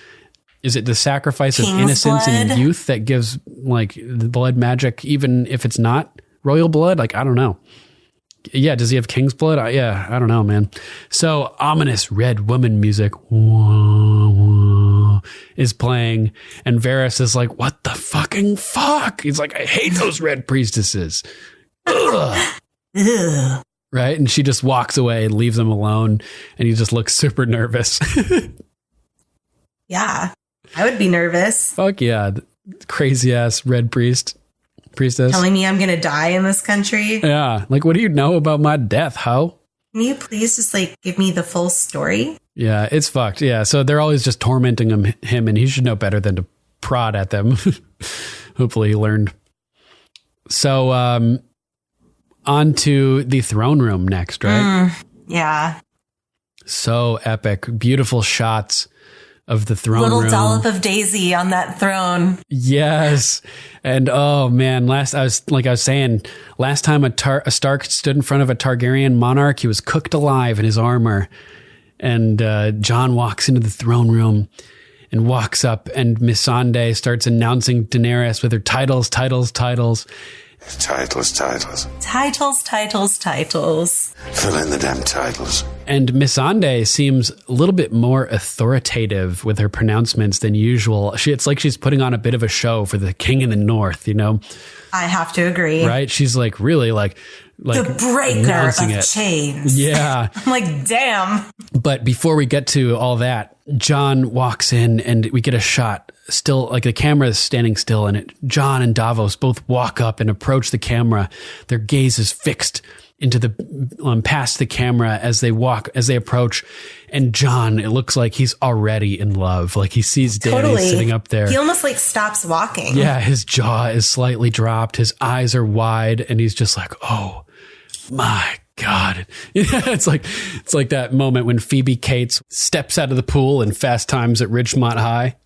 Speaker 4: Is it the sacrifice of innocence and youth that gives like the blood magic, even if it's not royal blood? Like, I don't know. Yeah, does he have king's blood? I don't know, man. So ominous red woman music is playing, and Varys is like, what the fucking fuck? He's like, I hate those red priestesses. Ugh. Right? And she just walks away and leaves him alone, and he just looks super nervous.
Speaker 5: Yeah, I would be nervous.
Speaker 4: Fuck yeah. Crazy ass red priestess.
Speaker 5: Telling me I'm going to die in this country.
Speaker 4: Yeah. Like, what do you know about my death, ho?
Speaker 5: Can you please just like give me the full story?
Speaker 4: Yeah, it's fucked. Yeah. So they're always just tormenting him, and he should know better than to prod at them. Hopefully he learned. So, on to the throne room next, right?
Speaker 5: Yeah.
Speaker 4: So epic. Beautiful shots the throne
Speaker 5: Little
Speaker 4: room.
Speaker 5: dollop of Daisy on that throne.
Speaker 4: Yes. And oh man, last time a Stark stood in front of a Targaryen monarch, he was cooked alive in his armor. And Jon walks into the throne room and walks up, and Missandei starts announcing Daenerys with her titles.
Speaker 7: Titles.
Speaker 6: Fill in the damn titles.
Speaker 4: And Missandei seems a little bit more authoritative with her pronouncements than usual. It's like she's putting on a bit of a show for the King in the North, you know?
Speaker 5: I have to agree.
Speaker 4: Right? She's like really like
Speaker 5: the breaker of chains.
Speaker 4: Yeah.
Speaker 5: I'm like, damn.
Speaker 4: But before we get to all that, Jon walks in and we get a shot. Still, like the camera is standing still, and Jon and Davos both walk up and approach the camera. Their gaze is fixed into the past the camera as they approach. And Jon, it looks like he's already in love. Like he sees Dany sitting up there.
Speaker 5: He almost like stops walking.
Speaker 4: Yeah, his jaw is slightly dropped. His eyes are wide, and he's just like, oh my God. It's like that moment when Phoebe Cates steps out of the pool in Fast Times at Ridgemont High.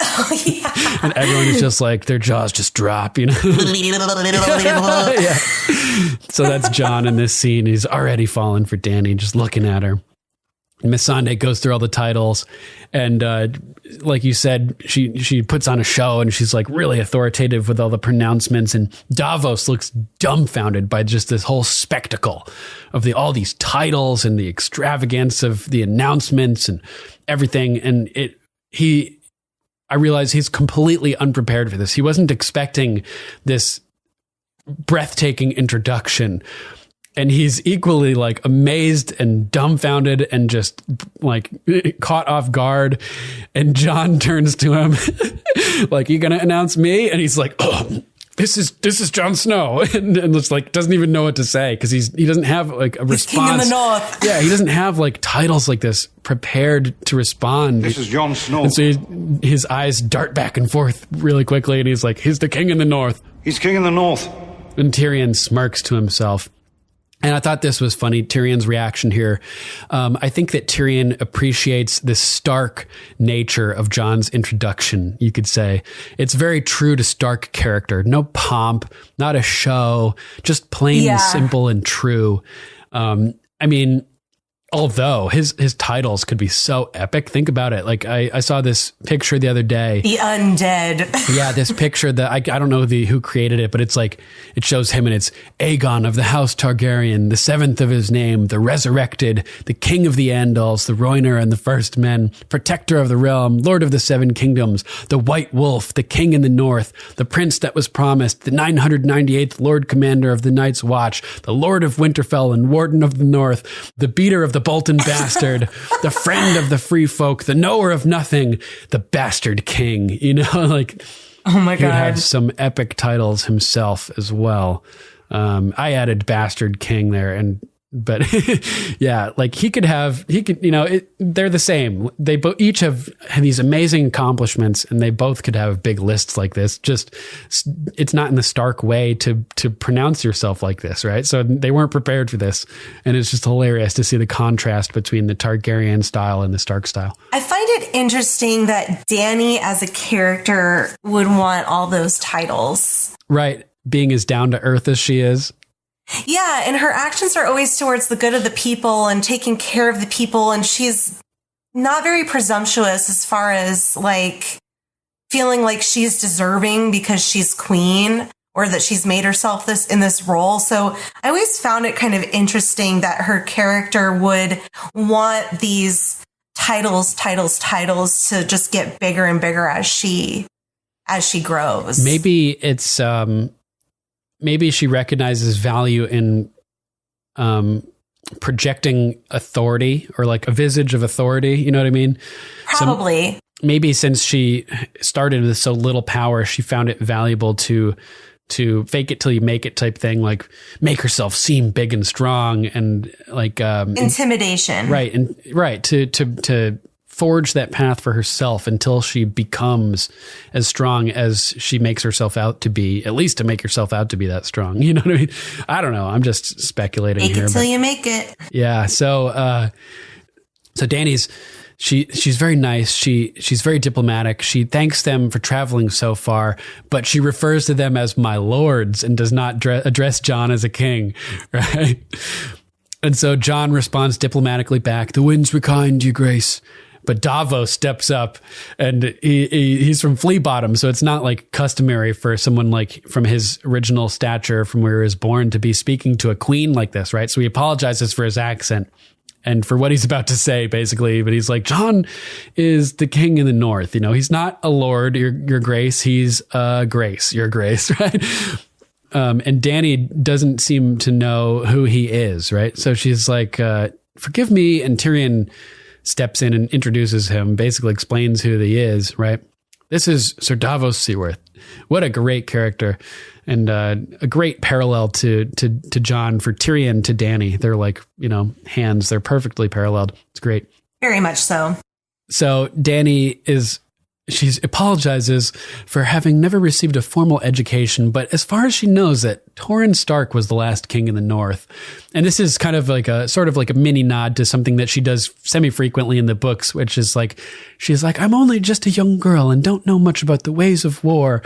Speaker 5: Oh, yeah.
Speaker 4: And everyone is just like, their jaws just drop, you know? Yeah. So that's Jon in this scene. He's already fallen for Dany, just looking at her. Missandei goes through all the titles, and like you said, she puts on a show, and she's like really authoritative with all the pronouncements, and Davos looks dumbfounded by just this whole spectacle of all these titles and the extravagance of the announcements and everything. And I realize he's completely unprepared for this. He wasn't expecting this breathtaking introduction. And he's equally like amazed and dumbfounded and just like caught off guard. And Jon turns to him like, "You gonna announce me?" And he's like, "Oh, this is Jon Snow," and it's like doesn't even know what to say because he doesn't have like a response.
Speaker 5: King of the North.
Speaker 4: Yeah, he doesn't have like titles like this prepared to respond.
Speaker 9: This is Jon Snow.
Speaker 4: And so his eyes dart back and forth really quickly, and he's like, "He's the King in the North."
Speaker 9: He's King in the North.
Speaker 4: And Tyrion smirks to himself. And I thought this was funny, Tyrion's reaction here. I think that Tyrion appreciates the stark nature of Jon's introduction, you could say. It's very true to Stark character. No pomp, not a show, just plain simple and true. I mean, although his titles could be so epic. Think about it. Like I saw this picture the other day.
Speaker 5: The Undead.
Speaker 4: Yeah, this picture that I don't know who created it, but it's like it shows him and it's Aegon of the House Targaryen, the seventh of his name, the resurrected, the King of the Andals, the Rhoynar and the First Men, Protector of the Realm, Lord of the Seven Kingdoms, the White Wolf, the King in the North, the Prince that was promised, the 998th Lord Commander of the Night's Watch, the Lord of Winterfell and Warden of the North, the Beater of the Bolton Bastard, the Friend of the Free Folk, the Knower of Nothing, the Bastard King. You know, like,
Speaker 5: oh my
Speaker 4: he would
Speaker 5: God,
Speaker 4: have some epic titles himself as well. I added Bastard King there, but yeah, like he could, you know, they're the same. They each have these amazing accomplishments, and they both could have big lists like this. Just, it's not in the Stark way to pronounce yourself like this, right? So they weren't prepared for this. And it's just hilarious to see the contrast between the Targaryen style and the Stark style.
Speaker 5: I find it interesting that Dany as a character would want all those titles.
Speaker 4: Right. Being as down to earth as she is.
Speaker 5: Yeah, and her actions are always towards the good of the people and taking care of the people, and she's not very presumptuous as far as like feeling like she's deserving because she's queen or that she's made herself in this role. So I always found it kind of interesting that her character would want these titles to just get bigger and bigger as she grows.
Speaker 4: Maybe it's maybe she recognizes value in projecting authority or like a visage of authority. You know what I mean?
Speaker 5: Probably.
Speaker 4: So maybe since she started with so little power, she found it valuable to fake it till you make it type thing, like make herself seem big and strong and like
Speaker 5: intimidation.
Speaker 4: Right. And right. To forge that path for herself until she becomes as strong as she makes herself out to be, at least to make herself out to be that strong. You know what I mean? I don't know. I'm just speculating here.
Speaker 5: Make it till you make it.
Speaker 4: Yeah. So Dany's she's very nice. She's very diplomatic. She thanks them for traveling so far, but she refers to them as my lords and does not address Jon as a king, right? And so Jon responds diplomatically back, "The winds were kind, your grace." But Davos steps up, and he's from Flea Bottom, so it's not like customary for someone like from his original stature from where he was born to be speaking to a queen like this, right? So he apologizes for his accent and for what he's about to say, basically. But he's like, Jon is the king in the north. You know, he's not a lord, your grace. He's grace, your grace, right? And Dany doesn't seem to know who he is, right? So she's like, forgive me. And Tyrion steps in and introduces him, basically explains who he is, right? This is Sir Davos Seaworth. What a great character, and a great parallel to Jon for Tyrion to Dany. They're like, hands. They're perfectly paralleled. It's great.
Speaker 5: Very much so.
Speaker 4: So Dany she apologizes for having never received a formal education, but as far as she knows that Torrhen Stark was the last king in the north. And this is kind of like a sort of like a mini nod to something that she does semi-frequently in the books, which is like, she's like, I'm only just a young girl and don't know much about the ways of war,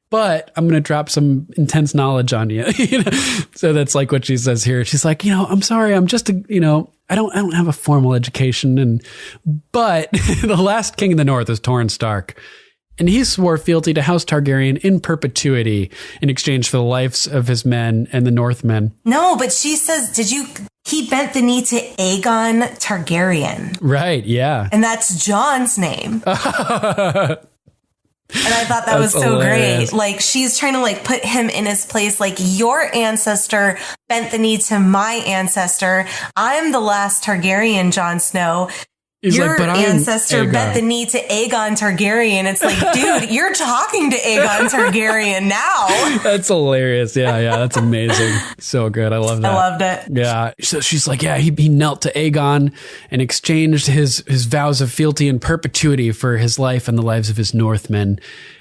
Speaker 4: but I'm going to drop some intense knowledge on you. So that's like what she says here. She's like, I'm sorry, I'm just I don't have a formal education, but the last king in the north is Torrhen Stark, and he swore fealty to House Targaryen in perpetuity in exchange for the lives of his men and the Northmen.
Speaker 5: No, but she says, he bent the knee to Aegon Targaryen.
Speaker 4: Right, yeah.
Speaker 5: And that's Jon's name. And I thought that was so
Speaker 4: hilarious.
Speaker 5: great. Like, she's trying to like put him in his place. Like, your ancestor bent the knee to my ancestor. I'm the last Targaryen, Jon Snow. Your ancestor bent the knee to Aegon Targaryen. It's like, dude, you're talking to Aegon Targaryen now.
Speaker 4: That's hilarious. Yeah, that's amazing. So good. I love that.
Speaker 5: I loved it.
Speaker 4: Yeah. So she's like, yeah, he knelt to Aegon and exchanged his vows of fealty and perpetuity for his life and the lives of his Northmen.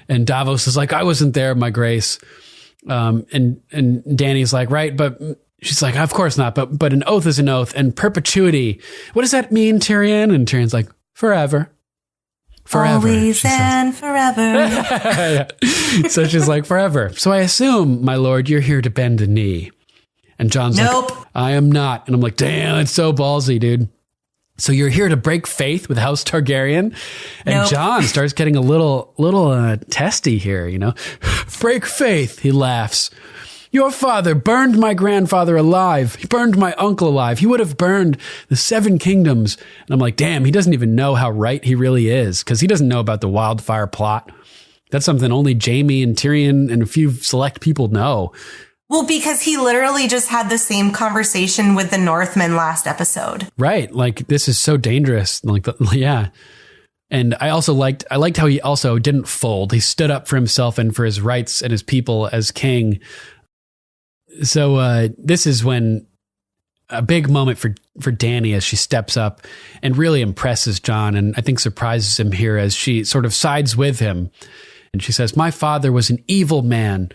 Speaker 4: And Davos is like, I wasn't there, my grace. And Dany's like, right, but she's like, of course not, but an oath is an oath, and perpetuity. What does that mean, Tyrion? And Tyrion's like, forever.
Speaker 5: Always and forever.
Speaker 4: Yeah. So she's like, forever. So I assume, my lord, you're here to bend the knee. And Jon's
Speaker 5: nope.
Speaker 4: like, I am not. And I'm like, damn, it's so ballsy, dude. So you're here to break faith with House Targaryen? And
Speaker 5: nope.
Speaker 4: Jon starts getting a little testy here, Break faith, he laughs. Your father burned my grandfather alive. He burned my uncle alive. He would have burned the 7 kingdoms. And I'm like, damn, he doesn't even know how right he really is, because he doesn't know about the wildfire plot. That's something only Jaime and Tyrion and a few select people know.
Speaker 5: Well, because he literally just had the same conversation with the Northmen last episode.
Speaker 4: Right. Like, this is so dangerous. Yeah. And I liked how he also didn't fold. He stood up for himself and for his rights and his people as king. So this is when a big moment for Dany as she steps up and really impresses Jon, and I think surprises him here as she sort of sides with him. And she says, my father was an evil man.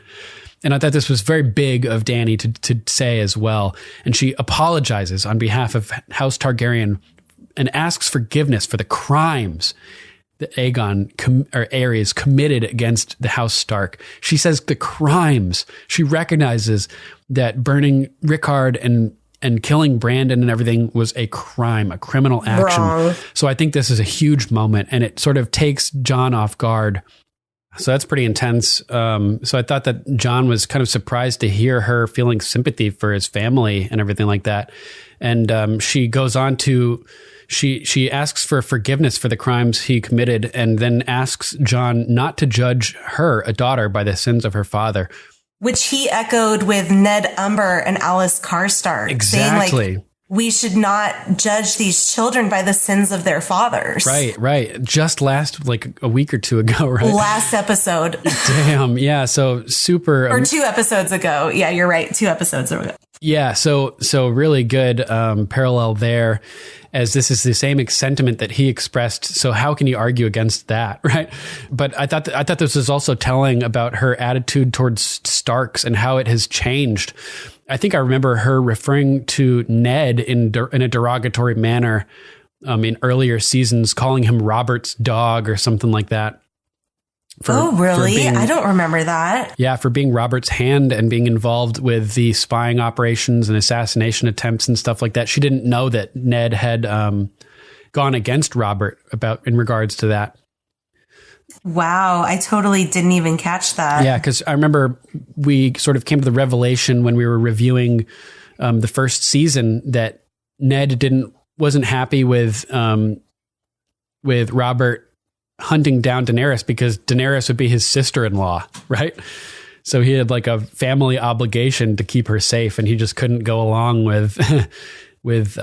Speaker 4: And I thought this was very big of Dany to say as well. And she apologizes on behalf of House Targaryen and asks forgiveness for the crimes that Aerys committed against the House Stark. She says the crimes. She recognizes that burning Rickard and killing Brandon and everything was a crime, a criminal action.
Speaker 5: Wrong.
Speaker 4: So I think this is a huge moment, and it sort of takes Jon off guard. So that's pretty intense. So I thought that Jon was kind of surprised to hear her feeling sympathy for his family and everything like that. And she goes on to... She asks for forgiveness for the crimes he committed, and then asks Jon not to judge her, a daughter, by the sins of her father.
Speaker 5: Which he echoed with Ned Umber and Alice Karstark.
Speaker 4: Exactly.
Speaker 5: Saying, like, we should not judge these children by the sins of their fathers.
Speaker 4: Right. Just a week or two ago, right?
Speaker 5: Last episode.
Speaker 4: Damn. Yeah. So super.
Speaker 5: Or 2 episodes ago. Yeah, you're right. 2 episodes ago.
Speaker 4: Yeah. So really good parallel there, as this is the same sentiment that he expressed. So how can you argue against that, right? But I thought this was also telling about her attitude towards Starks and how it has changed. I think I remember her referring to Ned in a derogatory manner in earlier seasons, calling him Robert's dog or something like that.
Speaker 5: Oh, really? I don't remember that.
Speaker 4: Yeah, for being Robert's hand and being involved with the spying operations and assassination attempts and stuff like that. She didn't know that Ned had gone against Robert in regards to that.
Speaker 5: Wow, I totally didn't even catch that.
Speaker 4: Yeah, because I remember we sort of came to the revelation when we were reviewing the first season that Ned wasn't happy with Robert hunting down Daenerys because Daenerys would be his sister-in-law, right? So he had like a family obligation to keep her safe, and he just couldn't go along with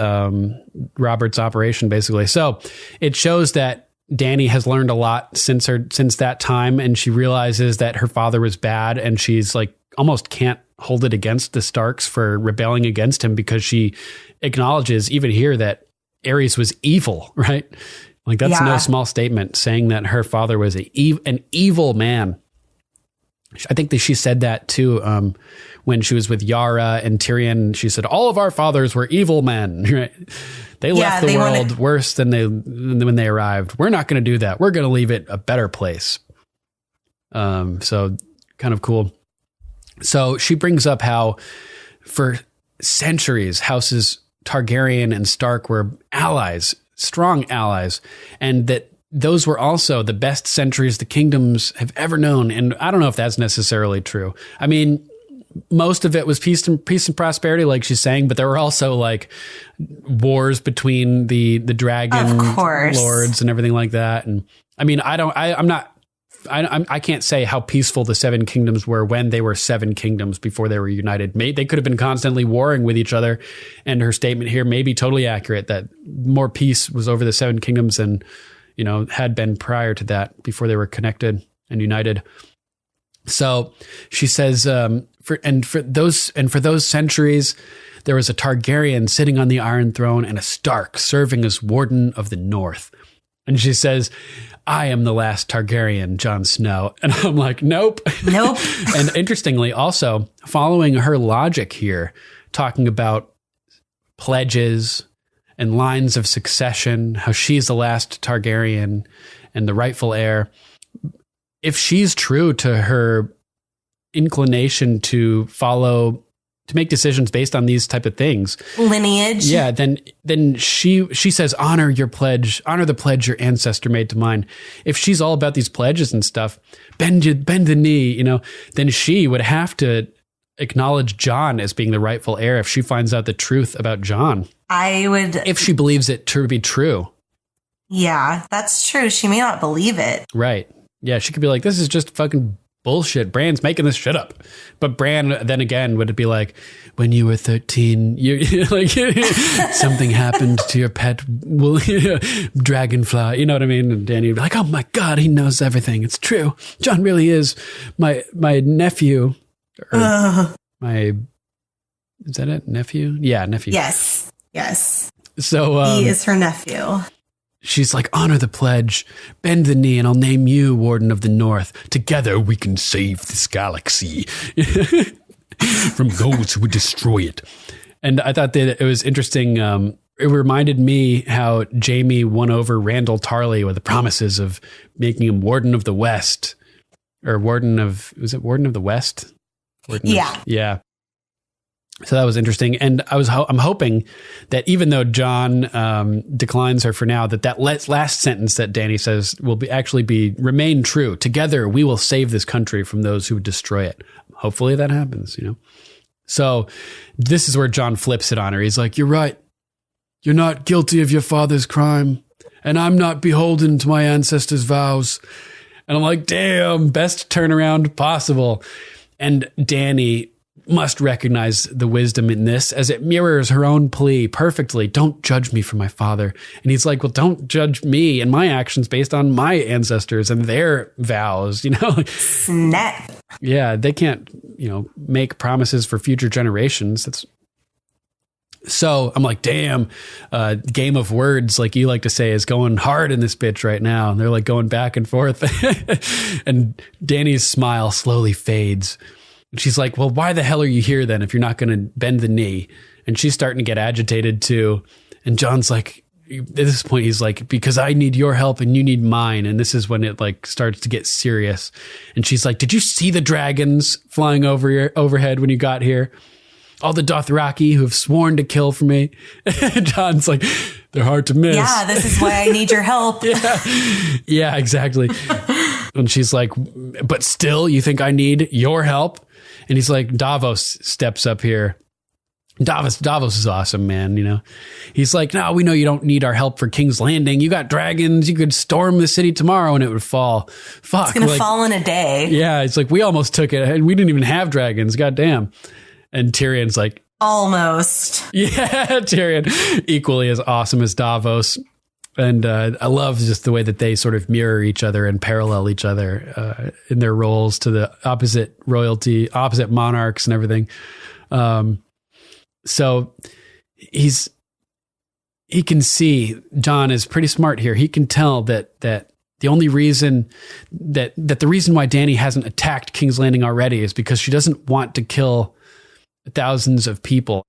Speaker 4: Robert's operation, basically. So it shows that Dany has learned a lot since that time, and she realizes that her father was bad, and she's like almost can't hold it against the Starks for rebelling against him because she acknowledges even here that Aerys was evil, right? Like that's no small statement, saying that her father was an evil man. I think that she said that too when she was with Yara and Tyrion. She said, all of our fathers were evil men, right? They left the world worse than when they arrived. We're not going to do that. We're going to leave it a better place. So kind of cool. So she brings up how for centuries, houses Targaryen and Stark were allies, strong allies, and that those were also the best centuries the kingdoms have ever known. And I don't know if that's necessarily true. I mean, most of it was peace and prosperity, like she's saying, but there were also like wars between the dragon lords and everything like that. And I mean, I can't say how peaceful the Seven Kingdoms were when they were seven kingdoms before they were united. They could have been constantly warring with each other. And her statement here may be totally accurate that more peace was over the Seven Kingdoms than, had been prior to that before they were connected and united. So she says, for those centuries, there was a Targaryen sitting on the Iron Throne and a Stark serving as Warden of the North. And she says, I am the last Targaryen, Jon Snow. And I'm like, nope. And interestingly, also following her logic here, talking about pledges and lines of succession, how she's the last Targaryen and the rightful heir. If she's true to her inclination to make decisions based on these type of things,
Speaker 5: lineage.
Speaker 4: Yeah. Then she says, honor the pledge your ancestor made to mine. If she's all about these pledges and stuff, bend the knee, then she would have to acknowledge Jon as being the rightful heir if she finds out the truth about Jon. If she believes it to be true.
Speaker 5: Yeah, that's true. She may not believe it.
Speaker 4: Right. Yeah. She could be like, this is just fucking bullshit. Bran's making this shit up. But Bran then again would be like, when you were 13, you like something happened to your pet dragonfly. You know what I mean? And Dany would be like, oh my God, he knows everything. It's true. Jon really is my nephew. Is that it? Nephew? Yeah, nephew.
Speaker 5: Yes.
Speaker 4: So
Speaker 5: he is her nephew.
Speaker 4: She's like, honor the pledge, bend the knee, and I'll name you Warden of the North. Together we can save this galaxy from those who would destroy it. And I thought that it was interesting. It reminded me how Jaime won over Randall Tarley with the promises of making him Warden of the West. Or Warden of the West? Yeah. So that was interesting. And I'm hoping that even though Jon declines her for now, that last sentence that Dany says will remain true. Together, we will save this country from those who would destroy it. Hopefully that happens, So this is where Jon flips it on her. He's like, you're right. You're not guilty of your father's crime, and I'm not beholden to my ancestors' vows. And I'm like, damn, best turnaround possible. And Dany must recognize the wisdom in this as it mirrors her own plea perfectly. Don't judge me for my father. And he's like, well, don't judge me and my actions based on my ancestors and their vows,
Speaker 5: Snap.
Speaker 4: Yeah, they can't, make promises for future generations. So I'm like, damn, game of words, like you like to say, is going hard in this bitch right now. And they're like going back and forth. And Dany's smile slowly fades. And she's like, well, why the hell are you here then if you're not going to bend the knee? And she's starting to get agitated too. And Jon's like, at this point, he's like, because I need your help and you need mine. And this is when it like starts to get serious. And she's like, did you see the dragons flying overhead when you got here? All the Dothraki who have sworn to kill for me. John's like, they're hard to miss.
Speaker 5: Yeah, this is why I need your help.
Speaker 4: Yeah, exactly. And she's like, but still, you think I need your help? And he's like, Davos steps up here. Davos is awesome, man. You know, he's like, no, we know you don't need our help for King's Landing. You got dragons. You could storm the city tomorrow and it would fall. Fuck.
Speaker 5: It's going to fall in a day.
Speaker 4: Yeah. It's like, we almost took it and we didn't even have dragons. Goddamn. And Tyrion's like,
Speaker 5: almost.
Speaker 4: Yeah. Tyrion, equally as awesome as Davos. And I love just the way that they sort of mirror each other and parallel each other in their roles to the opposite royalty, opposite monarchs and everything. So he can see, John is pretty smart here. He can tell that the only reason that the reason why Dany hasn't attacked King's Landing already is because she doesn't want to kill thousands of people.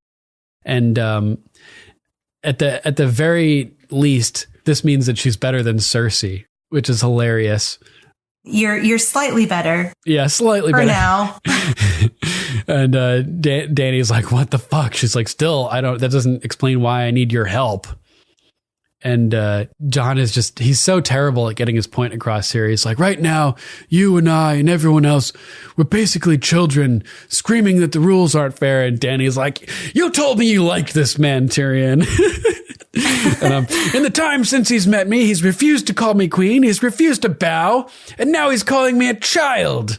Speaker 4: And at the very least, this means that she's better than Cersei, which is hilarious.
Speaker 5: You're slightly better.
Speaker 4: Yeah, slightly better.
Speaker 5: For now.
Speaker 4: And Dany's like, what the fuck? She's like, still, that doesn't explain why I need your help. And John is he's so terrible at getting his point across here. He's like, right now, you and I and everyone else, we're basically children screaming that the rules aren't fair. And Dany's like, you told me you liked this man, Tyrion. And in the time since he's met me, he's refused to call me queen. He's refused to bow. And now he's calling me a child.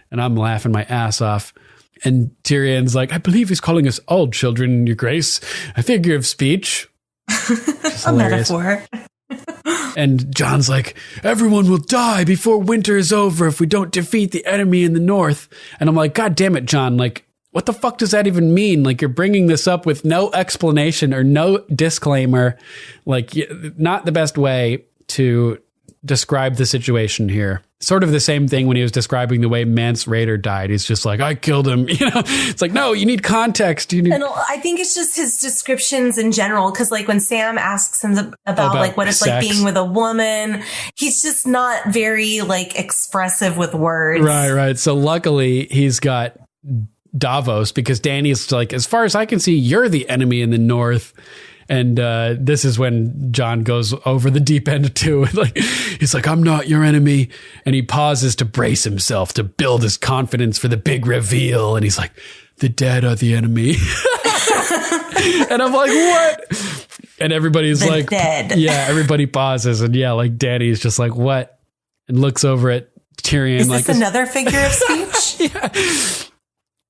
Speaker 4: And I'm laughing my ass off. And Tyrion's like, I believe he's calling us all children, your grace. A figure of speech.
Speaker 5: A metaphor.
Speaker 4: And John's like, everyone will die before winter is over if we don't defeat the enemy in the north. And I'm like, God damn it, John. Like, what the fuck does that even mean? Like, you're bringing this up with no explanation or no disclaimer. Like, not the best way to describe the situation here. Sort of the same thing when he was describing the way Mance Rayder died. He's just like, I killed him. You know, it's like, no, you need context. And
Speaker 5: I think it's just his descriptions in general. Cause like when Sam asks him about like what it's
Speaker 4: sex.
Speaker 5: Like being with a woman, he's just not very like expressive with words.
Speaker 4: Right. So luckily he's got Davos, because Dany's like, as far as I can see, you're the enemy in the north. And this is when John goes over the deep end too. Like, he's like, I'm not your enemy. And he pauses to brace himself to build his confidence for the big reveal. And he's like, the dead are the enemy. And I'm like, what? And everybody's
Speaker 5: the
Speaker 4: like,
Speaker 5: dead.
Speaker 4: Yeah, everybody pauses. And yeah, like Dany's just like, what? And looks over at Tyrion.
Speaker 5: Is this another figure of speech?
Speaker 4: Yeah.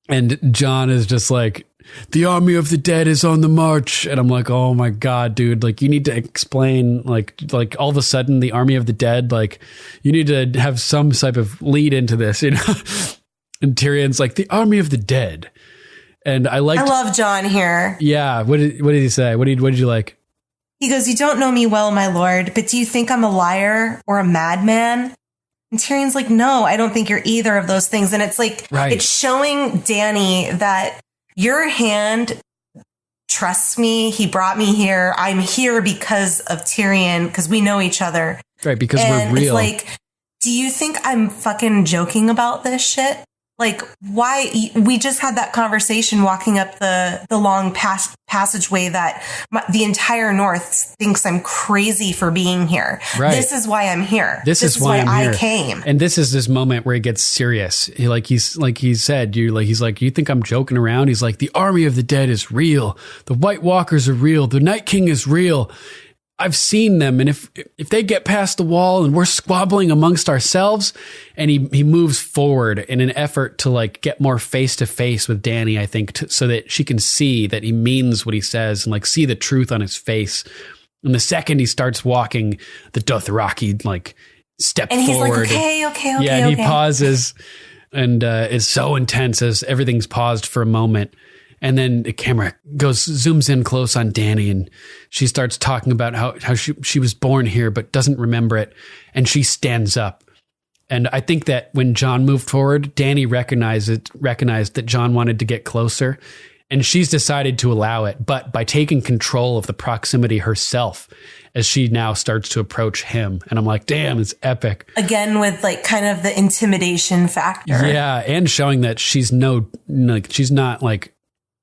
Speaker 4: And John is just like, the army of the dead is on the march. And I'm like, oh my God, dude, like you need to explain, like all of a sudden the army of the dead, like you need to have some type of lead into this, you know? And Tyrion's like, the army of the dead. And I
Speaker 5: love John here.
Speaker 4: Yeah. What did he say? What did you like?
Speaker 5: He goes, you don't know me well, my lord, but do you think I'm a liar or a madman? And Tyrion's like, no, I don't think you're either of those things. And it's like, It's showing Dany that your hand trusts me. He brought me here. I'm here because of Tyrion, because we know each other.
Speaker 4: Right, because
Speaker 5: and
Speaker 4: we're real.
Speaker 5: It's like, do you think I'm fucking joking about this shit? Like, why? We just had that conversation walking up the long passageway that the entire North thinks I'm crazy for being here. Right. This is why I'm here.
Speaker 4: This is why
Speaker 5: I came.
Speaker 4: And this is this moment where he gets serious. He's like, you think I'm joking around? He's like, the army of the dead is real. The White Walkers are real. The Night King is real. I've seen them, and if they get past the wall and we're squabbling amongst ourselves, and he moves forward in an effort to like get more face to face with Dany, I think, so that she can see that he means what he says and like see the truth on his face. And the second he starts walking, the Dothraki like step
Speaker 5: and
Speaker 4: forward.
Speaker 5: He's like, okay.
Speaker 4: Yeah, and he pauses, and it's so intense as everything's paused for a moment. And then the camera zooms in close on Dany, and she starts talking about how she was born here, but doesn't remember it. And she stands up. And I think that when John moved forward, Dany recognized that John wanted to get closer. And she's decided to allow it, but by taking control of the proximity herself as she now starts to approach him. And I'm like, damn, it's epic.
Speaker 5: Again, with like kind of the intimidation factor.
Speaker 4: Yeah. And showing that she's she's not like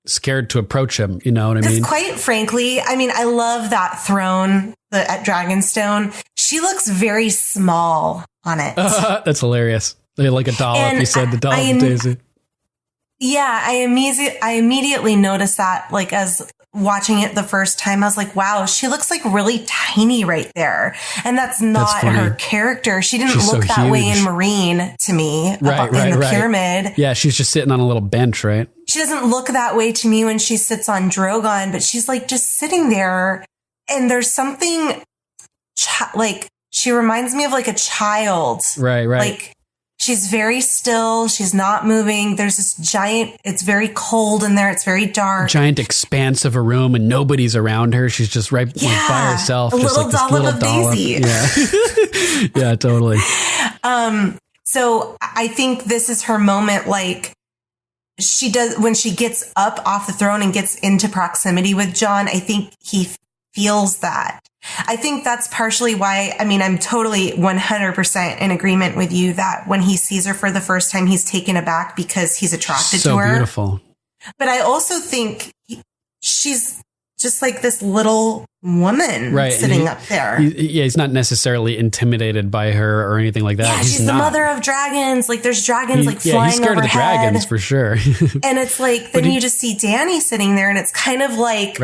Speaker 4: scared to approach him. You know what I mean?
Speaker 5: Quite frankly, I mean, I love that throne at Dragonstone. She looks very small on it.
Speaker 4: That's hilarious. Like a dollop, you said, the dollop of Daisy.
Speaker 5: Yeah, I immediately noticed that, like, as watching it the first time, I was like, wow, she looks like really tiny right there. And that's not her character. She didn't look that way in Marine to me, in the pyramid.
Speaker 4: Yeah, she's just sitting on a little bench, right?
Speaker 5: She doesn't look that way to me when she sits on Drogon, but she's like just sitting there. And there's something like, she reminds me of like a child.
Speaker 4: Right.
Speaker 5: Like, she's very still. She's not moving. There's this giant, it's very cold in there. It's very dark.
Speaker 4: Giant expanse of a room and nobody's around her. She's just by herself.
Speaker 5: A
Speaker 4: just
Speaker 5: little
Speaker 4: like
Speaker 5: dollop of Daisy.
Speaker 4: Yeah. Yeah, totally.
Speaker 5: So I think this is her moment. Like she does when she gets up off the throne and gets into proximity with Jon. I think he feels that. I think that's partially why, I mean, I'm totally 100% in agreement with you that when he sees her for the first time, he's taken aback because he's attracted to her.
Speaker 4: So beautiful.
Speaker 5: But I also think she's just like this little woman sitting up there.
Speaker 4: He's not necessarily intimidated by her or anything like that.
Speaker 5: Yeah, she's the mother of dragons. Like there's dragons flying
Speaker 4: he's scared
Speaker 5: overhead.
Speaker 4: of the dragons for sure.
Speaker 5: And it's like, then you just see Dany sitting there and it's kind of like...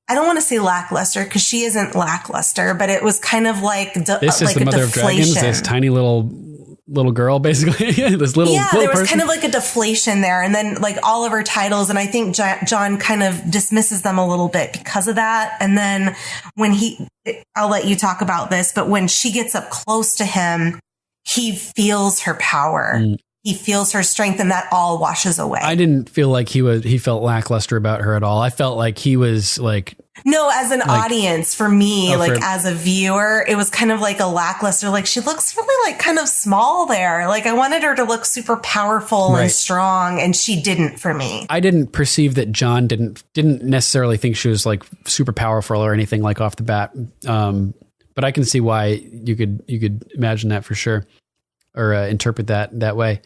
Speaker 5: I don't want to say lackluster because she isn't lackluster, but it was kind of like
Speaker 4: this is the mother of dragons, this tiny little girl, basically. This little
Speaker 5: there was
Speaker 4: person.
Speaker 5: kind of like a deflation there, and then like all of her titles, and I think Jon kind of dismisses them a little bit because of that. And then when I'll let you talk about this, but when she gets up close to him, he feels her power. He feels her strength, and that all washes away.
Speaker 4: I didn't feel like he felt lackluster about her at all. I felt like he was like...
Speaker 5: No, as an audience, for me, as a viewer, it was kind of like a lackluster. Like, she looks really like kind of small there. Like, I wanted her to look super powerful and strong, and she didn't for me.
Speaker 4: I didn't perceive that Jon didn't necessarily think she was like super powerful or anything like off the bat. But I can see why you could imagine that for sure. Or interpret that way.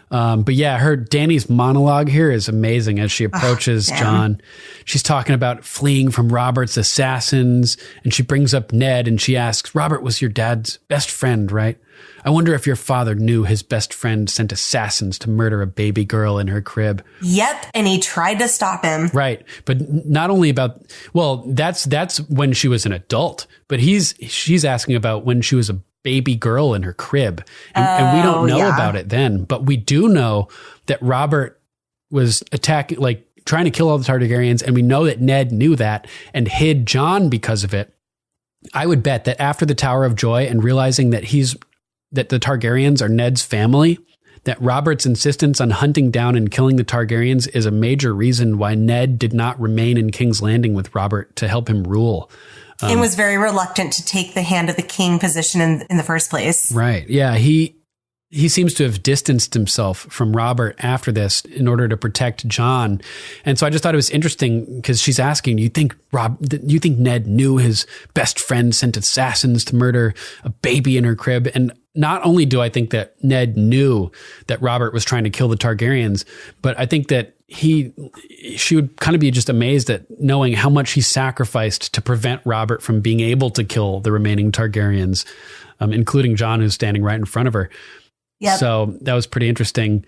Speaker 4: But yeah, Dany's monologue here is amazing as she approaches Jon. She's talking about fleeing from Robert's assassins, and she brings up Ned and she asks, Robert was your dad's best friend, right? I wonder if your father knew his best friend sent assassins to murder a baby girl in her crib.
Speaker 5: Yep, and he tried to stop him.
Speaker 4: Right, but not only about, well, that's when she was an adult, but she's asking about when she was a baby girl in her crib. And we don't know about it then, but we do know that Robert was attacking, like trying to kill all the Targaryens. And we know that Ned knew that and hid Jon because of it. I would bet that after the Tower of Joy and realizing that that the Targaryens are Ned's family, that Robert's insistence on hunting down and killing the Targaryens is a major reason why Ned did not remain in King's Landing with Robert to help him rule.
Speaker 5: And was very reluctant to take the hand of the king position in the first place. Right.
Speaker 4: Yeah. He seems to have distanced himself from Robert after this in order to protect Jon. And so I just thought it was interesting because she's asking, you think Ned knew his best friend sent assassins to murder a baby in her crib? And not only do I think that Ned knew that Robert was trying to kill the Targaryens, but I think that she would kind of be just amazed at knowing how much he sacrificed to prevent Robert from being able to kill the remaining Targaryens, including Jon, who's standing right in front of her. Yep. So that was pretty interesting.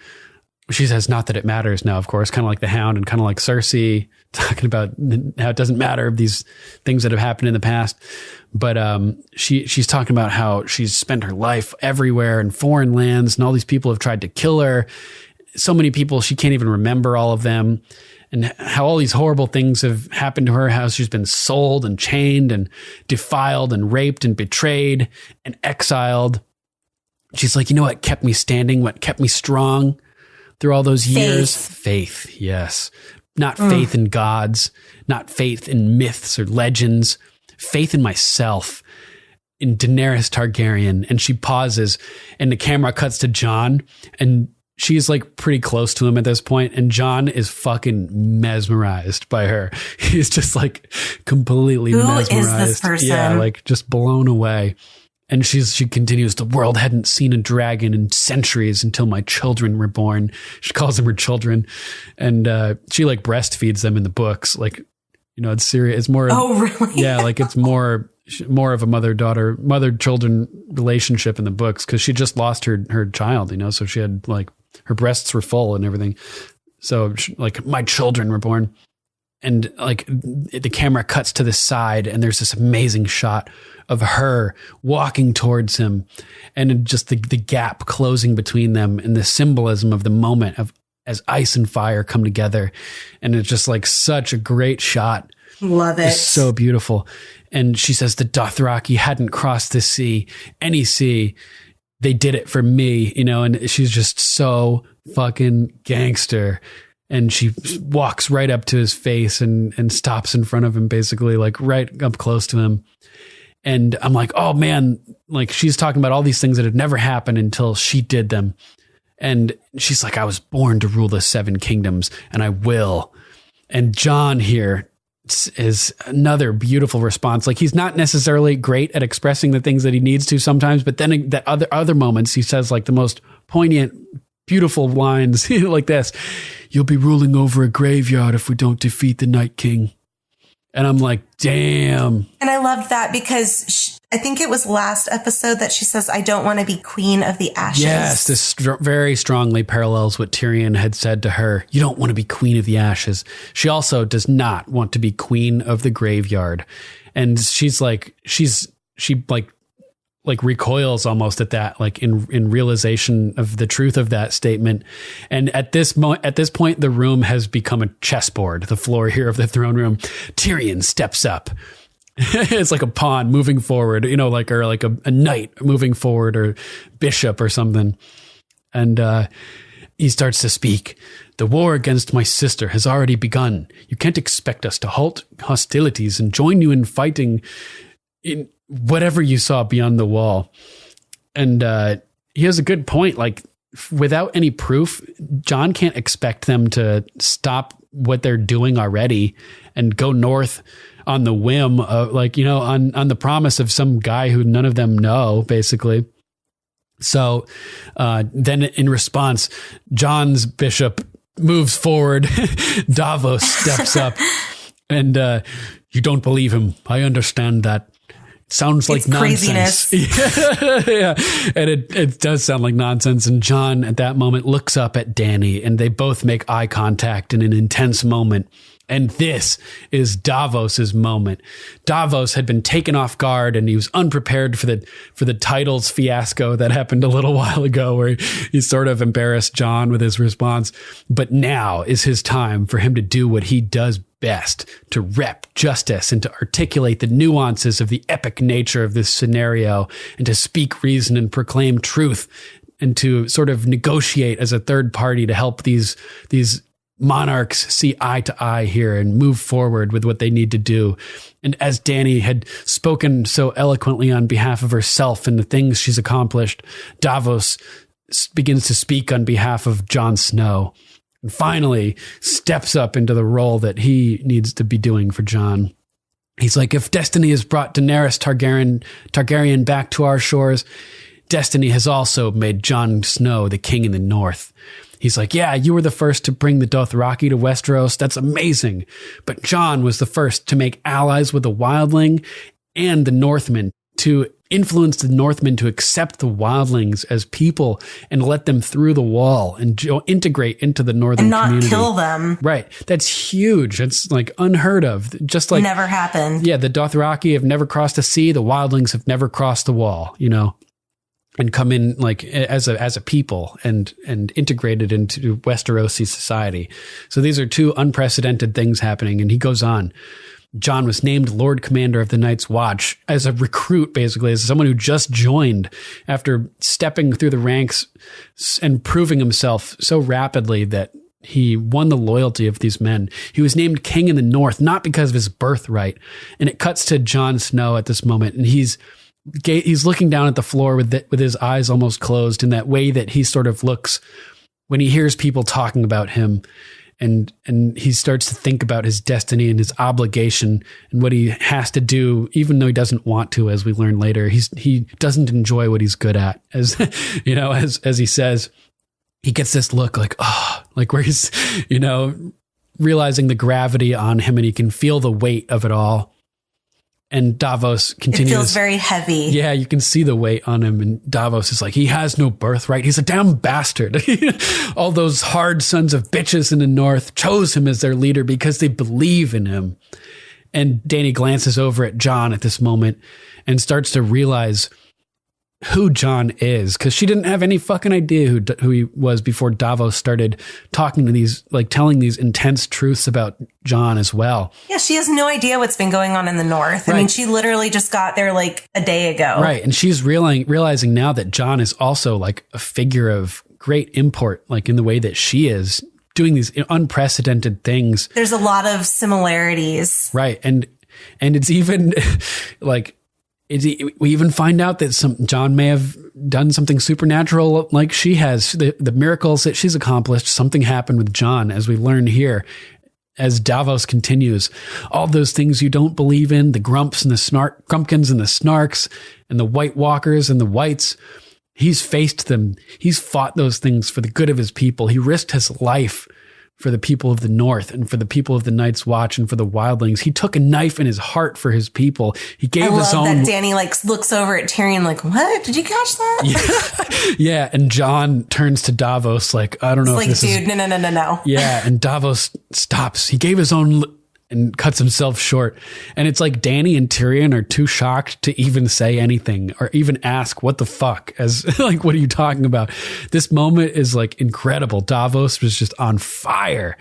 Speaker 4: She says, not that it matters now, of course, kind of like the Hound and kind of like Cersei, talking about how it doesn't matter these things that have happened in the past. But she's talking about how she's spent her life everywhere in foreign lands and all these people have tried to kill her. So many people, she can't even remember all of them, and how all these horrible things have happened to her, how she's been sold and chained and defiled and raped and betrayed and exiled. She's like, you know what kept me standing, what kept me strong through all those years? Faith, yes. Not faith in gods, not faith in myths or legends, faith in myself, in Daenerys Targaryen. And she pauses and the camera cuts to Jon, and she's like pretty close to him at this point, and Jon is fucking mesmerized by her. He's just like completely mesmerized.
Speaker 5: Who is this person?
Speaker 4: Yeah, like just blown away. And she continues, the world hadn't seen a dragon in centuries until my children were born. She calls them her children. And she like breastfeeds them in the books. Like, you know, it's serious. It's more.
Speaker 5: Oh, really?
Speaker 4: Yeah, like it's more of a mother-children relationship in the books, because she just lost her child, you know, so she had like her breasts were full and everything. So like my children were born. And like the camera cuts to the side and there's this amazing shot of her walking towards him, and just the gap closing between them, and the symbolism of the moment of as ice and fire come together. And it's just like such a great shot.
Speaker 5: Love it.
Speaker 4: It's so beautiful. And she says the Dothraki hadn't crossed the sea, any sea. They did it for me, you know, and she's just so fucking gangster. And she walks right up to his face and stops in front of him, basically, like right up close to him. And I'm like, oh man, like she's talking about all these things that had never happened until she did them. And she's like, I was born to rule the 7 kingdoms, and I will. And Jon here is another beautiful response. Like, he's not necessarily great at expressing the things that he needs to sometimes, but then that other moments he says like the most poignant, beautiful lines like this: you'll be ruling over a graveyard if we don't defeat the Night King. And I'm like, damn.
Speaker 5: And I loved that because I think it was last episode that she says, I don't want to be queen of the ashes.
Speaker 4: Yes, this very strongly parallels what Tyrion had said to her. You don't want to be queen of the ashes. She also does not want to be queen of the graveyard. And she's like, she recoils almost at that, like in realization of the truth of that statement. And at this point, the room has become a chessboard, the floor here of the throne room. Tyrion steps up. It's like a pawn moving forward, you know, like a knight moving forward, or bishop or something. And he starts to speak. The war against my sister has already begun. You can't expect us to halt hostilities and join you in fighting in whatever you saw beyond the wall. And he has a good point. Like, without any proof, Jon can't expect them to stop what they're doing already and go north on the whim of, like, you know, on the promise of some guy who none of them know, basically. So then in response, Jon's bishop moves forward. Davos steps up, and you don't believe him. I understand that. Sounds like nonsense.
Speaker 5: Craziness.
Speaker 4: Yeah. And it does sound like nonsense. And Jon at that moment looks up at Dany, and they both make eye contact in an intense moment. And this is Davos's moment. Davos had been taken off guard, and he was unprepared for the titles fiasco that happened a little while ago, where he sort of embarrassed Jon with his response. But now is his time for him to do what he does best, to rep justice and to articulate the nuances of the epic nature of this scenario, and to speak reason and proclaim truth, and to sort of negotiate as a third party to help these monarchs see eye to eye here and move forward with what they need to do. And as Dany had spoken so eloquently on behalf of herself and the things she's accomplished, Davos begins to speak on behalf of Jon Snow, and finally steps up into the role that he needs to be doing for Jon. He's like, if destiny has brought Daenerys Targaryen back to our shores, destiny has also made Jon Snow the king in the north. He's like, yeah, you were the first to bring the Dothraki to Westeros. That's amazing. But Jon was the first to make allies with the wildling and the Northmen, to influence the Northmen to accept the wildlings as people and let them through the wall and integrate into the northern community.
Speaker 5: And not kill them.
Speaker 4: Right. That's huge. It's like unheard of. Just like
Speaker 5: never happened.
Speaker 4: Yeah. The Dothraki have never crossed the sea. The wildlings have never crossed the wall, you know, and come in like as a people and integrated into Westerosi society. So these are two unprecedented things happening. And he goes on. Jon was named Lord Commander of the Night's Watch as a recruit, basically, as someone who just joined after stepping through the ranks and proving himself so rapidly that he won the loyalty of these men. He was named King in the North, not because of his birthright. And it cuts to Jon Snow at this moment, and he's looking down at the floor with his eyes almost closed, in that way that he sort of looks when he hears people talking about him, and he starts to think about his destiny and his obligation and what he has to do, even though he doesn't want to, as we learn later. He doesn't enjoy what he's good at. As you know, as he says, he gets this look like, oh, like where he's, you know, realizing the gravity on him, and he can feel the weight of it all. And Davos continues.
Speaker 5: It feels very heavy.
Speaker 4: Yeah, you can see the weight on him. And Davos is like, he has no birthright. He's a damn bastard. All those hard sons of bitches in the North chose him as their leader because they believe in him. And Dany glances over at Jon at this moment and starts to realize who Jon is, because she didn't have any fucking idea who he was before Davos started talking to these, like telling these intense truths about Jon as well.
Speaker 5: Yeah, she has no idea what's been going on in the North.
Speaker 4: Right.
Speaker 5: I mean, she literally just got there like a day ago.
Speaker 4: Right. And she's realizing now that Jon is also like a figure of great import, like in the way that she is doing these unprecedented things.
Speaker 5: There's a lot of similarities.
Speaker 4: Right. And it's even like, we even find out that Jon may have done something supernatural like she has. The miracles that she's accomplished, something happened with Jon, as we learn here. As Davos continues, all those things you don't believe in, the grumps and the grumpkins and the snarks and the White Walkers and the whites, he's faced them. He's fought those things for the good of his people. He risked his life for the people of the North and for the people of the Night's Watch and for the wildlings. He took a knife in his heart for his people. He gave his own. I love
Speaker 5: that Dany like looks over at Tyrion like, what? Did you catch that?
Speaker 4: Yeah. And Jon turns to Davos like, I don't know.
Speaker 5: It's
Speaker 4: if
Speaker 5: like, dude, no.
Speaker 4: Yeah. And Davos stops. He gave his own and cuts himself short. And it's like Dany and Tyrion are too shocked to even say anything or even ask what the fuck, as like, what are you talking about? This moment is like incredible. Davos was just on fire.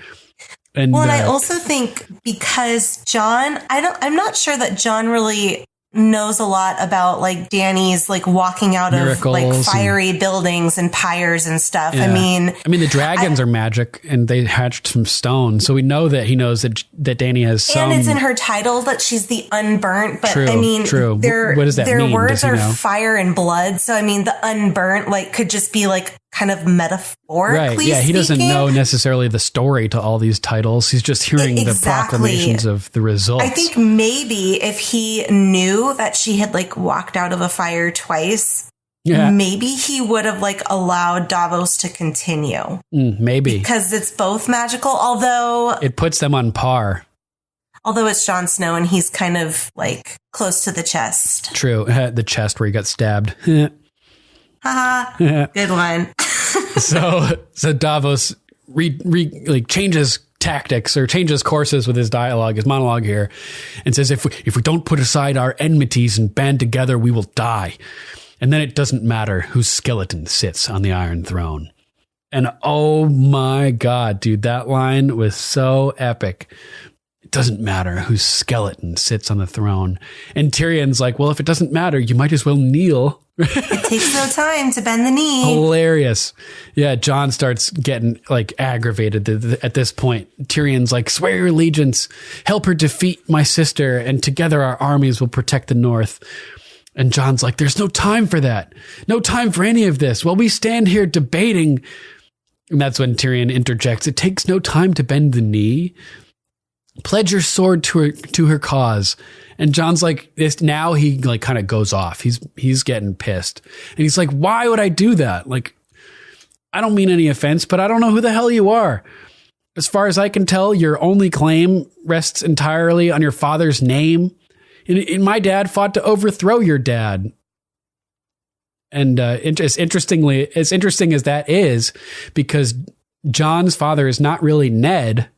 Speaker 4: And
Speaker 5: I also think because Jon, I'm not sure that Jon really knows a lot about like Dany's like walking out of like fiery buildings and pyres and stuff.
Speaker 4: Yeah.
Speaker 5: I mean
Speaker 4: the dragons are magic and they hatched from stone. So we know that he knows that Dany has some.
Speaker 5: And it's in her title that she's the unburnt. But
Speaker 4: true. What does that mean?
Speaker 5: Their words are fire and blood. So I mean, the unburnt like could just be like kind of metaphorically
Speaker 4: right. Yeah, he doesn't know necessarily the story to all these titles. He's just hearing the proclamations of the results.
Speaker 5: I think maybe if he knew that she had like walked out of a fire twice, maybe he would have like allowed Davos to continue.
Speaker 4: Maybe.
Speaker 5: Because it's both magical, although
Speaker 4: it puts them on par.
Speaker 5: Although it's Jon Snow and he's kind of like close to the chest.
Speaker 4: True. The chest where he got stabbed.
Speaker 5: Haha, good one.
Speaker 4: so Davos changes tactics or changes courses with his monologue here, and says, if we don't put aside our enmities and band together, we will die. And then it doesn't matter whose skeleton sits on the Iron Throne. And oh my God, dude, that line was so epic. It doesn't matter whose skeleton sits on the throne. And Tyrion's like, well, if it doesn't matter, you might as well kneel.
Speaker 5: It takes no time to bend the knee.
Speaker 4: Hilarious. Yeah, Jon starts getting like aggravated at this point. Tyrion's like, swear your allegiance, help her defeat my sister, and together our armies will protect the North. And Jon's like, there's no time for that. No time for any of this. While we stand here debating. And that's when Tyrion interjects, it takes no time to bend the knee. Pledge your sword to her cause. And Jon's like, this now he like kind of goes off. He's getting pissed. And he's like, why would I do that? Like, I don't mean any offense, but I don't know who the hell you are. As far as I can tell, your only claim rests entirely on your father's name. And my dad fought to overthrow your dad. And as interesting as that is, because Jon's father is not really Ned,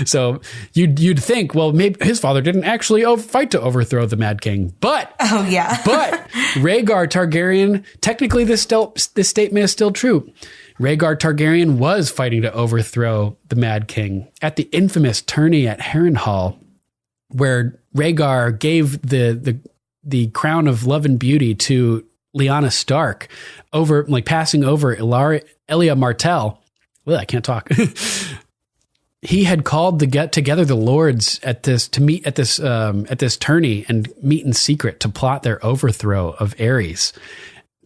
Speaker 4: so you'd think, well, maybe his father didn't actually fight to overthrow the Mad King, but Rhaegar Targaryen, technically this statement is still true. Rhaegar Targaryen was fighting to overthrow the Mad King at the infamous tourney at Harrenhal, where Rhaegar gave the crown of love and beauty to Lyanna Stark, passing over Elia Martell. Well, I can't talk. He had called to get together the lords to meet at this tourney and meet in secret to plot their overthrow of Aerys.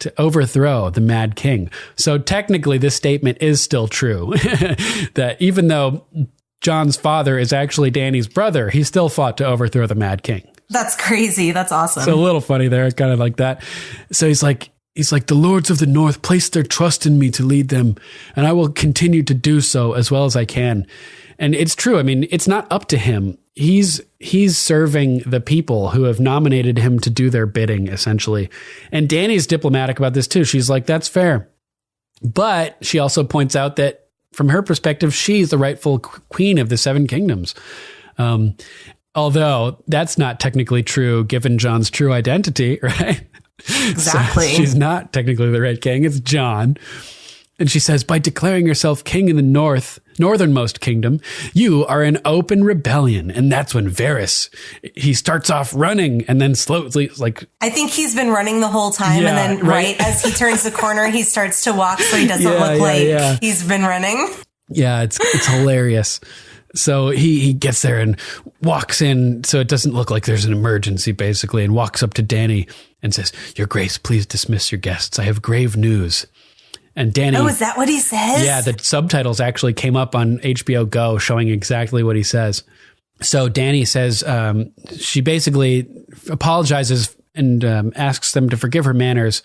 Speaker 4: to overthrow the Mad King. So technically this statement is still true. That even though Jon's father is actually Dany's brother, he still fought to overthrow the Mad King.
Speaker 5: That's crazy. That's awesome.
Speaker 4: So a little funny there, kind of like that. So he's like, the Lords of the North place their trust in me to lead them, and I will continue to do so as well as I can. And it's true. I mean, it's not up to him. He's serving the people who have nominated him to do their bidding, essentially. And Dany's diplomatic about this too. She's like, that's fair. But she also points out that from her perspective, she's the rightful queen of the Seven Kingdoms. Although that's not technically true given Jon's true identity, right?
Speaker 5: Exactly.
Speaker 4: So she's not technically the right king. It's Jon. And she says, by declaring yourself king in the northernmost kingdom, you are in open rebellion. And that's when Varys, he starts off running and then slowly, like...
Speaker 5: I think he's been running the whole time. And then right as he turns the corner, he starts to walk so he doesn't look like he's been running.
Speaker 4: Yeah, it's hilarious. So he gets there and walks in so it doesn't look like there's an emergency, basically, and walks up to Dany and says, Your Grace, please dismiss your guests. I have grave news. And Dany... Oh,
Speaker 5: is that what he says?
Speaker 4: Yeah, the subtitles actually came up on HBO Go showing exactly what he says. So Dany says she basically apologizes and asks them to forgive her manners,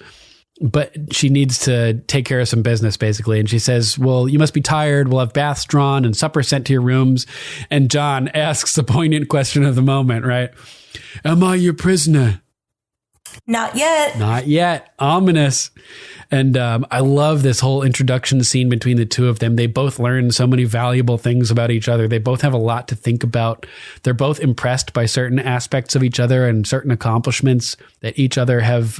Speaker 4: but she needs to take care of some business, basically. And she says, well, you must be tired. We'll have baths drawn and supper sent to your rooms. And Jon asks the poignant question of the moment, right? Am I your prisoner?
Speaker 5: Not yet.
Speaker 4: Not yet. Ominous. And I love this whole introduction scene between the two of them. They both learn so many valuable things about each other. They both have a lot to think about. They're both impressed by certain aspects of each other and certain accomplishments that each other have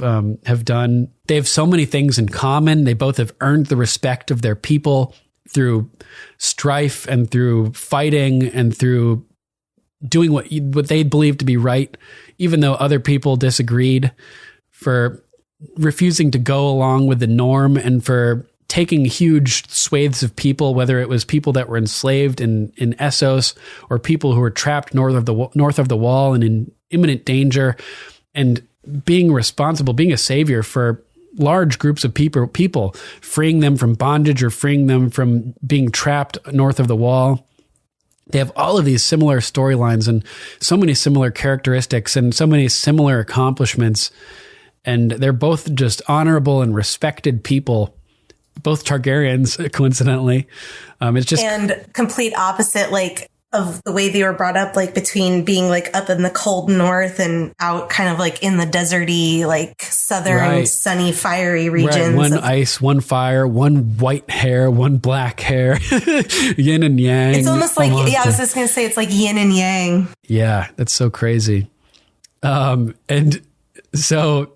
Speaker 4: done. They have so many things in common. They both have earned the respect of their people through strife and through fighting and through doing what they believed to be right, even though other people disagreed, for refusing to go along with the norm and for taking huge swathes of people, whether it was people that were enslaved in Essos or people who were trapped north of the wall and in imminent danger, and being responsible, being a savior for large groups of people, freeing them from bondage or freeing them from being trapped north of the wall. They have all of these similar storylines and so many similar characteristics and so many similar accomplishments. And they're both just honorable and respected people, both Targaryens, coincidentally. It's just... And
Speaker 5: complete opposite, like, of the way they were brought up, like, between being, like, up in the cold north and out kind of, like, in the deserty, like, southern, sunny, fiery regions.
Speaker 4: Right. One ice, one fire, one white hair, one black hair. Yin and yang.
Speaker 5: It's almost like, I was just going to say, it's like yin and yang.
Speaker 4: Yeah, that's so crazy. And so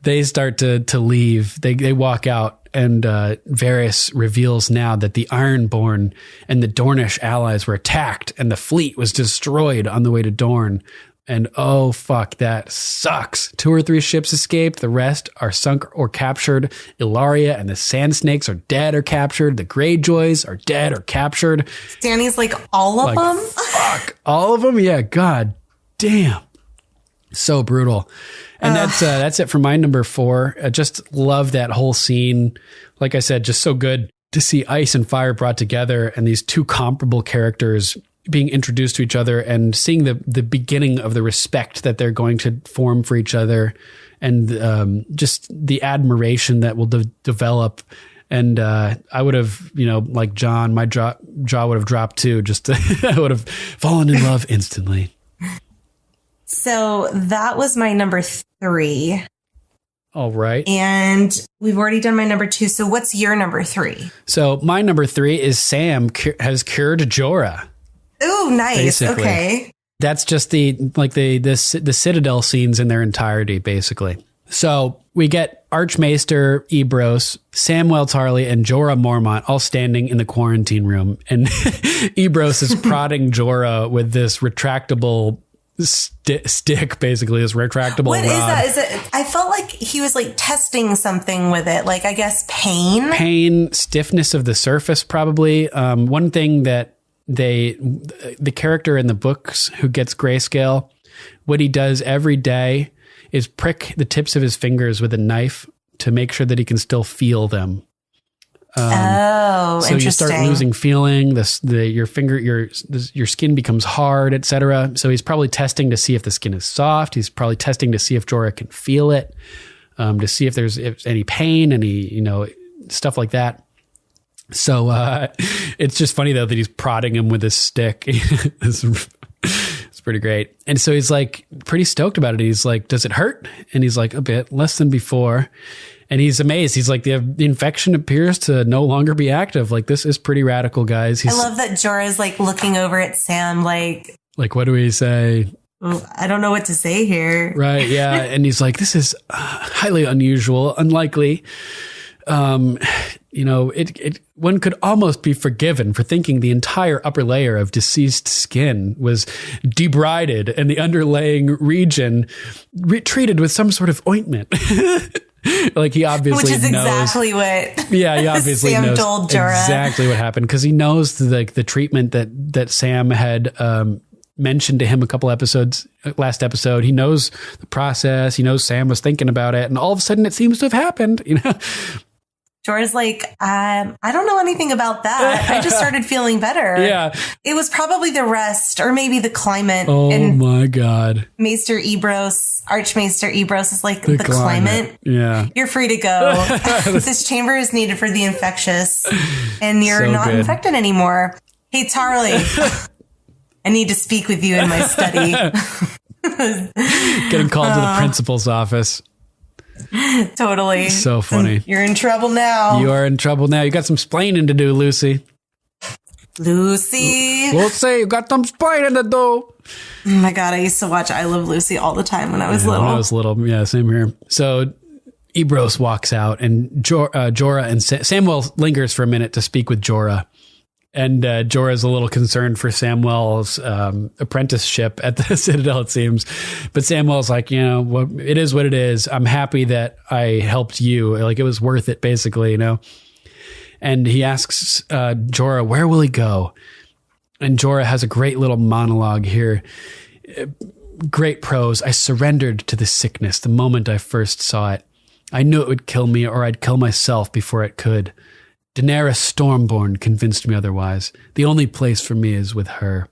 Speaker 4: they start to leave. They walk out. And Varys reveals now that the Ironborn and the Dornish allies were attacked and the fleet was destroyed on the way to Dorne. And oh, fuck, that sucks. 2 or 3 ships escaped. The rest are sunk or captured. Ilaria and the Sand Snakes are dead or captured. The Greyjoys are dead or captured.
Speaker 5: Dany's like, all of them?
Speaker 4: Fuck. All of them? Yeah, god damn. So brutal. And that's it for my number 4. I just love that whole scene. Like I said, just so good to see ice and fire brought together and these two comparable characters being introduced to each other and seeing the beginning of the respect that they're going to form for each other and just the admiration that will develop. And I would have, like Jon, my jaw would have dropped too. I would have fallen in love instantly.
Speaker 5: So that was my number 3.
Speaker 4: All right.
Speaker 5: And we've already done my number 2. So what's your number 3?
Speaker 4: So my number 3 is Sam has cured Jorah.
Speaker 5: Ooh, nice.
Speaker 4: Basically.
Speaker 5: Okay.
Speaker 4: That's just the Citadel scenes in their entirety, basically. So we get Archmaester Ebrose, Samwell Tarly, and Jorah Mormont all standing in the quarantine room. And Ebrose is prodding Jorah with this retractable stick, basically, this retractable
Speaker 5: What
Speaker 4: rod.
Speaker 5: Is it? I felt like he was like testing something with it. Like, I guess pain,
Speaker 4: stiffness of the surface, probably. One thing that the character in the books who gets grayscale, what he does every day is prick the tips of his fingers with a knife to make sure that he can still feel them.
Speaker 5: So
Speaker 4: interesting. You start losing feeling. Your skin becomes hard, etc. So he's probably testing to see if the skin is soft. He's probably testing to see if Jorah can feel it, to see if there's any pain, any stuff like that. So it's just funny though that he's prodding him with his stick. It's pretty great. And so he's like pretty stoked about it. He's like, "Does it hurt?" And he's like, "A bit, less than before." And he's amazed. He's like, the infection appears to no longer be active. Like, this is pretty radical, guys.
Speaker 5: I love that Jorah's like looking over at Sam like,
Speaker 4: what do we say?
Speaker 5: I don't know what to say here.
Speaker 4: Right. Yeah. And he's like, this is highly unusual, unlikely. One could almost be forgiven for thinking the entire upper layer of deceased skin was debrided and the underlying region treated with some sort of ointment. Like he obviously knows. Which is
Speaker 5: exactly what
Speaker 4: he obviously
Speaker 5: Sam
Speaker 4: knows
Speaker 5: told Jorah.
Speaker 4: Exactly what happened, because he knows the treatment that Sam had mentioned to him last episode. He knows the process. He knows Sam was thinking about it, and all of a sudden it seems to have happened.
Speaker 5: Jorah's like, I don't know anything about that. I just started feeling better.
Speaker 4: Yeah.
Speaker 5: It was probably the rest or maybe the climate.
Speaker 4: Oh my God.
Speaker 5: Archmaester Ebros is like, the climate.
Speaker 4: Yeah.
Speaker 5: You're free to go. This chamber is needed for the infectious and you're so not infected anymore. Hey, Tarly, I need to speak with you in my study.
Speaker 4: Getting called to the principal's office.
Speaker 5: Totally.
Speaker 4: So funny.
Speaker 5: You're in trouble now.
Speaker 4: You are in trouble now. You got some splaining to do, Lucy.
Speaker 5: Lucy.
Speaker 4: We'll say you got some splaining to do.
Speaker 5: Oh my God. I used to watch I Love Lucy all the time when I was little.
Speaker 4: When I was little. Yeah, same here. So Ebros walks out and Jorah and Samuel lingers for a minute to speak with Jorah. And Jorah's a little concerned for Samwell's apprenticeship at the Citadel, it seems. But Samwell's like, it is what it is. I'm happy that I helped you. Like, it was worth it, basically, And he asks Jorah, where will he go? And Jorah has a great little monologue here. Great prose. I surrendered to the sickness the moment I first saw it. I knew it would kill me, or I'd kill myself before it could. Daenerys Stormborn convinced me otherwise. The only place for me is with her.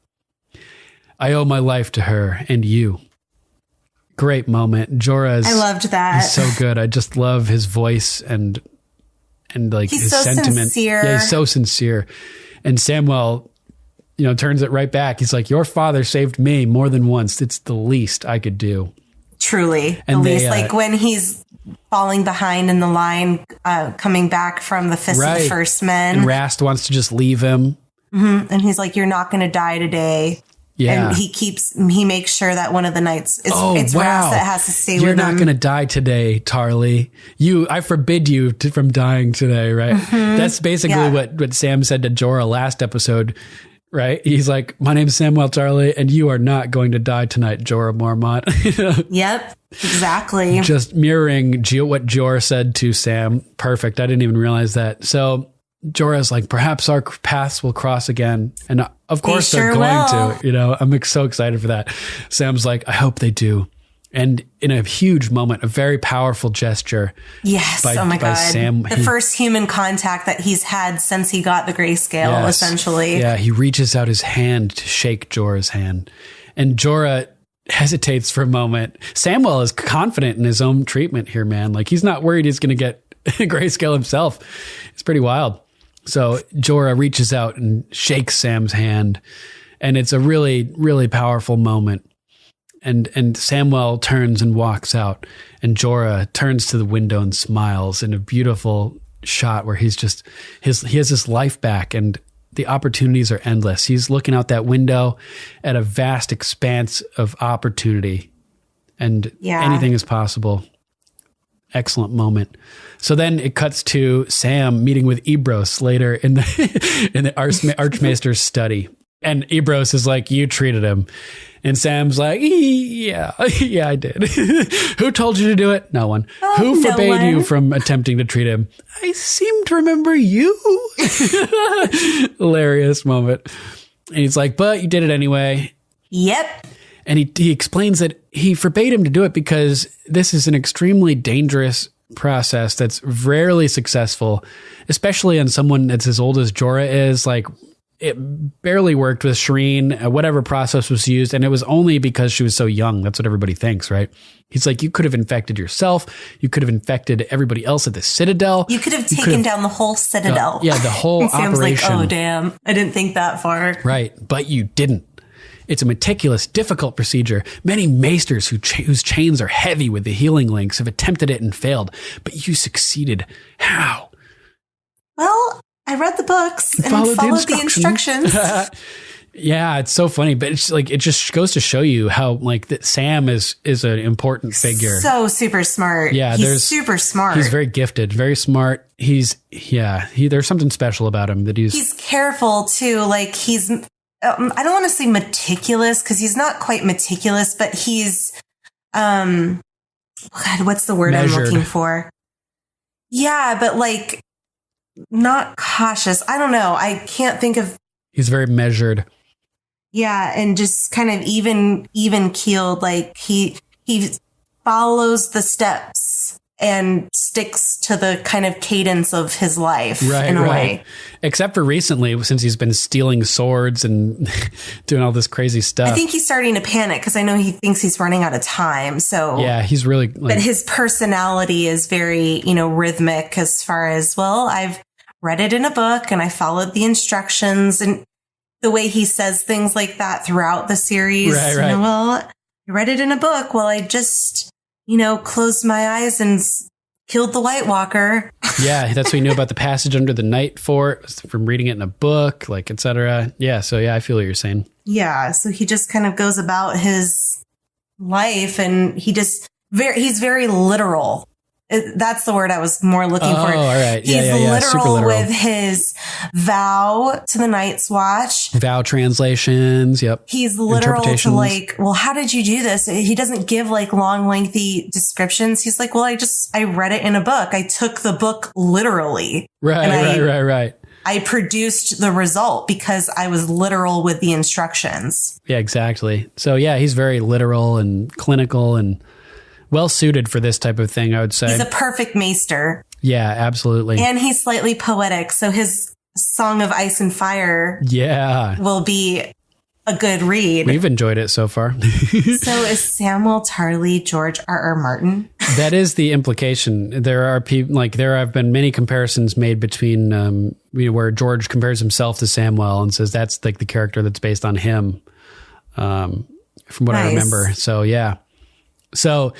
Speaker 4: I owe my life to her and you. Great moment. Jorah's.
Speaker 5: I loved that.
Speaker 4: He's so good. I just love his voice and like
Speaker 5: he's
Speaker 4: his
Speaker 5: so
Speaker 4: sentiment.
Speaker 5: Sincere.
Speaker 4: Yeah, he's so sincere. And Samwell, turns it right back. He's like, your father saved me more than once. It's the least I could do.
Speaker 5: Truly. And the least. Like when he's falling behind in the line, coming back from the Fist of the First Men.
Speaker 4: And Rast wants to just leave him.
Speaker 5: Mm-hmm. And he's like, you're not going to die today.
Speaker 4: Yeah.
Speaker 5: And he makes sure that one of the knights, it's Rast that has to stay with him.
Speaker 4: You're not going to die today, Tarly. I forbid you from dying today, right? Mm-hmm. That's basically what Sam said to Jorah last episode, right? He's like, my name's Samwell Tarly, and you are not going to die tonight, Jorah Mormont.
Speaker 5: Yep, exactly.
Speaker 4: Just mirroring what Jorah said to Sam. Perfect. I didn't even realize that. So Jorah's like, perhaps our paths will cross again. And of course they're going to, I'm so excited for that. Sam's like, I hope they do. And in a huge moment, a very powerful gesture.
Speaker 5: Yes. Oh my God.
Speaker 4: Sam,
Speaker 5: the first human contact that he's had since he got the grayscale, essentially.
Speaker 4: Yeah. He reaches out his hand to shake Jorah's hand. And Jorah hesitates for a moment. Samwell is confident in his own treatment here, man. Like, he's not worried he's going to get grayscale himself. It's pretty wild. So Jorah reaches out and shakes Sam's hand. And it's a really, really powerful moment. And Samwell turns and walks out, and Jorah turns to the window and smiles in a beautiful shot where he has his life back, and the opportunities are endless. He's looking out that window at a vast expanse of opportunity, and anything is possible. Excellent moment. So then it cuts to Sam meeting with Ebros later in the Archmaester's study. And Ebros is like, you treated him. And Sam's like, yeah, I did. Who told you to do it? No one. Who forbade you from attempting to treat him? I seem to remember you. Hilarious moment. And he's like, but you did it anyway.
Speaker 5: Yep.
Speaker 4: And he explains that he forbade him to do it because this is an extremely dangerous process that's rarely successful, especially on someone that's as old as Jorah is. Like, it barely worked with Shireen, whatever process was used, and it was only because she was so young. That's what everybody thinks, right? He's like, you could have infected yourself. You could have infected everybody else at the Citadel.
Speaker 5: You could have taken down the whole Citadel.
Speaker 4: Yeah, the whole
Speaker 5: and Sam's
Speaker 4: operation.
Speaker 5: like, oh, damn. I didn't think that far.
Speaker 4: Right, but you didn't. It's a meticulous, difficult procedure. Many maesters whose chains are heavy with the healing links have attempted it and failed, but you succeeded. How?
Speaker 5: Well, I read the books and followed the instructions.
Speaker 4: Yeah, it's so funny, but it's like, it just goes to show you how like that Sam is an important figure.
Speaker 5: So super smart.
Speaker 4: Yeah,
Speaker 5: he's super smart.
Speaker 4: He's very gifted, very smart. There's something special about him that he's careful
Speaker 5: too. Like I don't want to say meticulous because he's not quite meticulous, but he's, God, what's the word
Speaker 4: measured.
Speaker 5: I'm looking for? Yeah, but like not cautious. I don't know. I can't think of.
Speaker 4: He's very measured.
Speaker 5: Yeah, and just kind of even keeled. Like he follows the steps and sticks to the kind of cadence of his life in a way.
Speaker 4: Except for recently, since he's been stealing swords and doing all this crazy stuff.
Speaker 5: I think he's starting to panic because I know he thinks he's running out of time. So
Speaker 4: yeah, he's really.
Speaker 5: But his personality is very, rhythmic as far as, well, I've read it in a book and I followed the instructions, and the way he says things like that throughout the series.
Speaker 4: Right.
Speaker 5: Well, I read it in a book. Well, I just, closed my eyes and killed the White Walker.
Speaker 4: Yeah, that's what we knew about the passage under the night fort from reading it in a book, like, etc. Yeah, so yeah, I feel what you're saying.
Speaker 5: Yeah, so he just kind of goes about his life, and he's very literal. That's the word I was more looking for.
Speaker 4: Oh, all right.
Speaker 5: He's literal with his vow to the Night's Watch.
Speaker 4: Vow translations. Yep.
Speaker 5: He's literal to like, well, how did you do this? He doesn't give like long, lengthy descriptions. He's like, well, I read it in a book. I took the book literally.
Speaker 4: Right.
Speaker 5: I produced the result because I was literal with the instructions.
Speaker 4: Yeah, exactly. So yeah, he's very literal and clinical and well suited for this type of thing, I would say.
Speaker 5: He's a perfect maester.
Speaker 4: Yeah, absolutely.
Speaker 5: And he's slightly poetic. So his Song of Ice and Fire will be a good read.
Speaker 4: We've enjoyed it so far.
Speaker 5: So is Samuel Tarly George R.R. Martin?
Speaker 4: That is the implication. There are people there have been many comparisons made between where George compares himself to Samwell and says that's like the character that's based on him. From what I remember. So yeah. So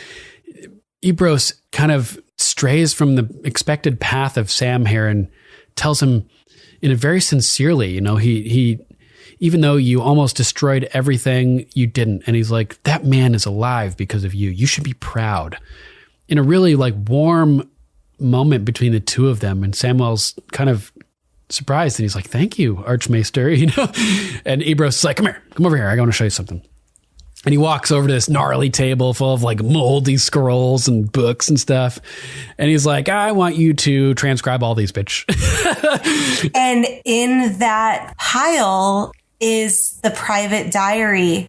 Speaker 4: Ebrose kind of strays from the expected path of Sam here and tells him very sincerely, he even though you almost destroyed everything, you didn't. And he's like, that man is alive because of you. You should be proud. In a really warm moment between the two of them. And Samwell's kind of surprised and he's like, thank you, Archmaester, And Ebrose is like, come over here. I want to show you something. And he walks over to this gnarly table full of moldy scrolls and books and stuff. And he's like, I want you to transcribe all these, bitch.
Speaker 5: And in that pile is the private diary.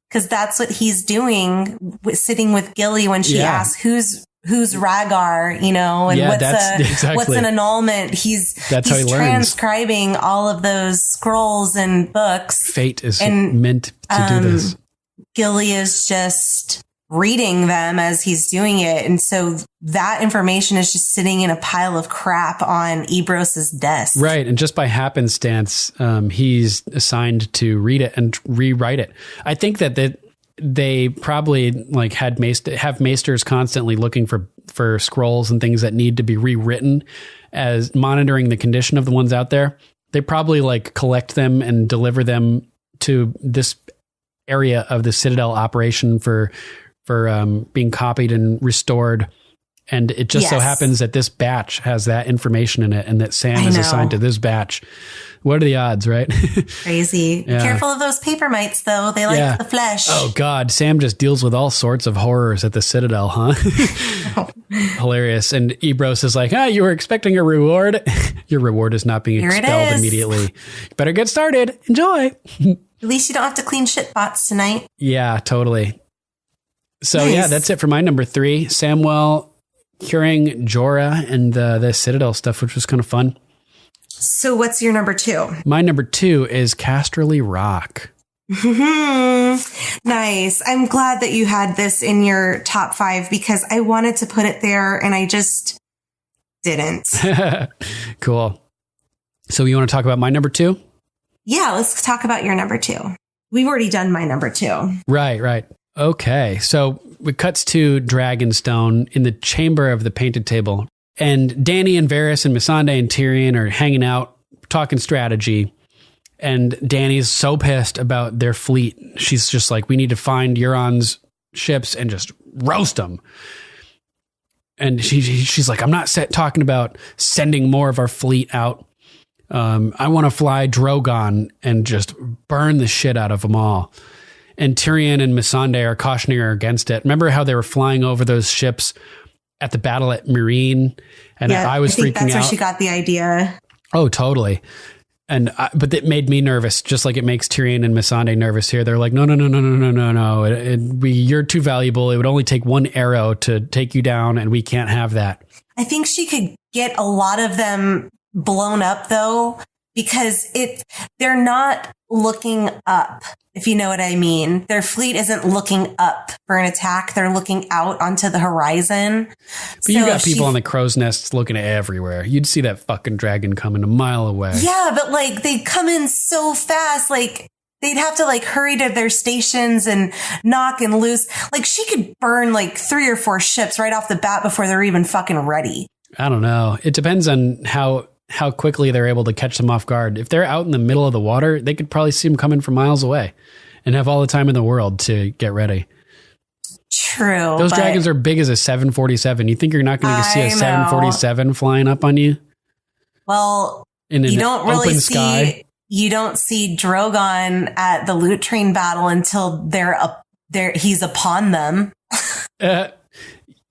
Speaker 5: Because that's what he's doing, sitting with Gilly when she asks, who's Rhaegar, and what's an annulment. He's transcribing all of those scrolls and books.
Speaker 4: Fate is meant to do this.
Speaker 5: Gilly is just reading them as he's doing it. And so that information is just sitting in a pile of crap on Ebrose's desk.
Speaker 4: Right. And just by happenstance, he's assigned to read it and rewrite it. I think that they probably have maesters constantly looking for scrolls and things that need to be rewritten, as monitoring the condition of the ones out there. They probably collect them and deliver them to this area of the Citadel operation for being copied and restored. And it just so happens that this batch has that information in it and that Sam is assigned to this batch. What are the odds, right?
Speaker 5: Crazy. Yeah. Careful of those paper mites, though. They like the flesh.
Speaker 4: Oh, God. Sam just deals with all sorts of horrors at the Citadel, huh? Hilarious. And Ebrose is like, you were expecting a reward. Your reward is not being expelled immediately. You better get started. Enjoy.
Speaker 5: At least you don't have to clean shit pots tonight.
Speaker 4: Yeah, totally. So, that's it for my number 3. Samwell curing Jorah and the Citadel stuff, which was kind of fun.
Speaker 5: So what's your number 2?
Speaker 4: My number 2 is Casterly Rock.
Speaker 5: Nice. I'm glad that you had this in your top 5 because I wanted to put it there and I just didn't.
Speaker 4: Cool. So you want to talk about my number 2?
Speaker 5: Yeah, let's talk about your number 2. We've already done my number 2.
Speaker 4: Right. Okay. So it cuts to Dragonstone in the chamber of the Painted Table. And Dany and Varys and Missandei and Tyrion are hanging out, talking strategy. And Dany's so pissed about their fleet. She's just like, we need to find Euron's ships and just roast them. And she's like, I'm not talking about sending more of our fleet out. I want to fly Drogon and just burn the shit out of them all. And Tyrion and Missandei are cautioning her against it. Remember how they were flying over those ships at the battle at Meereen? And I was freaking out.
Speaker 5: That's where she got the idea.
Speaker 4: Oh, totally. But it made me nervous, just like it makes Tyrion and Missandei nervous here. They're like, no. You're too valuable. It would only take one arrow to take you down, and we can't have that.
Speaker 5: I think she could get a lot of them blown up, though, because they're not looking up, if you know what I mean. Their fleet isn't looking up for an attack. They're looking out onto the horizon.
Speaker 4: But you got people on the crow's nests looking everywhere. You'd see that fucking dragon coming a mile away.
Speaker 5: Yeah, but like they'd come in so fast, like they'd have to like hurry to their stations and knock and loose. Like she could burn like 3 or 4 ships right off the bat before they're even fucking ready.
Speaker 4: I don't know. It depends on how quickly they're able to catch them off guard. If they're out in the middle of the water, they could probably see them coming from miles away and have all the time in the world to get ready.
Speaker 5: True.
Speaker 4: Those dragons are big as a 747. You think you're not going to see a 747 flying up on you?
Speaker 5: Well, you don't really see, you don't see Drogon at the loot train battle until he's upon them. I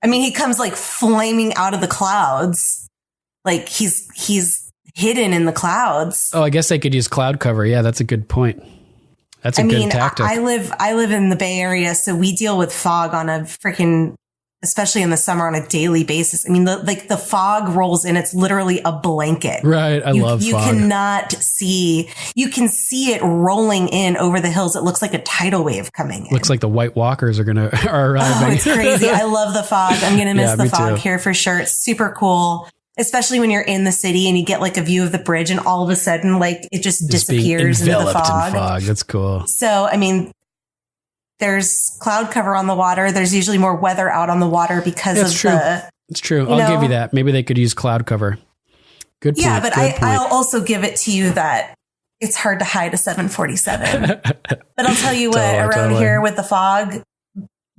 Speaker 5: mean, he comes like flaming out of the clouds. Like he's hidden in the clouds.
Speaker 4: Oh, I guess they could use cloud cover. Yeah, that's a good point. That's a good tactic.
Speaker 5: I live in the Bay Area, so we deal with fog on a freaking, especially in the summer, on a daily basis. I mean, the fog rolls in. It's literally a blanket.
Speaker 4: Right. I love fog.
Speaker 5: You cannot see. You can see it rolling in over the hills. It looks like a tidal wave coming in.
Speaker 4: Looks like the White Walkers are arriving.
Speaker 5: Oh, it's crazy. I love the fog. I'm going to miss the fog here for sure. It's super cool. Especially when you're in the city and you get like a view of the bridge and all of a sudden like it just disappears into the fog.
Speaker 4: That's cool.
Speaker 5: So, I mean, there's cloud cover on the water. There's usually more weather out on the water because
Speaker 4: It's true. I'll give you that. Maybe they could use cloud cover. Good point.
Speaker 5: Yeah, but I'll also give it to you that it's hard to hide a 747. But I'll tell you what, around here with the fog,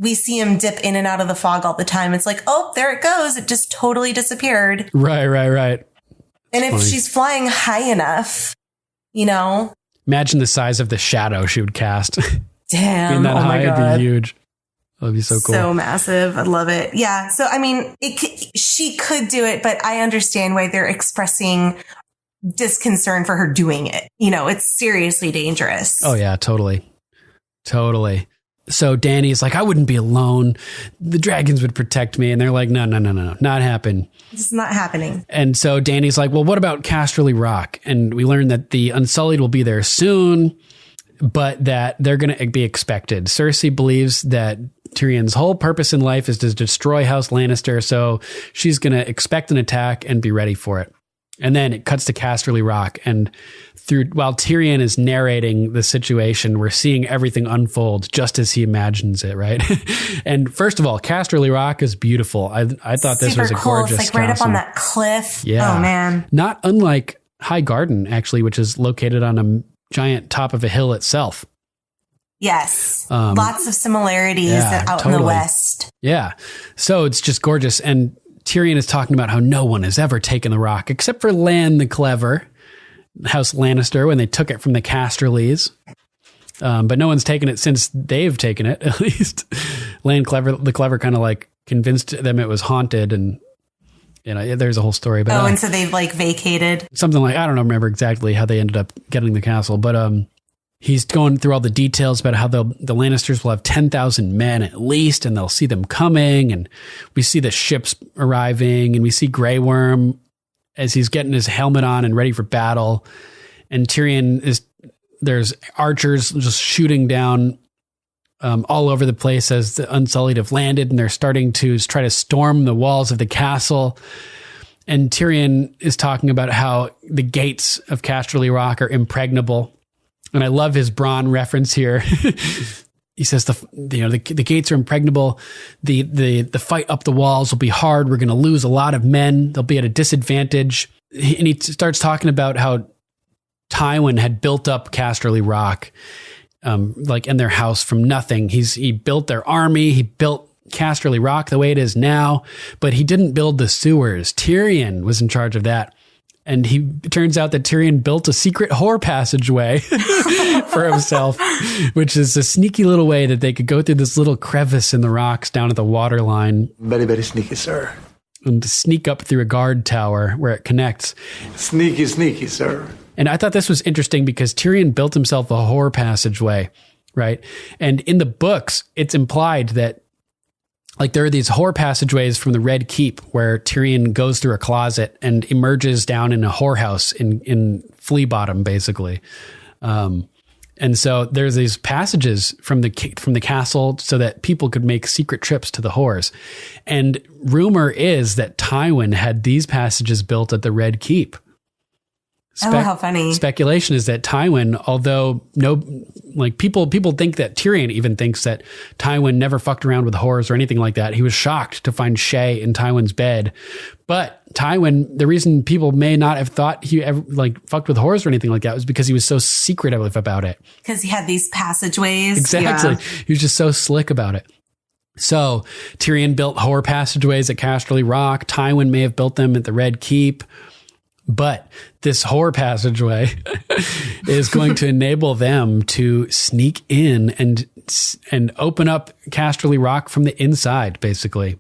Speaker 5: we see him dip in and out of the fog all the time. It's like, oh, there it goes. It just totally disappeared.
Speaker 4: Right.
Speaker 5: And if she's flying high enough,
Speaker 4: Imagine the size of the shadow she would cast.
Speaker 5: Damn.
Speaker 4: Being that
Speaker 5: oh
Speaker 4: high,
Speaker 5: my God.
Speaker 4: it'd be huge. That'd be so cool.
Speaker 5: So massive. I love it. Yeah. So, I mean, she could do it, but I understand why they're expressing disconcern for her doing it. It's seriously dangerous.
Speaker 4: Oh, yeah, totally. So Dany's like, I wouldn't be alone. The dragons would protect me. And they're like, no, not happen.
Speaker 5: It's not happening.
Speaker 4: And so Dany's like, well, what about Casterly Rock? And we learn that the Unsullied will be there soon, but that they're going to be expected. Cersei believes that Tyrion's whole purpose in life is to destroy House Lannister. So she's going to expect an attack and be ready for it. And then it cuts to Casterly Rock. And while Tyrion is narrating the situation, we're seeing everything unfold just as he imagines it, right? And first of all, Casterly Rock is beautiful. I thought this was a gorgeous
Speaker 5: It's like right up on that cliff.
Speaker 4: Yeah.
Speaker 5: Oh, man.
Speaker 4: Not unlike High Garden, actually, which is located on a giant top of a hill itself.
Speaker 5: Yes. Lots of similarities out in the West.
Speaker 4: Yeah. So it's just gorgeous. And Tyrion is talking about how no one has ever taken the rock except for Lan the Clever, House Lannister, when they took it from the Casterlys. But no one's taken it since they've taken it, at least. Lan the Clever kind of like convinced them it was haunted, and there's a whole story about
Speaker 5: and so they've like vacated.
Speaker 4: Something like, I don't remember exactly how they ended up getting the castle, but He's going through all the details about how the Lannisters will have 10,000 men at least, and they'll see them coming. And we see the ships arriving, and we see Grey Worm as he's getting his helmet on and ready for battle. And there's archers just shooting down all over the place as the Unsullied have landed, and they're starting to try to storm the walls of the castle. And Tyrion is talking about how the gates of Casterly Rock are impregnable. And I love his Bronn reference here. He says the gates are impregnable. The fight up the walls will be hard. We're going to lose a lot of men. They'll be at a disadvantage. And he starts talking about how Tywin had built up Casterly Rock, in their house from nothing. He built their army. He built Casterly Rock the way it is now, but he didn't build the sewers. Tyrion was in charge of that. And it turns out that Tyrion built a secret whore passageway for himself, which is a sneaky little way that they could go through this little crevice in the rocks down at the waterline.
Speaker 8: Very, very sneaky, sir.
Speaker 4: And to sneak up through a guard tower where it connects.
Speaker 8: Sneaky, sneaky, sir.
Speaker 4: And I thought this was interesting because Tyrion built himself a whore passageway, right? And in the books, it's implied that there are these whore passageways from the Red Keep where Tyrion goes through a closet and emerges down in a whorehouse in Flea Bottom, basically. And so there's these passages from the castle so that people could make secret trips to the whores. And rumor is that Tywin had these passages built at the Red Keep.
Speaker 5: Oh, how funny.
Speaker 4: Speculation is that Tywin, although people think that Tyrion even thinks that Tywin never fucked around with whores or anything like that. He was shocked to find Shay in Tywin's bed. But Tywin, the reason people may not have thought he ever fucked with whores or anything like that was because he was so secretive about it.
Speaker 5: Because he had these passageways.
Speaker 4: Exactly.
Speaker 5: Yeah.
Speaker 4: He was just so slick about it. So Tyrion built whore passageways at Casterly Rock. Tywin may have built them at the Red Keep. But this whore passageway is going to enable them to sneak in and open up Casterly Rock from the inside, basically.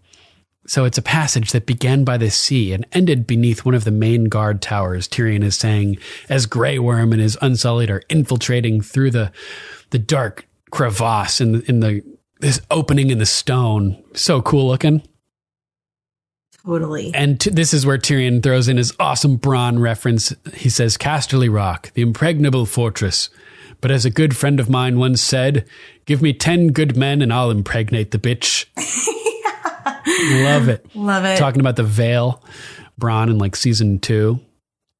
Speaker 4: So it's a passage that began by the sea and ended beneath one of the main guard towers, Tyrion is saying, as Grey Worm and his Unsullied are infiltrating through the dark crevasse in this opening in the stone. So cool looking.
Speaker 5: Totally.
Speaker 4: And this is where Tyrion throws in his awesome Bronn reference. He says, Casterly Rock, the impregnable fortress. But as a good friend of mine once said, give me 10 good men and I'll impregnate the bitch. Love it.
Speaker 5: Love it.
Speaker 4: Talking about the Vale, Bronn in season 2.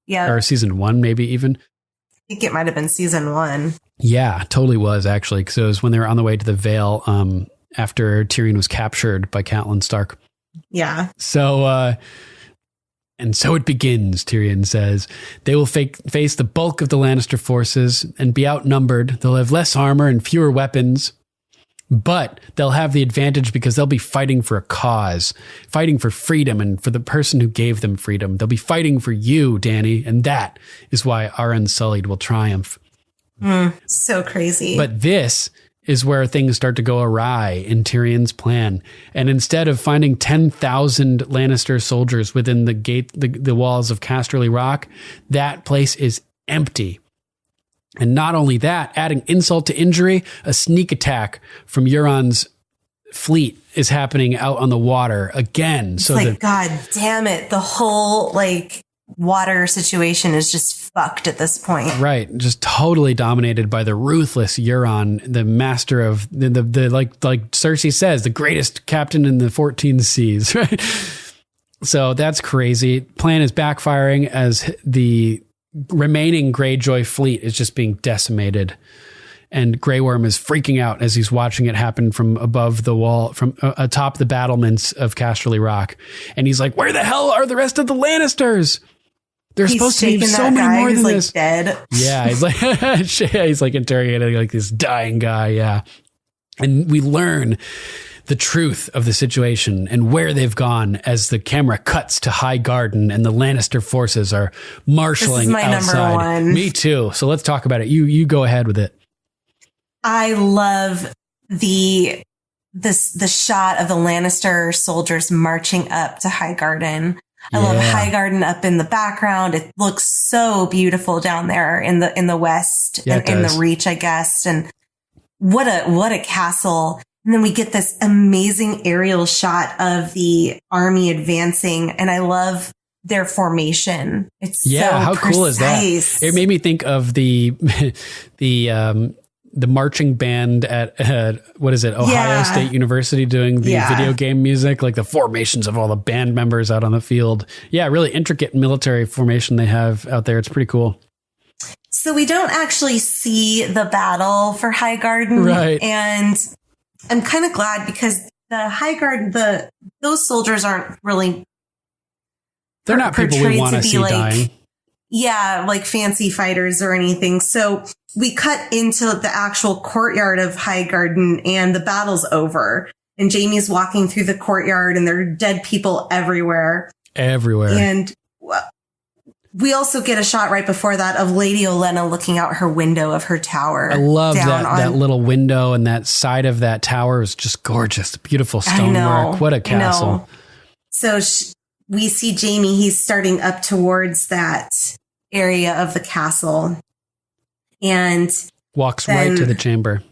Speaker 5: Yeah.
Speaker 4: Or season 1, maybe even.
Speaker 5: I think it might have been season 1.
Speaker 4: Yeah, totally was actually. Because it was when they were on the way to the Vale after Tyrion was captured by Catelyn Stark.
Speaker 5: Yeah.
Speaker 4: So, and so it begins, Tyrion says. They will face the bulk of the Lannister forces and be outnumbered. They'll have less armor and fewer weapons, but they'll have the advantage because they'll be fighting for a cause, fighting for freedom and for the person who gave them freedom. They'll be fighting for you, Dany, and that is why our Unsullied will triumph.
Speaker 5: So crazy.
Speaker 4: But this is where things start to go awry in Tyrion's plan. And instead of finding 10,000 Lannister soldiers within the walls of Casterly Rock, that place is empty. And not only that, adding insult to injury, a sneak attack from Euron's fleet is happening out on the water again.
Speaker 5: It's God damn it. The whole water situation is just fucked at this point.
Speaker 4: Right. Just totally dominated by the ruthless Euron, the master of the like Cersei says, the greatest captain in the 14 seas. Right. So that's crazy. Plan is backfiring as the remaining Greyjoy fleet is just being decimated. And Grey Worm is freaking out as he's watching it happen from above the wall, from atop the battlements of Casterly Rock. And he's like, where the hell are the rest of the Lannisters? There's supposed to be so many more than this.
Speaker 5: Dead.
Speaker 4: Yeah, he's like interrogating this dying guy. Yeah. And we learn the truth of the situation and where they've gone as the camera cuts to High Garden and the Lannister forces are marshaling outside.
Speaker 5: This is my number one.
Speaker 4: Me too. So let's talk about it. You go ahead with it.
Speaker 5: I love the shot of the Lannister soldiers marching up to High Garden. I love Highgarden up in the background. It looks so beautiful down there in the west, in the Reach, I guess. And what a castle. And then we get this amazing aerial shot of the army advancing. And I love their formation. It's so
Speaker 4: how
Speaker 5: precise.
Speaker 4: Cool is that? It made me think of the marching band at Ohio State University doing the video game music, like the formations of all the band members out on the field. Yeah, really intricate military formation they have out there. It's pretty cool.
Speaker 5: So we don't actually see the battle for Highgarden,
Speaker 4: right?
Speaker 5: And I'm kind of glad because the Highgarden, those soldiers aren't really.
Speaker 4: They're not people we want to see dying.
Speaker 5: Yeah, like fancy fighters or anything. So we cut into the actual courtyard of Highgarden and the battle's over. And Jaime's walking through the courtyard and there are dead people everywhere. And we also get a shot right before that of Lady Olenna looking out her window of her tower.
Speaker 4: I love that little window, and that side of that tower is just gorgeous. Beautiful stonework. What a castle.
Speaker 5: So we see Jaime, he's starting up towards that area of the castle and
Speaker 4: walks right to the chamber.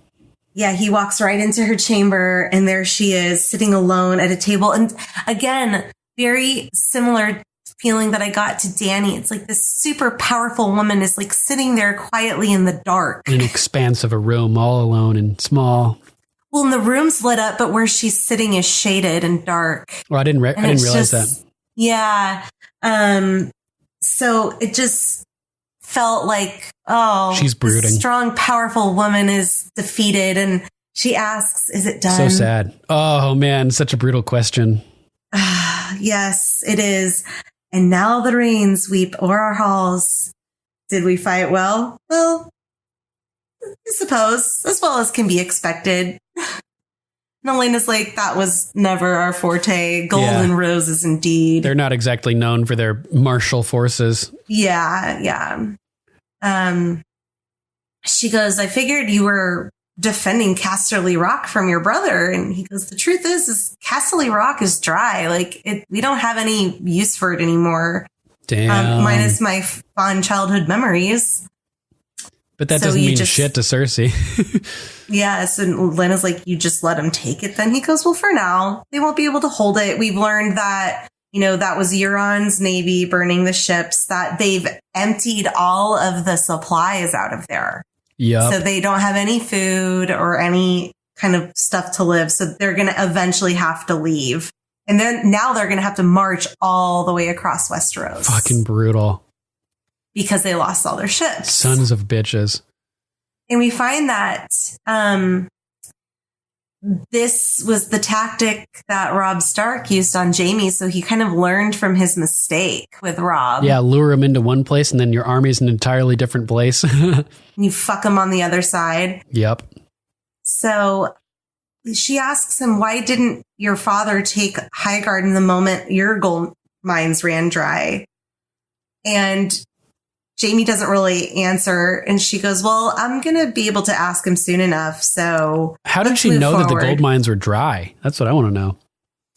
Speaker 5: Yeah, he walks right into her chamber and there she is sitting alone at a table. And again, very similar feeling that I got to Dany. It's like this super powerful woman is like sitting there quietly in the dark.
Speaker 4: In an expanse of a room, all alone and small.
Speaker 5: Well, and the room's lit up, but where she's sitting is shaded and dark.
Speaker 4: Well, I didn't realize that.
Speaker 5: Yeah. So it just felt like,
Speaker 4: she's brooding.
Speaker 5: This strong, powerful woman is defeated. And she asks, is it done?
Speaker 4: So sad. Oh man, such a brutal question.
Speaker 5: Yes, it is. And now the rains weep o'er our halls. Did we fight well? Well, I suppose, as well as can be expected. And Elena's like, that was never our forte. Gold and roses, indeed.
Speaker 4: They're not exactly known for their martial forces.
Speaker 5: Yeah. She goes, I figured you were defending Casterly Rock from your brother. And he goes, the truth is Casterly Rock is dry. Like, we don't have any use for it anymore.
Speaker 4: Damn.
Speaker 5: Minus my fond childhood memories.
Speaker 4: But that doesn't mean shit to Cersei.
Speaker 5: Yes. And Lena's like, you just let him take it. Then he goes, well, for now, they won't be able to hold it. We've learned that, that was Euron's navy burning the ships, that they've emptied all of the supplies out of there.
Speaker 4: Yeah.
Speaker 5: So they don't have any food or any kind of stuff to live. So they're going to eventually have to leave. And then now they're going to have to march all the way across Westeros.
Speaker 4: Fucking brutal.
Speaker 5: Because they lost all their ships.
Speaker 4: Sons of bitches.
Speaker 5: And we find that this was the tactic that Robb Stark used on Jaime. So he kind of learned from his mistake with Robb.
Speaker 4: Yeah, lure him into one place and then your army's an entirely different place.
Speaker 5: You fuck him on the other side.
Speaker 4: Yep.
Speaker 5: So she asks him, why didn't your father take Highgarden the moment your gold mines ran dry? And Jaime doesn't really answer. And she goes, well, I'm going to be able to ask him soon enough. So
Speaker 4: how did she know that the gold mines were dry? That's what I want to know.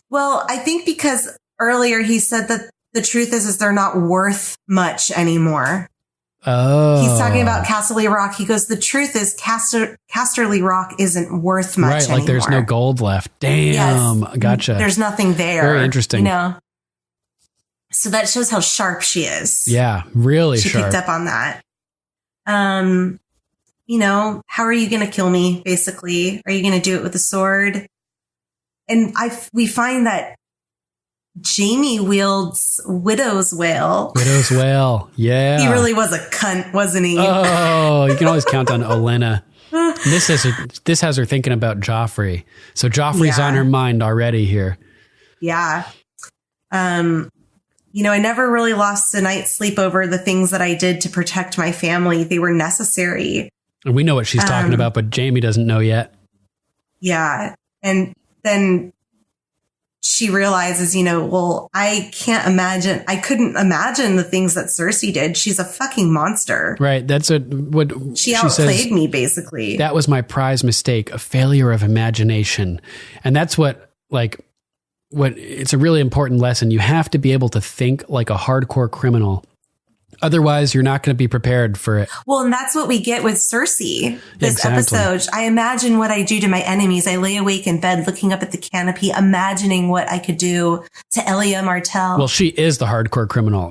Speaker 5: Well, I think because earlier he said that the truth is they're not worth much anymore.
Speaker 4: Oh.
Speaker 5: He's talking about Casterly Rock. He goes, the truth is Casterly Rock isn't worth much anymore.
Speaker 4: Right, like there's no gold left. Damn. Yes, gotcha.
Speaker 5: There's nothing there.
Speaker 4: Very interesting.
Speaker 5: So that shows how sharp she is.
Speaker 4: Yeah, really
Speaker 5: sharp. She picked up on that. How are you going to kill me, basically? Are you going to do it with a sword? And we find that Jaime wields Widow's Wail.
Speaker 4: Widow's Wail, yeah.
Speaker 5: He really was a cunt, wasn't he?
Speaker 4: Oh, you can always count on Olenna. This has her thinking about Joffrey. So Joffrey's on her mind already here.
Speaker 5: Yeah. I never really lost a night's sleep over the things that I did to protect my family. They were necessary.
Speaker 4: And we know what she's talking about, but Jaime doesn't know yet.
Speaker 5: Yeah. And then she realizes, I couldn't imagine the things that Cersei did. She's a fucking monster.
Speaker 4: Right. That's what
Speaker 5: she outplayed me, basically.
Speaker 4: That was my prize mistake, a failure of imagination. And that's what, it's a really important lesson. You have to be able to think like a hardcore criminal. Otherwise, you're not going to be prepared for it.
Speaker 5: Well, and that's what we get with Cersei this episode. I imagine what I do to my enemies. I lay awake in bed looking up at the canopy, imagining what I could do to Elia Martell.
Speaker 4: Well, she is the hardcore criminal.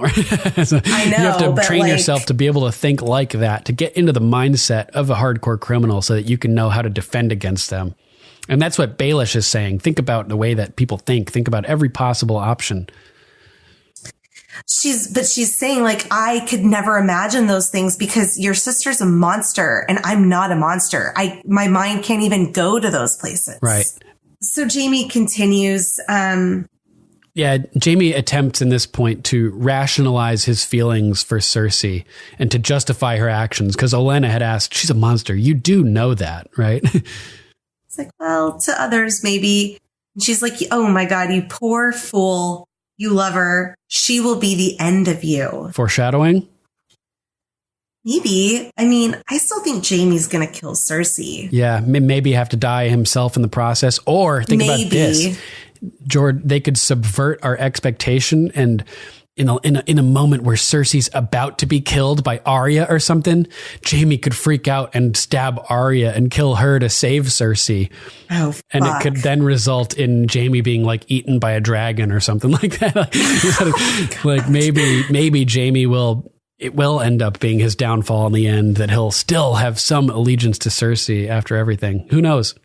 Speaker 4: So
Speaker 5: I know.
Speaker 4: You have to train yourself to be able to think like that, to get into the mindset of a hardcore criminal so that you can know how to defend against them. And that's what Baelish is saying. Think about the way that people think. Think about every possible option.
Speaker 5: She's saying, like, I could never imagine those things because your sister's a monster and I'm not a monster. My mind can't even go to those places.
Speaker 4: Right.
Speaker 5: So Jaime continues.
Speaker 4: Jaime attempts in this point to rationalize his feelings for Cersei and to justify her actions because Olenna had asked, she's a monster. You do know that, right?
Speaker 5: It's like, well, to others, maybe. And she's like, oh my God, you poor fool. You love her. She will be the end of you.
Speaker 4: Foreshadowing?
Speaker 5: Maybe. I mean, I still think Jaime's going to kill Cersei.
Speaker 4: Yeah, maybe have to die himself in the process. Or think about this. George, they could subvert our expectation and in a moment where Cersei's about to be killed by Arya or something, Jaime could freak out and stab Arya and kill her to save Cersei.
Speaker 5: Oh, fuck.
Speaker 4: And it could then result in Jaime being like eaten by a dragon or something like that. Like maybe Jaime will end up being his downfall in the end, that he'll still have some allegiance to Cersei after everything. Who knows?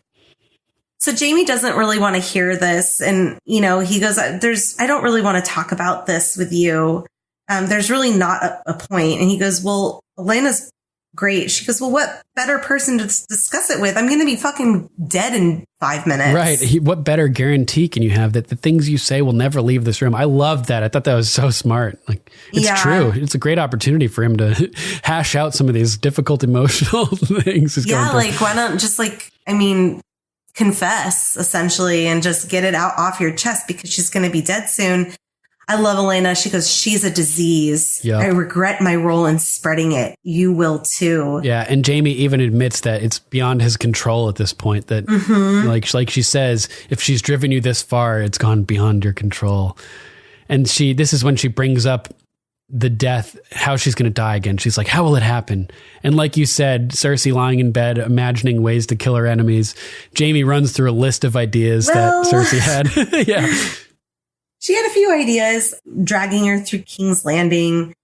Speaker 5: So Jaime doesn't really want to hear this. And, he goes, I don't really want to talk about this with you. There's really not a point. And he goes, well, Olenna's great. She goes, well, what better person to discuss it with? I'm going to be fucking dead in 5 minutes.
Speaker 4: Right. What better guarantee can you have that the things you say will never leave this room? I loved that. I thought that was so smart. Like, it's true. It's a great opportunity for him to hash out some of these difficult emotional things.
Speaker 5: Why not just confess essentially and just get it out off your chest because she's going to be dead soon. I love Olenna. She goes, she's a disease. Yep. I regret my role in spreading it. You will too.
Speaker 4: Yeah. And Jaime even admits that it's beyond his control at this point, that like she says, if she's driven you this far, it's gone beyond your control. And this is when she brings up the death, how she's going to die again. She's like, how will it happen? And like you said, Cersei lying in bed, imagining ways to kill her enemies. Jaime runs through a list of ideas that Cersei had. Yeah.
Speaker 5: She had a few ideas, dragging her through King's Landing.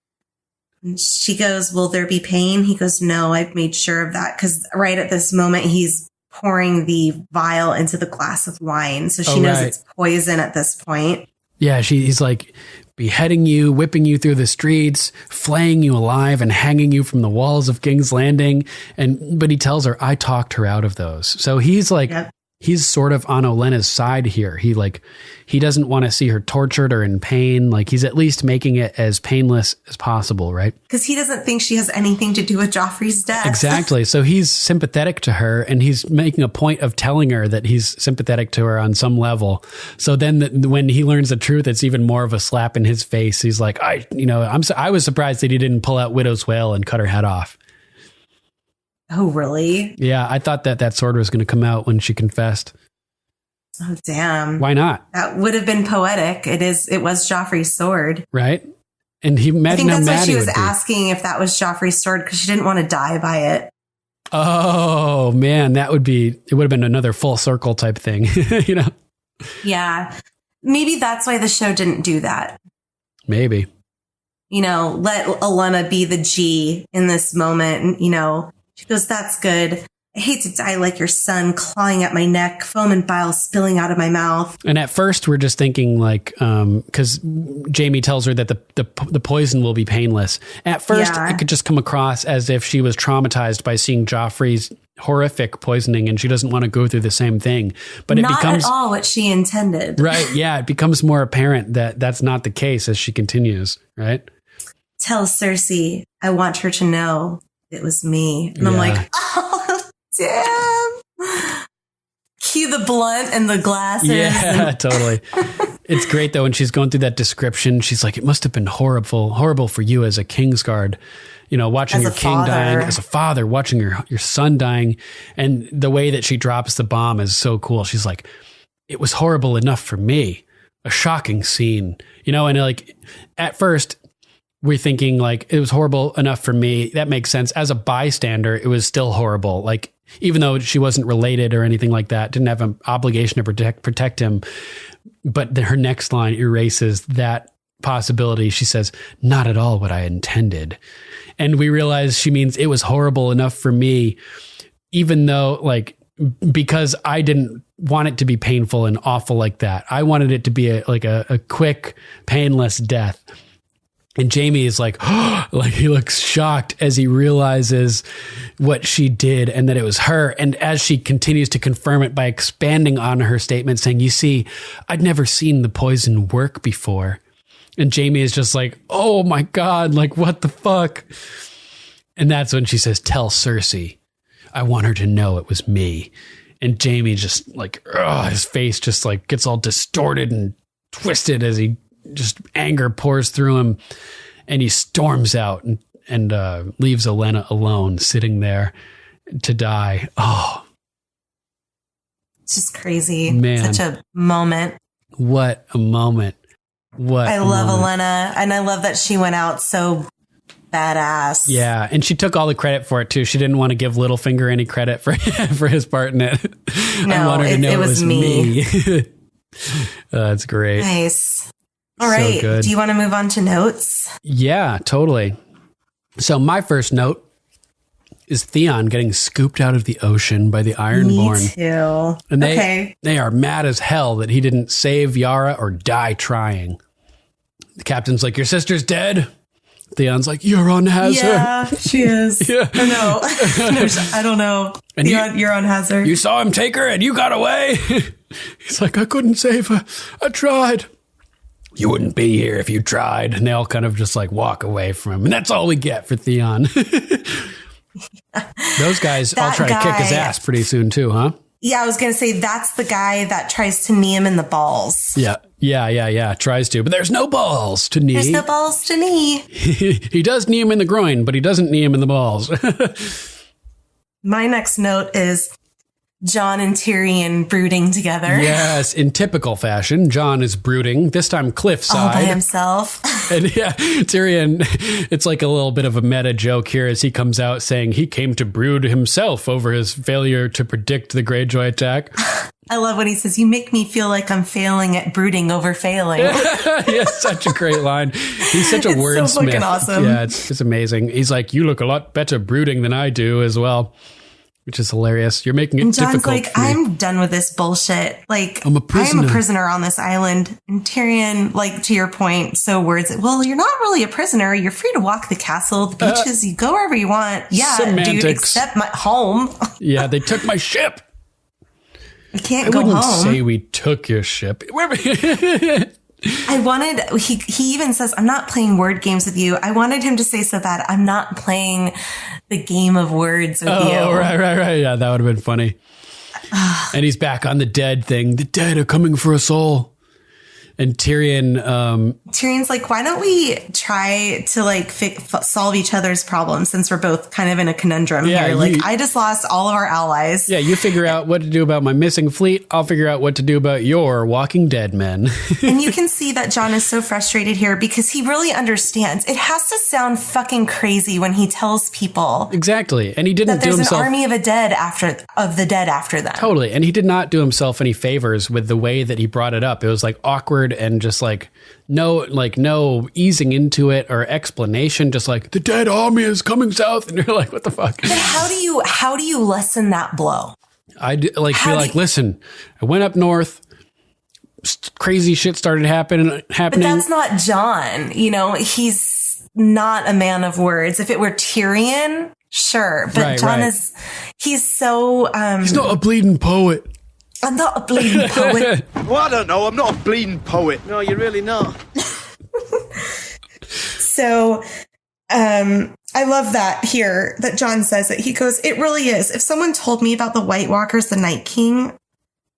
Speaker 5: And she goes, will there be pain? He goes, no, I've made sure of that. Because right at this moment, he's pouring the vial into the glass of wine. So she knows it's poison at this point.
Speaker 4: Yeah, he's like beheading you, whipping you through the streets, flaying you alive and hanging you from the walls of King's Landing. But he tells her, I talked her out of those. So he's like, he's sort of on Olenna's side here. He doesn't want to see her tortured or in pain. Like, he's at least making it as painless as possible, right?
Speaker 5: Because he doesn't think she has anything to do with Joffrey's death.
Speaker 4: Exactly. So he's sympathetic to her, and he's making a point of telling her that he's sympathetic to her on some level. So then when he learns the truth, it's even more of a slap in his face. He's like, I was surprised that he didn't pull out Widow's Wail and cut her head off.
Speaker 5: Oh, really?
Speaker 4: Yeah, I thought that sword was going to come out when she confessed.
Speaker 5: Oh, damn.
Speaker 4: Why not?
Speaker 5: That would have been poetic. It was Joffrey's sword.
Speaker 4: Right? And I think
Speaker 5: that's why she was asking if that was Joffrey's sword, because she didn't want to die by it.
Speaker 4: Oh, man, it would have been another full circle type thing,
Speaker 5: Yeah. Maybe that's why the show didn't do that.
Speaker 4: Maybe.
Speaker 5: Let Olenna be the G in this moment. And, she goes, that's good. I hate to die like your son, clawing at my neck, foam and bile spilling out of my mouth. And at first we're just thinking like, because Jaime tells her that the poison will be painless. At first it could just come across as if she was traumatized by seeing Joffrey's horrific poisoning and she doesn't want to go through the same thing. But it becomes not at all what she intended. Right. Yeah. It becomes more apparent that that's not the case as she continues. Right. Tell Cersei, I want her to know it was me. And I'm like, oh, damn. Cue the blunt and the glasses. Yeah, totally. It's great, though, when she's going through that description. She's like, it must have been horrible for you as a Kingsguard, watching your king dying, as a father, watching your son dying. And the way that she drops the bomb is so cool. She's like, it was horrible enough for me,
Speaker 4: a shocking scene, you know, and like at first we're thinking like it was horrible enough for me. That makes sense. As a bystander, it was still horrible. Like, even though she wasn't related or anything like that, didn't have an obligation to protect him. But her next line erases that possibility. She says, not at all what I intended. And we realize she means it was horrible enough for me, even though like, because I didn't want it to be painful and awful like that. I wanted it to be a quick, painless death. And Jamie is like, like he looks shocked as he realizes what she did and that it was her. And as she continues to confirm it by expanding on her statement, saying, you see, I'd never seen the poison work before. And Jamie is just like, oh my God, like what the fuck? And that's when she says, tell Cersei, I want her to know it was me. And Jamie just like, his face just like gets all distorted and twisted as he just anger pours through him, and he storms out and leaves Olenna alone, sitting there to die. Oh,
Speaker 5: it's just crazy,
Speaker 4: man!
Speaker 5: Such a moment.
Speaker 4: What a moment! What
Speaker 5: I love Olenna, and I love that she went out so badass.
Speaker 4: Yeah, and she took all the credit for it too. She didn't want to give Littlefinger any credit for for his part in it.
Speaker 5: No,
Speaker 4: I want her to know it was me. That's great.
Speaker 5: Nice. All right.
Speaker 4: So
Speaker 5: do you want to move on to notes?
Speaker 4: Yeah, totally. So my first note is Theon getting scooped out of the ocean by the Ironborn.
Speaker 5: Me too.
Speaker 4: And they are mad as hell that he didn't save Yara or die trying. The captain's like, your sister's dead? Theon's like, Euron has her.
Speaker 5: Yeah, she is.
Speaker 4: Yeah.
Speaker 5: Or no. I don't know.
Speaker 4: And
Speaker 5: Euron has her.
Speaker 4: You saw him take her and you got away? He's like, I couldn't save her. I tried. You wouldn't be here if you tried. And they all kind of just like walk away from him. And that's all we get for Theon. Those guys all try to kick his ass pretty soon too, huh?
Speaker 5: Yeah, I was going to say that's the guy that tries to knee him in the balls.
Speaker 4: Yeah. Tries to, but there's no balls to knee.
Speaker 5: There's no balls to knee.
Speaker 4: He does knee him in the groin, but he doesn't knee him in the balls.
Speaker 5: My next note is Jon and Tyrion brooding together.
Speaker 4: Yes, in typical fashion, Jon is brooding, this time cliffside.
Speaker 5: All by himself.
Speaker 4: And yeah, Tyrion, it's like a little bit of a meta joke here as he comes out saying he came to brood himself over his failure to predict the Greyjoy attack.
Speaker 5: I love when he says, you make me feel like I'm failing at brooding over failing.
Speaker 4: Yeah, such a great line. He's such a wordsmith.
Speaker 5: So fucking awesome.
Speaker 4: Yeah, it's amazing. He's like, you look a lot better brooding than I do as well. Which is hilarious. You're making it
Speaker 5: and Jon's
Speaker 4: difficult.
Speaker 5: Like, I'm done with this bullshit. Like,
Speaker 4: I'm a
Speaker 5: prisoner on this island. And Tyrion, like, to your point, so words, well, you're not really a prisoner. You're free to walk the castle, the beaches. You go wherever you want. Yeah,
Speaker 4: semantics.
Speaker 5: Dude, except my home.
Speaker 4: Yeah, they took my ship.
Speaker 5: I can't go home.
Speaker 4: I wouldn't say we took your ship.
Speaker 5: I wanted, he even says, I'm not playing word games with you. I wanted him to say so bad. I'm not playing the game of words with you.
Speaker 4: Oh, right. Yeah, that would have been funny. And he's back on the dead thing. The dead are coming for us all. And Tyrion's
Speaker 5: like, why don't we try to like solve each other's problems since we're both kind of in a conundrum here. Like, I just lost all of our allies.
Speaker 4: Yeah, you figure out what to do about my missing fleet. I'll figure out what to do about your walking dead men.
Speaker 5: And you can see that Jon is so frustrated here because he really understands. It has to sound fucking crazy when he tells people.
Speaker 4: Exactly. And he didn't do himself.
Speaker 5: There's an army of the dead after them.
Speaker 4: Totally. And he did not do himself any favors with the way that he brought it up. It was like awkward and just like no easing into it or explanation, just like the dead army is coming south, and you're like, what the fuck?
Speaker 5: But how do you lessen that blow?
Speaker 4: Listen, I went up north, crazy shit started happening.
Speaker 5: But that's not Jon. You know, he's not a man of words. If it were Tyrion, sure, but Jon is. He's so.
Speaker 4: He's not a bleeding poet.
Speaker 5: I'm not a bleeding poet.
Speaker 9: Well, I don't know. I'm not a bleeding poet.
Speaker 10: No, you're really not.
Speaker 5: So, I love that here that Jon says that. He goes, it really is. If someone told me about the White Walkers, the Night King,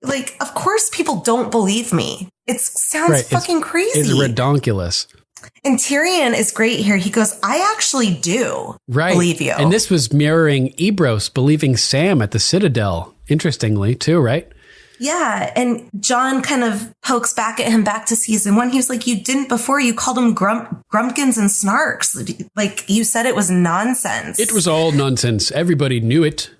Speaker 5: like, of course people don't believe me. It sounds fucking crazy.
Speaker 4: It's redonkulous.
Speaker 5: And Tyrion is great here. He goes, I actually do believe you.
Speaker 4: And this was mirroring Ebros believing Sam at the Citadel, interestingly, too, right?
Speaker 5: Yeah. And Jon kind of pokes back at him back to season 1. He was like, you didn't before. You called them grumpkins and snarks. Like, you said it was nonsense.
Speaker 4: It was all nonsense. Everybody knew it.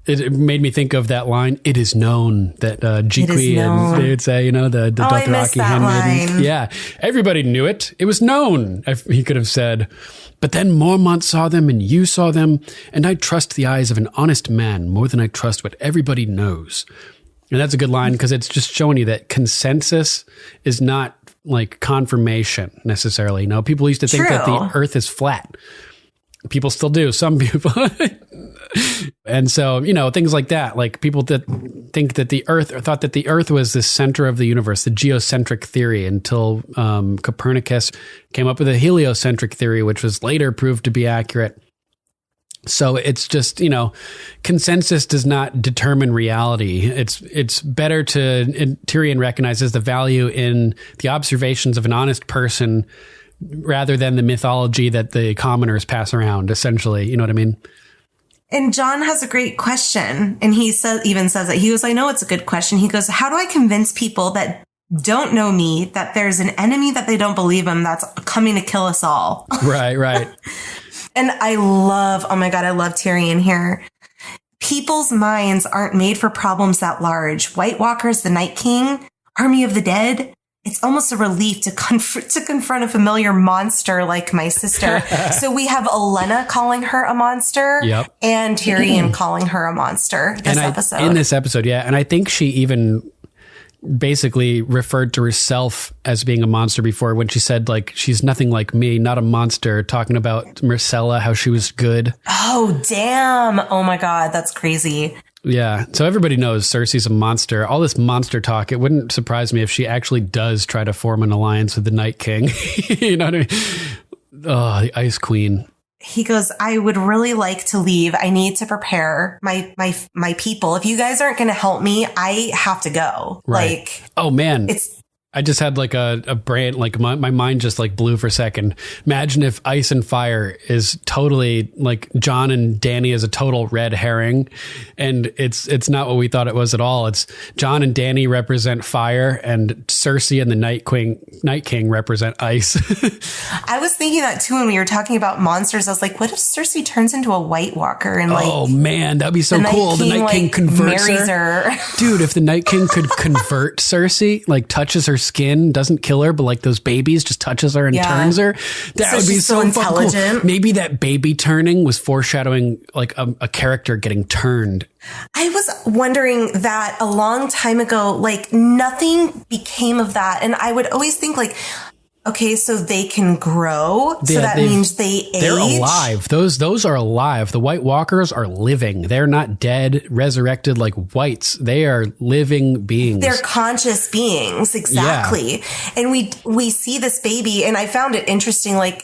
Speaker 4: It made me think of that line. It is known that Jiqui and they would say, the Dothraki handmaiden. Yeah, everybody knew it. It was known. He could have said, but then Mormont saw them and you saw them, and I trust the eyes of an honest man more than I trust what everybody knows. And that's a good line because it's just showing you that consensus is not like confirmation necessarily. People used to think that the earth is flat. People still do. Some people. And so, things like that, like people that think that thought that the earth was the center of the universe, the geocentric theory, until Copernicus came up with a heliocentric theory, which was later proved to be accurate. So it's just, consensus does not determine reality. It's better Tyrion recognizes the value in the observations of an honest person rather than the mythology that the commoners pass around, essentially. You know what I mean?
Speaker 5: And Jon has a great question. And he even says it. He goes, I know it's a good question. He goes, how do I convince people that don't know me that there's an enemy that they don't believe in that's coming to kill us all?
Speaker 4: Right.
Speaker 5: And I love Tyrion here. People's minds aren't made for problems that large. White Walkers, the Night King, Army of the Dead. It's almost a relief to confront a familiar monster like my sister. So we have Olenna calling her a monster, and Tyrion calling her a monster in this episode.
Speaker 4: Yeah. And I think she even basically referred to herself as being a monster before when she said, like, she's nothing like me, not a monster, talking about Myrcella, how she was good.
Speaker 5: Oh, damn. Oh, my God. That's crazy.
Speaker 4: Yeah. So everybody knows Cersei's a monster. All this monster talk, it wouldn't surprise me if she actually does try to form an alliance with the Night King. You know what I mean? Oh, the Ice Queen.
Speaker 5: He goes, I would really like to leave. I need to prepare my people. If you guys aren't going to help me, I have to go.
Speaker 4: Right.
Speaker 5: Like,
Speaker 4: oh, man. I just had like a brain, like my mind just like blew for a second. Imagine if Ice and Fire is totally like Jon and Dany is a total red herring, and it's not what we thought it was at all. It's Jon and Dany represent fire, and Cersei and the Night King represent ice.
Speaker 5: I was thinking that too when we were talking about monsters. I was like, what if Cersei turns into a White Walker and like,
Speaker 4: oh man, that'd be so cool. The Night King converts her. Dude, if the Night King could convert Cersei, like touches her skin, doesn't kill her, but like those babies, just touches her and turns her. That would be so intelligent. Cool. Maybe that baby turning was foreshadowing like a character getting turned.
Speaker 5: I was wondering that a long time ago, like nothing became of that. And I would always think like, okay, so they can grow. So that means they age.
Speaker 4: They're alive. Those are alive. The White Walkers are living. They're not dead, resurrected like whites. They are living beings.
Speaker 5: They're conscious beings. Exactly. Yeah. And we see this baby, and I found it interesting. Like,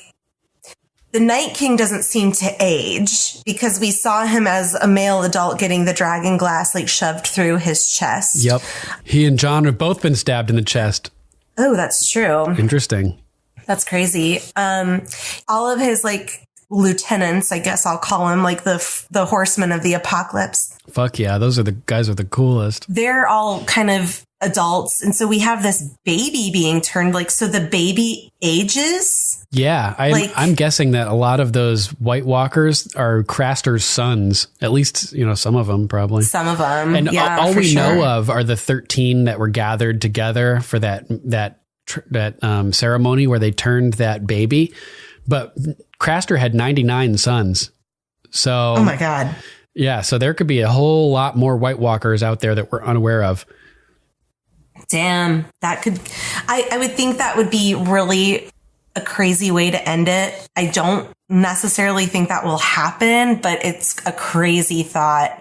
Speaker 5: the Night King doesn't seem to age because we saw him as a male adult getting the dragon glass like shoved through his chest.
Speaker 4: Yep. He and Jon have both been stabbed in the chest.
Speaker 5: Oh, that's true.
Speaker 4: Interesting.
Speaker 5: That's crazy. All of his like lieutenants, I guess I'll call them, like the horsemen of the apocalypse.
Speaker 4: Fuck yeah. Those are the guys are the coolest.
Speaker 5: They're all kind of adults. And so we have this baby being turned like, so the baby ages.
Speaker 4: Yeah. I'm guessing that a lot of those White Walkers are Craster's sons. At least, some of them probably.
Speaker 5: Some of them.
Speaker 4: And all we know of are the 13 that were gathered together for that ceremony where they turned that baby. But Craster had 99 sons. So,
Speaker 5: oh my God.
Speaker 4: Yeah. So there could be a whole lot more White Walkers out there that we're unaware of.
Speaker 5: Damn, that could, I would think that would be really a crazy way to end it. I don't necessarily think that will happen, but it's a crazy thought.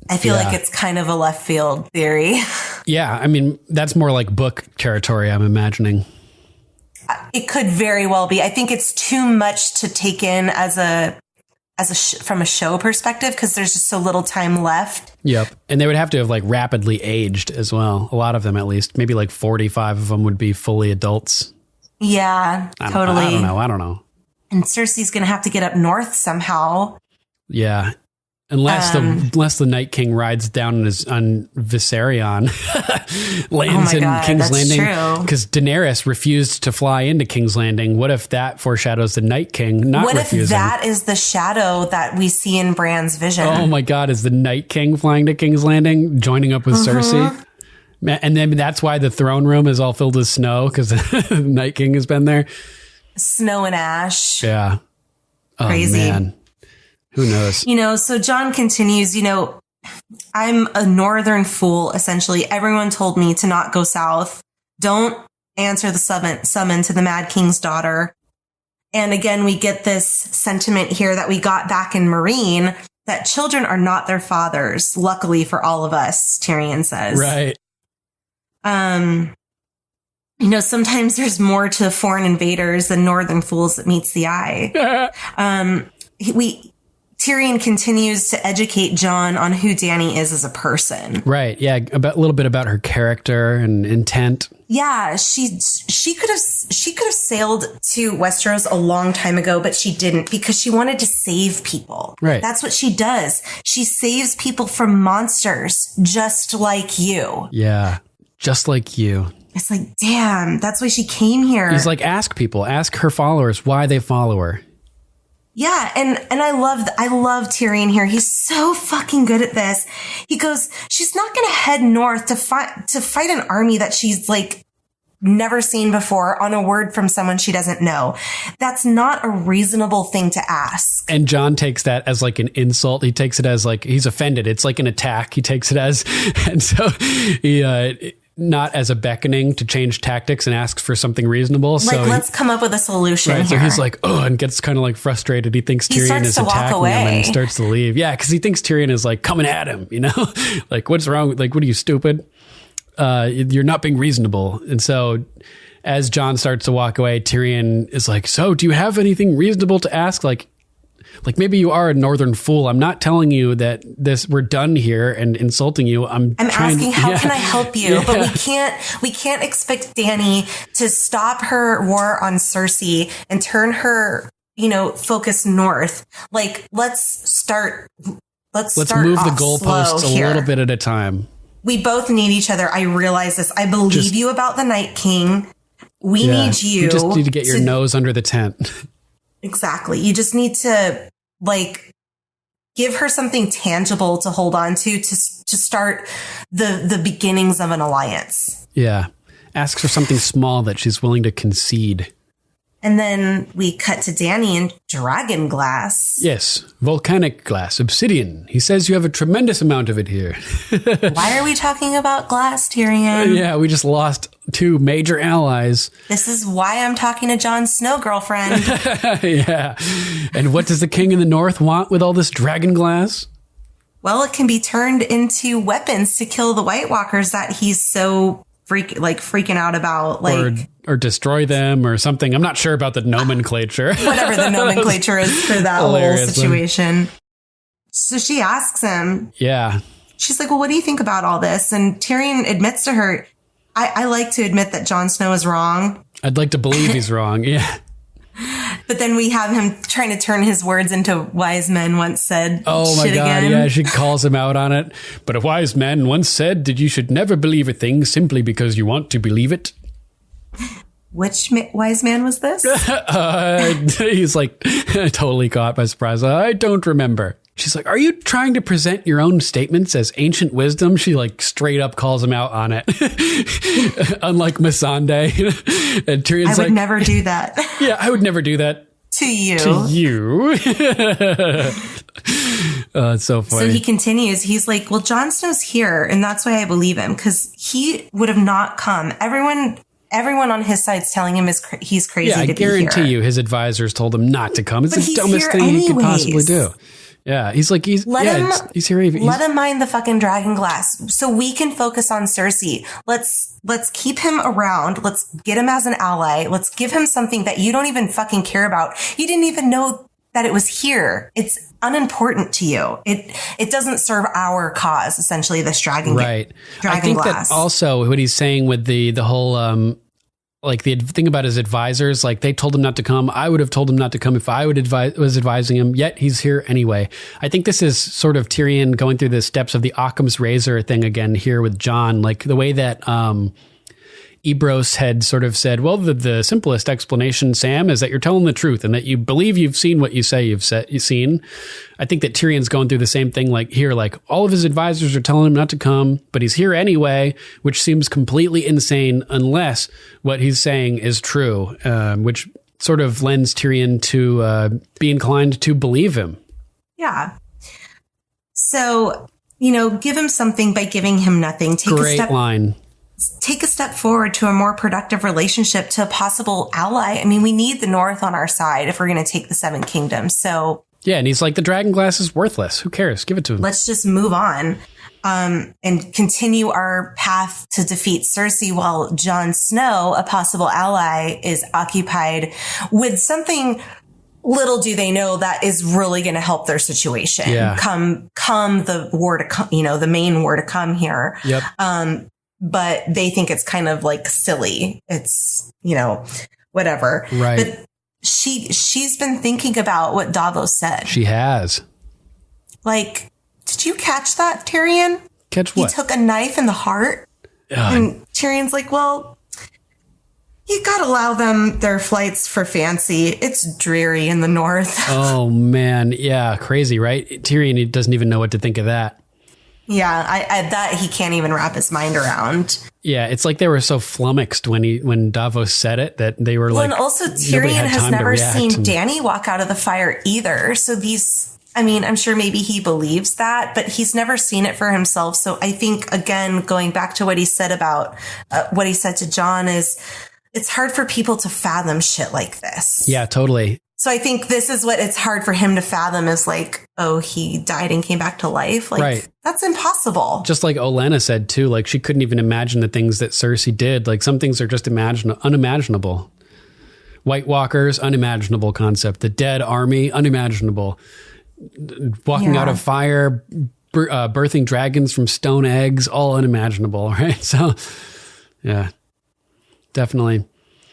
Speaker 5: I feel like it's kind of a left field theory.
Speaker 4: Yeah. I mean, that's more like book territory, I'm imagining.
Speaker 5: It could very well be. I think it's too much to take in from a show perspective because there's just so little time left.
Speaker 4: Yep. And they would have to have like rapidly aged as well. A lot of them, at least. Maybe like 45 of them would be fully adults.
Speaker 5: Yeah, totally.
Speaker 4: I don't know.
Speaker 5: And Cersei's going to have to get up north somehow.
Speaker 4: Yeah. Unless the Night King rides down on Viserion, lands in King's Landing, because Daenerys refused to fly into King's Landing. What if that foreshadows the Night King not refusing?
Speaker 5: What if that is the shadow that we see in Bran's vision?
Speaker 4: Oh my God, is the Night King flying to King's Landing, joining up with Cersei? And then that's why the throne room is all filled with snow, because the Night King has been there.
Speaker 5: Snow and ash.
Speaker 4: Yeah. Oh,
Speaker 5: crazy.
Speaker 4: Man. Who knows?
Speaker 5: So Jon continues, I'm a northern fool, essentially. Everyone told me to not go south. Don't answer the summon to the Mad King's daughter. And again, we get this sentiment here that we got back in Marine, that children are not their fathers. Luckily for all of us, Tyrion says.
Speaker 4: Right.
Speaker 5: Sometimes there's more to foreign invaders than northern fools that meets the eye. Tyrion continues to educate Jon on who Dany is as a person.
Speaker 4: Right. Yeah. A little bit about her character and intent.
Speaker 5: Yeah. She could have sailed to Westeros a long time ago, but she didn't because she wanted to save people.
Speaker 4: Right.
Speaker 5: That's what she does. She saves people from monsters just like you.
Speaker 4: Yeah. Just like you.
Speaker 5: It's like, damn, that's why she came here.
Speaker 4: He's like, ask her followers why they follow her.
Speaker 5: Yeah, and I love Tyrion here. He's so fucking good at this. He goes, she's not going to head north to fight an army that she's like never seen before on a word from someone she doesn't know. That's not a reasonable thing to ask.
Speaker 4: And Jon takes that as like an insult. He takes it as like he's offended. It's like an attack. He takes it as, and so he not as a beckoning to change tactics and asks for something reasonable. So
Speaker 5: let's come up with a solution here.
Speaker 4: So he's like, oh, and gets kind of like frustrated. He thinks Tyrion is attacking him and starts to leave. Yeah, because he thinks Tyrion is like coming at him, like what's wrong? Like, what are you, stupid? You're not being reasonable. And so as Jon starts to walk away, Tyrion is like, so do you have anything reasonable to ask? Like maybe you are a northern fool. I'm not telling you that we're done here and insulting you. I'm
Speaker 5: asking how can I help you? Yeah. But we can't expect Dany to stop her war on Cersei and turn her, focus north. Like let's move
Speaker 4: the goalposts a little bit at a time.
Speaker 5: We both need each other. I realize this. I believe you about the Night King. We need you.
Speaker 4: You just need to get your nose under the tent.
Speaker 5: Exactly. You just need to give her something tangible to hold on to start the beginnings of an alliance.
Speaker 4: Yeah. Ask for something small that she's willing to concede.
Speaker 5: And then we cut to Dany in dragon glass.
Speaker 4: Yes, volcanic glass, obsidian. He says you have a tremendous amount of it here.
Speaker 5: Why are we talking about glass, Tyrion?
Speaker 4: Yeah, we just lost 2 major allies.
Speaker 5: This is why I'm talking to Jon Snow, girlfriend.
Speaker 4: Yeah. And what does the king in the north want with all this dragon glass?
Speaker 5: Well, it can be turned into weapons to kill the White Walkers that he's so freaking out about,
Speaker 4: or destroy them or something. I'm not sure about the nomenclature.
Speaker 5: Whatever the nomenclature is for that whole situation. So she asks him.
Speaker 4: Yeah.
Speaker 5: She's like, well, what do you think about all this? And Tyrion admits to her, I like to admit that Jon Snow is wrong.
Speaker 4: I'd like to believe he's wrong. Yeah.
Speaker 5: But then we have him trying to turn his words into wise men once said.
Speaker 4: Oh my God. Again. Yeah. She calls him out on it. But a wise man once said that you should never believe a thing simply because you want to believe it.
Speaker 5: Which wise man was this?
Speaker 4: He's like totally caught by surprise. I don't remember. She's like, are you trying to present your own statements as ancient wisdom? She like straight up calls him out on it. Unlike Missandei. And Tyrion's
Speaker 5: I would never do that.
Speaker 4: Yeah, I would never do that.
Speaker 5: To you.
Speaker 4: It's so funny.
Speaker 5: So he continues. He's like, well, Jon Snow's here. And that's why I believe him. Because he would have not come. Everyone on his side's telling him he's crazy to be here.
Speaker 4: Yeah, I guarantee you his advisors told him not to come. It's the dumbest thing he could possibly do. Yeah, he's like, he's here.
Speaker 5: Let him mind the fucking dragon glass so we can focus on Cersei. Let's keep him around. Let's get him as an ally. Let's give him something that you don't even fucking care about. You didn't even know that it was here. It's unimportant to you. It doesn't serve our cause, essentially, this dragon
Speaker 4: right.
Speaker 5: Dragon
Speaker 4: I think
Speaker 5: glass.
Speaker 4: That also what he's saying with the whole Like the thing about his advisors, like they told him not to come. I would have told him not to come if I was advising him, yet he's here anyway. I think this is sort of Tyrion going through the steps of the Occam's razor thing again here with Jon, like the way that Ebros had sort of said, well, the simplest explanation, Sam, is that you're telling the truth and that you believe you've seen what you say you've seen. I think that Tyrion's going through the same thing like here, like all of his advisors are telling him not to come, but he's here anyway, which seems completely insane unless what he's saying is true, which sort of lends Tyrion to be inclined to believe him.
Speaker 5: Yeah. So, give him something by giving him nothing.
Speaker 4: Great line.
Speaker 5: Take a step forward to a more productive relationship, to a possible ally. I mean, we need the North on our side if we're going to take the Seven Kingdoms. So
Speaker 4: yeah, and he's like, the dragon glass is worthless. Who cares? Give it to him.
Speaker 5: Let's just move on and continue our path to defeat Cersei while Jon Snow, a possible ally, is occupied with something. Little do they know that is really going to help their situation.
Speaker 4: Yeah.
Speaker 5: Come the war to come, the main war to come here.
Speaker 4: Yep.
Speaker 5: But they think it's kind of like silly. It's, whatever.
Speaker 4: Right.
Speaker 5: But she's been thinking about what Davos said.
Speaker 4: She has.
Speaker 5: Like, did you catch that, Tyrion?
Speaker 4: Catch what?
Speaker 5: He took a knife in the heart. And Tyrion's like, well, you got to allow them their flights for fancy. It's dreary in the North.
Speaker 4: Oh, man. Yeah. Crazy, right? Tyrion, he doesn't even know what to think of that.
Speaker 5: Yeah, I that he can't even wrap his mind around.
Speaker 4: Yeah, it's like they were so flummoxed when Davos said it that they were like.
Speaker 5: And also Tyrion has never seen Dany walk out of the fire either. So I'm sure maybe he believes that, but he's never seen it for himself. So I think, again, going back to what he said about what he said to Jon, is it's hard for people to fathom shit like this.
Speaker 4: Yeah, totally.
Speaker 5: So I think this is what it's hard for him to fathom, is like, oh, he died and came back to life. Like,
Speaker 4: right.
Speaker 5: That's impossible.
Speaker 4: Just like Olenna said, too, like she couldn't even imagine the things that Cersei did. Like some things are just unimaginable. White Walkers, unimaginable concept. The dead army, unimaginable. Walking out of fire, birthing dragons from stone eggs, all unimaginable, right? So, yeah, definitely.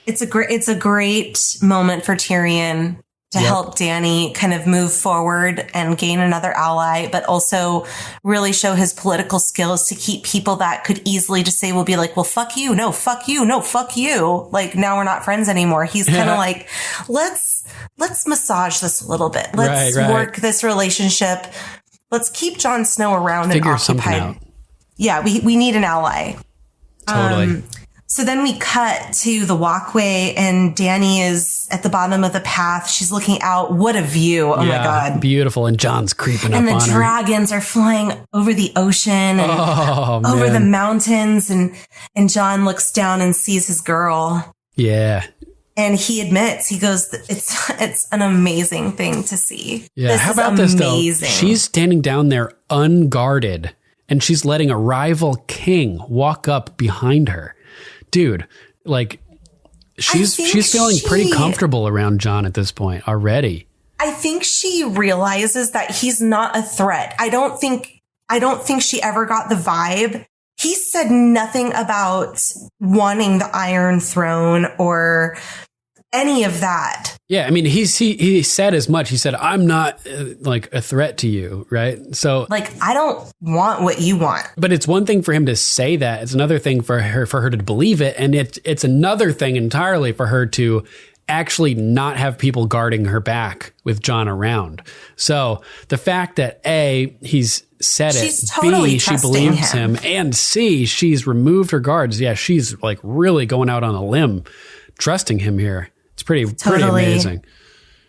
Speaker 5: It's a great moment for Tyrion to help Dany kind of move forward and gain another ally, but also really show his political skills to keep people that could easily just say, will be like, well, fuck you. No, fuck you. No, fuck you. Like, now we're not friends anymore. He's kind of like, let's massage this a little bit. Let's work this relationship. Let's keep Jon Snow around and occupied. Out. Yeah, we need an ally.
Speaker 4: Totally.
Speaker 5: So then we cut to the walkway and Dany is at the bottom of the path. She's looking out. What a view. Oh my God.
Speaker 4: Beautiful. And Jon's creeping up on her.
Speaker 5: And the dragons are flying over the ocean and over the mountains. And Jon looks down and sees his girl.
Speaker 4: Yeah.
Speaker 5: And he admits, he goes, it's an amazing thing to see.
Speaker 4: Yeah. How about this though? She's standing down there unguarded and she's letting a rival king walk up behind her. Dude, like she's feeling pretty comfortable around Jon at this point already.
Speaker 5: I think she realizes that he's not a threat. I don't think she ever got the vibe. He said nothing about wanting the Iron Throne or any of that.
Speaker 4: Yeah, I mean, he said as much. He said, "I'm not like a threat to you," right? So,
Speaker 5: like, I don't want what you want.
Speaker 4: But it's one thing for him to say that. It's another thing for her to believe it, and it's another thing entirely for her to actually not have people guarding her back with Jon around. So the fact that A, he's said
Speaker 5: she's
Speaker 4: it,
Speaker 5: totally
Speaker 4: B, she believes him, and C, she's removed her guards. Yeah, she's like really going out on a limb, trusting him here. It's pretty amazing.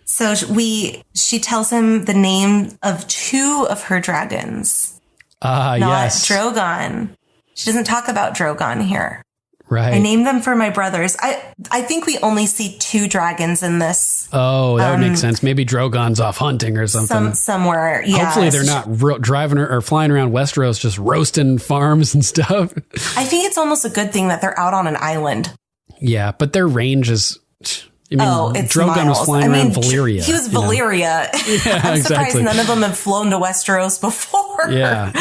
Speaker 5: So she tells him the name of 2 of her dragons. Not Drogon. She doesn't talk about Drogon here.
Speaker 4: Right.
Speaker 5: I named them for my brothers. I think we only see 2 dragons in this.
Speaker 4: Oh, that would make sense. Maybe Drogon's off hunting or something.
Speaker 5: Somewhere, yeah.
Speaker 4: Hopefully they're not driving or flying around Westeros just roasting farms and stuff.
Speaker 5: I think it's almost a good thing that they're out on an island.
Speaker 4: Yeah, but their range is...
Speaker 5: it's
Speaker 4: Drogon
Speaker 5: miles.
Speaker 4: was flying around Valyria.
Speaker 5: He was Valyria.
Speaker 4: Yeah,
Speaker 5: I'm surprised none of them have flown to Westeros before.
Speaker 4: Yeah.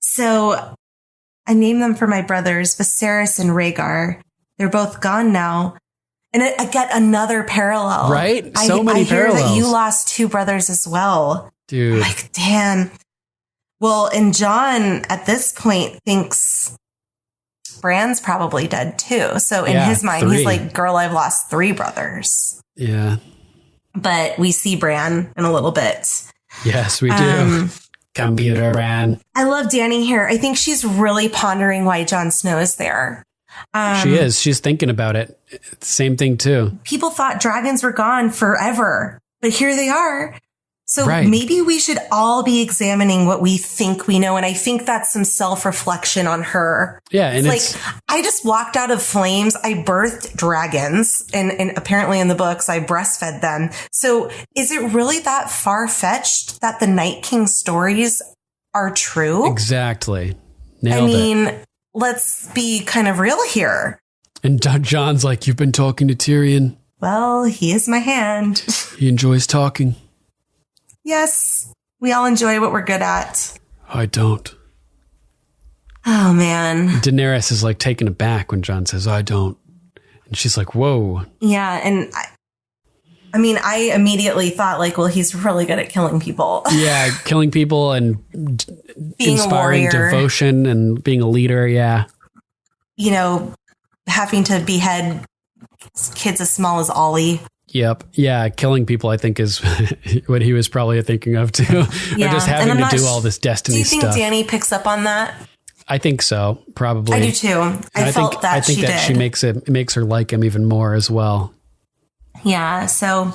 Speaker 5: So I named them for my brothers, Viserys and Rhaegar. They're both gone now. And I get another parallel.
Speaker 4: Right? So many parallels.
Speaker 5: I hear that you lost 2 brothers as well.
Speaker 4: Dude.
Speaker 5: Like, damn. Well, and Jon at this point thinks Bran's probably dead too. So in his mind,
Speaker 4: 3.
Speaker 5: he's like, girl, I've lost 3 brothers.
Speaker 4: Yeah.
Speaker 5: But we see Bran in a little bit.
Speaker 4: Yes, we do. Computer Bran.
Speaker 5: I love Dany here. I think she's really pondering why Jon Snow is there.
Speaker 4: She is. She's thinking about it. Same thing too.
Speaker 5: People thought dragons were gone forever, but here they are. So maybe we should all be examining what we think we know. And I think that's some self-reflection on her.
Speaker 4: Yeah. And
Speaker 5: it's like, I just walked out of flames. I birthed dragons and apparently in the books, I breastfed them. So is it really that far-fetched that the Night King stories are true?
Speaker 4: Exactly. Nailed it.
Speaker 5: Let's be kind of real here.
Speaker 4: And John's like, you've been talking to Tyrion.
Speaker 5: Well, he is my hand.
Speaker 4: He enjoys talking.
Speaker 5: Yes, we all enjoy what we're good at.
Speaker 4: I don't.
Speaker 5: Oh, man.
Speaker 4: Daenerys is like taken aback when Jon says, I don't. And she's like, whoa.
Speaker 5: Yeah. And I immediately thought like, well, he's really good at killing people.
Speaker 4: Yeah. Killing people and
Speaker 5: being
Speaker 4: inspiring devotion and being a leader. Yeah.
Speaker 5: You know, having to behead kids as small as Ollie.
Speaker 4: Yep. Yeah. Killing people, I think, is what he was probably thinking of, too.
Speaker 5: Yeah.
Speaker 4: Or just having to do all this destiny stuff.
Speaker 5: Do you think Dany picks up on that?
Speaker 4: I think so. Probably.
Speaker 5: I do, too. I think that
Speaker 4: she makes her like him even more as well.
Speaker 5: Yeah. So.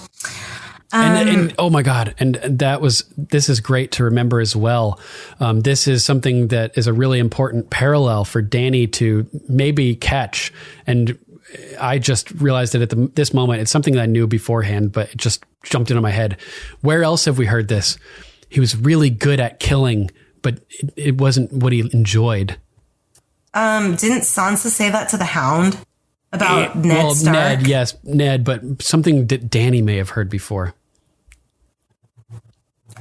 Speaker 4: And oh my God. And this is great to remember as well. This is something that is a really important parallel for Dany to maybe catch. And I just realized that at this moment, it's something that I knew beforehand, but it just jumped into my head. Where else have we heard this? He was really good at killing, but it wasn't what he enjoyed.
Speaker 5: Didn't Sansa say that to the Hound about Ned Stark?
Speaker 4: Ned, but something that Dany may have heard before.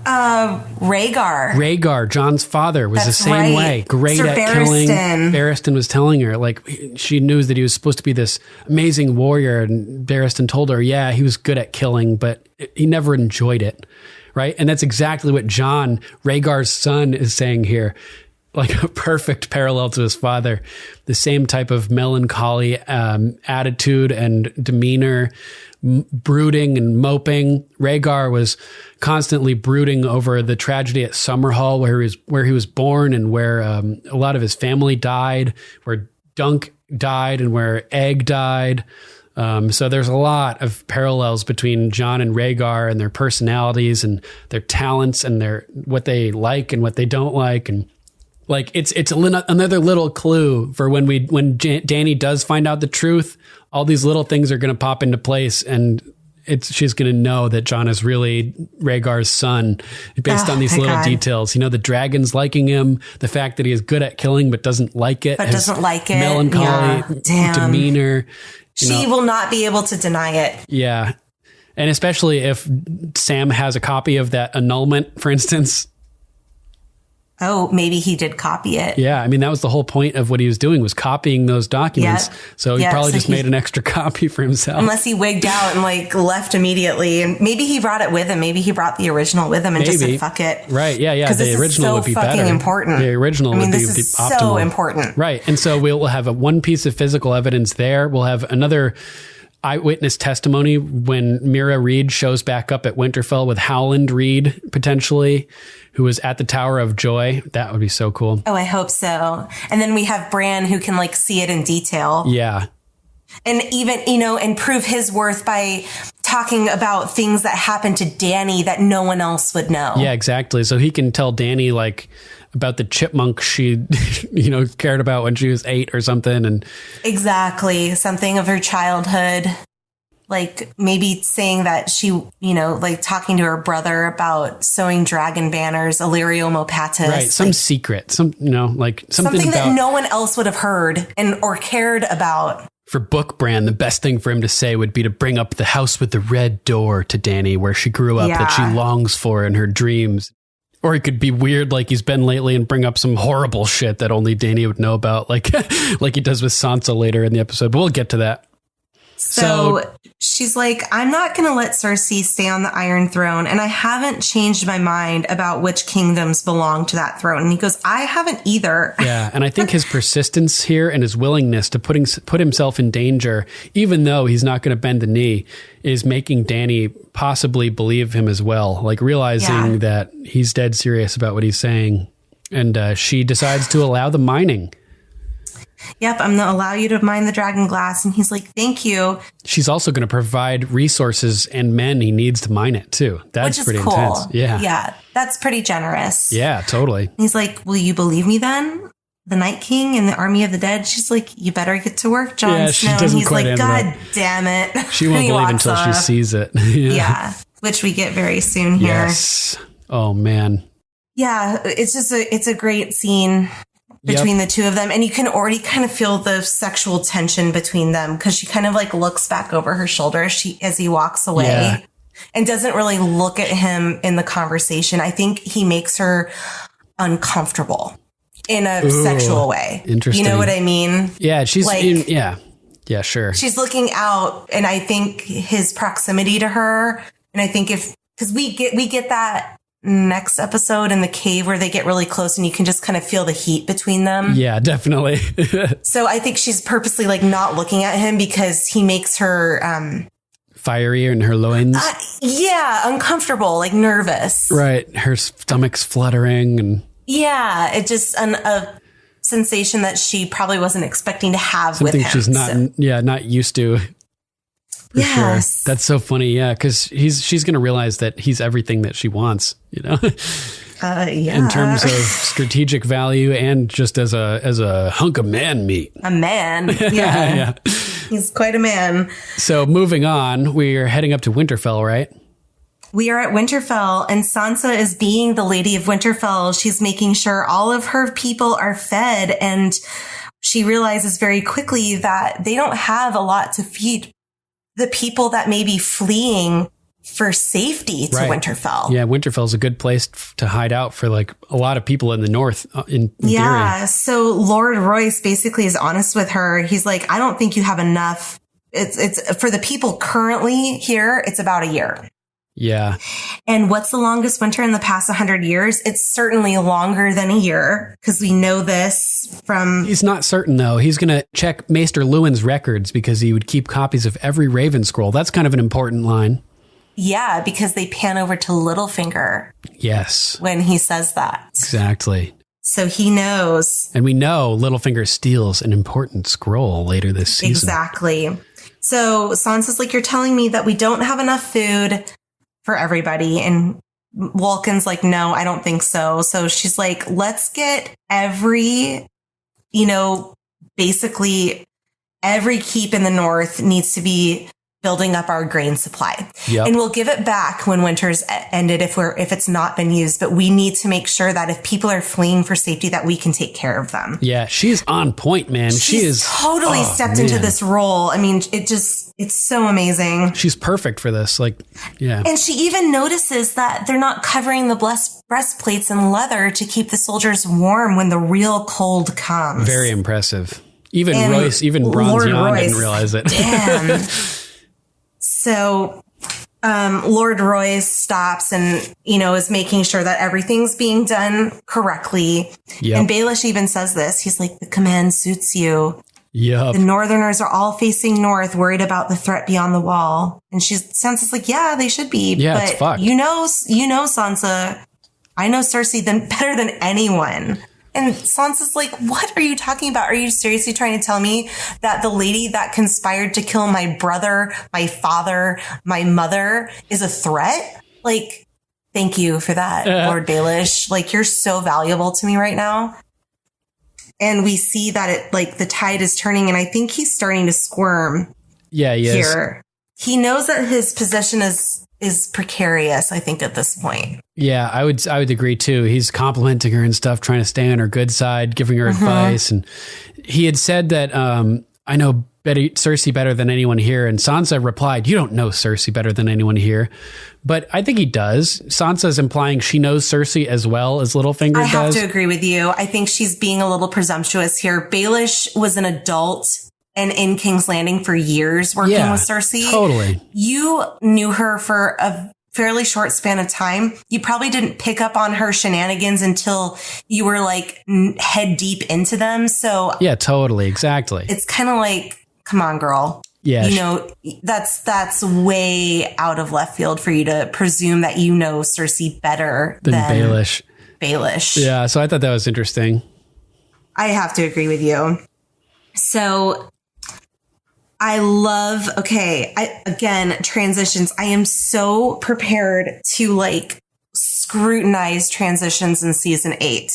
Speaker 4: Rhaegar, Jon's father, was the same way. Great at killing. Barristan was telling her, like, she knew that he was supposed to be this amazing warrior, and Barristan told her, yeah, he was good at killing, but he never enjoyed it, right? And that's exactly what Jon, Rhaegar's son, is saying here. Like a perfect parallel to his father. The same type of melancholy attitude and demeanor, brooding and moping. Rhaegar was constantly brooding over the tragedy at Summerhall, where he was born and where a lot of his family died, where Dunk died and where Egg died. So there's a lot of parallels between Jon and Rhaegar and their personalities and their talents and what they like and what they don't like. And like, it's another little clue for when Dany does find out the truth, all these little things are going to pop into place, and she's going to know that Jon is really Rhaegar's son based on these little details. You know, the dragons liking him, the fact that he is good at killing but doesn't like it.
Speaker 5: But doesn't like it.
Speaker 4: Melancholy demeanor.
Speaker 5: She will not be able to deny it.
Speaker 4: Yeah. And especially if Sam has a copy of that annulment, for instance.
Speaker 5: Oh, maybe he did copy it.
Speaker 4: Yeah. I mean, that was the whole point of what he was doing, was copying those documents. Yep. So he probably just made an extra copy for himself.
Speaker 5: Unless he wigged out and like left immediately. And maybe he brought it with him. Maybe he brought the original with him and just said, fuck it.
Speaker 4: Right. Yeah. Yeah. The original would be better.
Speaker 5: Fucking important.
Speaker 4: The original would be
Speaker 5: this is
Speaker 4: optimal.
Speaker 5: So important.
Speaker 4: Right. And so we'll have one piece of physical evidence there. We'll have another eyewitness testimony when Mira Reed shows back up at Winterfell with Howland Reed, potentially, who was at the Tower of Joy. That would be so cool.
Speaker 5: Oh, I hope so. And then we have Bran who can like see it in detail.
Speaker 4: Yeah.
Speaker 5: And even, and prove his worth by talking about things that happened to Dany that no one else would know.
Speaker 4: Yeah, exactly. So he can tell Dany like about the chipmunk she, cared about when she was 8 or something. And
Speaker 5: exactly. Something of her childhood. Like maybe saying that she, like talking to her brother about sewing dragon banners, Illyrio Mopatis.
Speaker 4: Right. Some secret, something
Speaker 5: that no one else would have heard or cared about.
Speaker 4: For Book Bran, the best thing for him to say would be to bring up the house with the red door to Dany, where she grew up, that she longs for in her dreams. Or he could be weird like he's been lately and bring up some horrible shit that only Dany would know about, like he does with Sansa later in the episode. But we'll get to that.
Speaker 5: So she's like, I'm not going to let Cersei stay on the Iron Throne, and I haven't changed my mind about which kingdoms belong to that throne. And he goes, I haven't either.
Speaker 4: Yeah, and I think his persistence here and his willingness to put himself in danger, even though he's not going to bend the knee, is making Dany possibly believe him as well, like realizing that he's dead serious about what he's saying. And she decides to allow the mining.
Speaker 5: Yep, I'm going to allow you to mine the dragon glass. And he's like, thank you.
Speaker 4: She's also going to provide resources and men he needs to mine it, too. That's pretty cool. Intense. Yeah.
Speaker 5: Yeah, that's pretty generous.
Speaker 4: Yeah, totally.
Speaker 5: And he's like, will you believe me then? The Night King and the Army of the Dead? She's like, you better get to work, Jon Snow. And he's like, God damn it.
Speaker 4: She won't believe until she sees it.
Speaker 5: Yeah, which we get very soon here.
Speaker 4: Yes. Oh, man.
Speaker 5: Yeah, it's just it's a great scene between the two of them. And you can already kind of feel the sexual tension between them because she kind of like looks back over her shoulder as he walks away and doesn't really look at him in the conversation. I think he makes her uncomfortable in a sexual way.
Speaker 4: Interesting.
Speaker 5: You know what I mean?
Speaker 4: Yeah, she's
Speaker 5: like,
Speaker 4: yeah, sure.
Speaker 5: She's looking out, and I think his proximity to her, and I think because we get that next episode in the cave where they get really close and you can just kind of feel the heat between them.
Speaker 4: Yeah, definitely.
Speaker 5: So I think she's purposely like not looking at him because he makes her
Speaker 4: fiery in her loins.
Speaker 5: Uncomfortable, like nervous.
Speaker 4: Right. Her stomach's fluttering and
Speaker 5: it's just a sensation that she probably wasn't expecting to have with him.
Speaker 4: Something she's not used to. For sure. That's so funny. Yeah. Cause she's going to realize that he's everything that she wants, you know, in terms of strategic value and just as a hunk of man meat.
Speaker 5: A man. Yeah. Yeah. He's quite a man.
Speaker 4: So moving on, we are heading up to Winterfell, right?
Speaker 5: We are at Winterfell, and Sansa is being the Lady of Winterfell. She's making sure all of her people are fed, and she realizes very quickly that they don't have a lot to feed the people that may be fleeing for safety to Winterfell.
Speaker 4: Yeah, Winterfell's a good place to hide out for like a lot of people in the north in theory.
Speaker 5: So Lord Royce basically is honest with her. He's like, I don't think you have enough. It's for the people currently here, it's about a year.
Speaker 4: Yeah.
Speaker 5: And what's the longest winter in the past 100 years? It's certainly longer than a year because we know this from...
Speaker 4: He's not certain, though. He's going to check Maester Luwin's records because he would keep copies of every Raven scroll. That's kind of an important line.
Speaker 5: Yeah, because they pan over to Littlefinger.
Speaker 4: Yes.
Speaker 5: When he says that.
Speaker 4: Exactly.
Speaker 5: So he knows.
Speaker 4: And we know Littlefinger steals an important scroll later this season.
Speaker 5: Exactly. So Sansa's like, you're telling me that we don't have enough food for everybody. And Walken's like, no, I don't think so. So she's like, let's get basically every keep in the north needs to be building up our grain supply. Yep. And we'll give it back when winter's ended if it's not been used. But we need to make sure that if people are fleeing for safety, that we can take care of them.
Speaker 4: Yeah, she's on point, man. She's
Speaker 5: totally stepped into this role. I mean, it's so amazing.
Speaker 4: She's perfect for this. Like, yeah.
Speaker 5: And she even notices that they're not covering the breastplates in leather to keep the soldiers warm when the real cold comes.
Speaker 4: Very impressive. Even Bronze Yohn didn't realize it.
Speaker 5: Damn. So, Lord Royce stops and, is making sure that everything's being done correctly. Yep. And Baelish even says this. He's like, the command suits you.
Speaker 4: Yep.
Speaker 5: The Northerners are all facing north, worried about the threat beyond the wall. And Sansa's like, yeah, they should be.
Speaker 4: Yeah,
Speaker 5: but
Speaker 4: it's fucked.
Speaker 5: You know, Sansa, I know Cersei better than anyone. And Sansa's like, what are you talking about? Are you seriously trying to tell me that the lady that conspired to kill my brother, my father, my mother is a threat? Like, thank you for that, Lord Baelish. Like, you're so valuable to me right now. And we see that the tide is turning, and I think he's starting to squirm.
Speaker 4: Yeah, he
Speaker 5: here. Is. He knows that his position is precarious, I think, at this point.
Speaker 4: Yeah, I would agree too. He's complimenting her and stuff, trying to stay on her good side, giving her advice. And he had said that I know Cersei better than anyone here. And Sansa replied, you don't know Cersei better than anyone here. But I think he does. Sansa's implying she knows Cersei as well as Littlefinger does.
Speaker 5: I have to agree with you. I think she's being a little presumptuous here. Baelish was an adult and in King's Landing for years working with Cersei.
Speaker 4: Totally.
Speaker 5: You knew her for a fairly short span of time. You probably didn't pick up on her shenanigans until you were like head deep into them. So
Speaker 4: yeah, totally. Exactly.
Speaker 5: It's kind of like, come on, girl.
Speaker 4: Yeah.
Speaker 5: You know, that's way out of left field for you to presume that you know Cersei better than
Speaker 4: Baelish.
Speaker 5: Yeah.
Speaker 4: So I thought that was interesting.
Speaker 5: I have to agree with you. So I love, transitions. I am so prepared to like scrutinize transitions in season 8.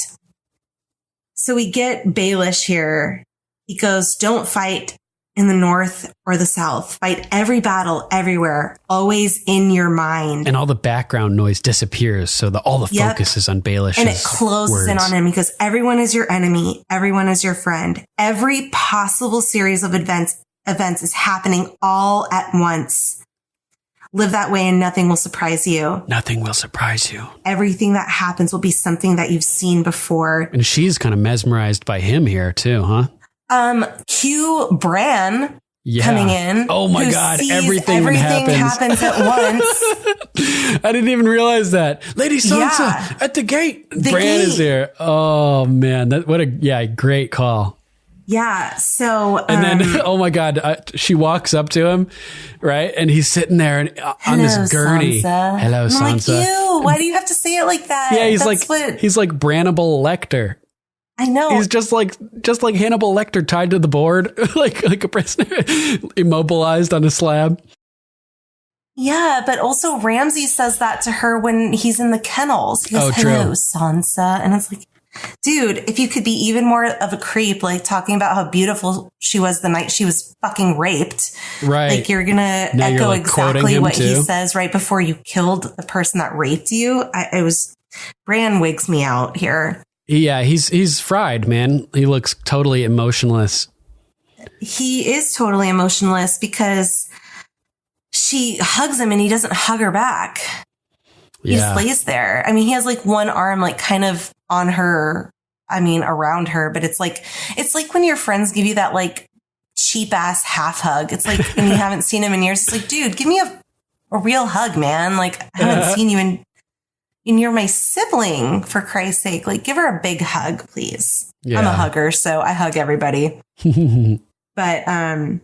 Speaker 5: So we get Baelish here. He goes, don't fight in the north or the south. Fight every battle everywhere, always in your mind.
Speaker 4: And all the background noise disappears. So all the focus is on Baelish's
Speaker 5: and it closes in on him because everyone is your enemy. Everyone is your friend. Every possible series of events is happening all at once. Live that way and nothing will surprise you.
Speaker 4: Nothing will surprise you.
Speaker 5: Everything that happens will be something that you've seen before.
Speaker 4: And she's kind of mesmerized by him here too, huh?
Speaker 5: Cue Bran coming in.
Speaker 4: Oh my God. Everything
Speaker 5: happens at once.
Speaker 4: I didn't even realize that. Lady Sansa at the gate. Bran is here. Oh man. What a great call.
Speaker 5: Yeah. So,
Speaker 4: and then, oh my God, she walks up to him, right? And he's sitting there on this gurney.
Speaker 5: Sansa.
Speaker 4: Hello, Sansa.
Speaker 5: Like, ew, why do you have to say it like that?
Speaker 4: Yeah, he's like Brannable Lecter.
Speaker 5: I know.
Speaker 4: He's just like Hannibal Lecter tied to the board, like a prisoner, immobilized on a slab.
Speaker 5: Yeah, but also Ramsay says that to her when he's in the kennels. He goes, hello, Sansa. And it's like, dude, if you could be even more of a creep, like talking about how beautiful she was the night she was fucking raped.
Speaker 4: Right.
Speaker 5: Like you're going to echo exactly what he says right before you killed the person that raped you. Bran wigs me out here.
Speaker 4: Yeah, he's fried, man. He looks totally emotionless.
Speaker 5: He is totally emotionless because she hugs him and he doesn't hug her back. He just lays there. I mean, he has like one arm like kind of on her, around her, but it's like when your friends give you that like cheap ass half hug. It's like when you haven't seen him in years. It's like, dude, give me a real hug, man. Like I haven't seen you and you're my sibling, for Christ's sake. Like, give her a big hug, please. Yeah. I'm a hugger, so I hug everybody. But, then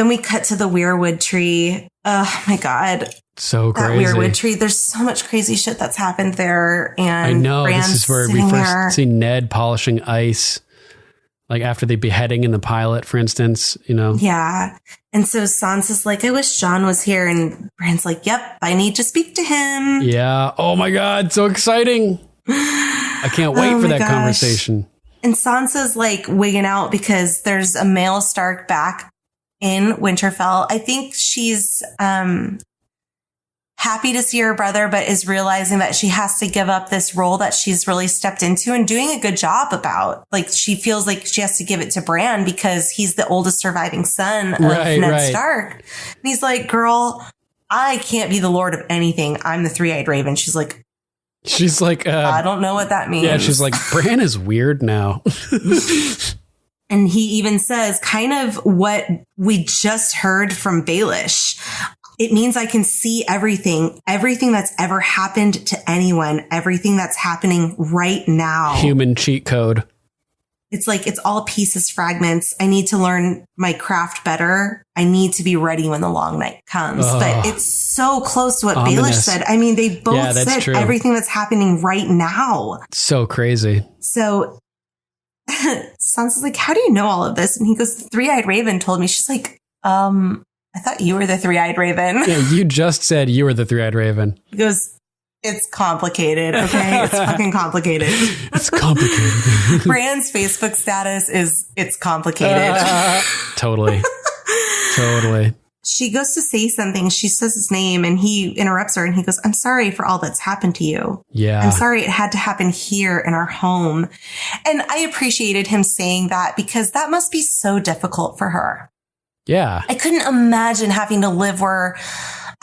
Speaker 5: we cut to the weirwood tree. Oh, my God.
Speaker 4: So crazy.
Speaker 5: That weirwood tree. There's so much crazy shit that's happened there. And
Speaker 4: I know.
Speaker 5: Bran's
Speaker 4: this is where we first see Ned polishing ice. Like after the beheading in the pilot, for instance,
Speaker 5: Yeah. And so Sansa's like, I wish Jon was here. And Bran's like, yep, I need to speak to him.
Speaker 4: Yeah. Oh my God. So exciting. I can't wait for that conversation.
Speaker 5: And Sansa's like wigging out because there's a male Stark back in Winterfell. I think she's happy to see her brother, but is realizing that she has to give up this role that she's really stepped into and doing a good job about. Like she feels like she has to give it to Bran because he's the oldest surviving son of Ned Stark. And he's like, girl, I can't be the Lord of anything. I'm the three-eyed raven. She's like, I don't know what that means.
Speaker 4: Yeah. She's like, Bran is weird now.
Speaker 5: And he even says kind of what we just heard from Baelish. It means I can see everything that's ever happened to anyone, everything that's happening right now.
Speaker 4: Human cheat code.
Speaker 5: It's like, it's all pieces, fragments. I need to learn my craft better. I need to be ready when the long night comes. But it's so close to what Baelish said. I mean, they both said true. Everything that's happening right now.
Speaker 4: So crazy.
Speaker 5: So Sansa's like, how do you know all of this? And he goes, the three-eyed raven told me. She's like, I thought you were the three-eyed raven.
Speaker 4: Yeah, you just said you were the three-eyed raven.
Speaker 5: He goes, it's complicated, okay? It's fucking complicated.
Speaker 4: It's complicated.
Speaker 5: Bran's Facebook status is, it's complicated.
Speaker 4: Totally. Totally.
Speaker 5: she goes to say something. She says his name and he interrupts her and he goes, I'm sorry for all that's happened to you.
Speaker 4: Yeah.
Speaker 5: I'm sorry it had to happen here in our home. And I appreciated him saying that because that must be so difficult for her.
Speaker 4: Yeah.
Speaker 5: I couldn't imagine having to live where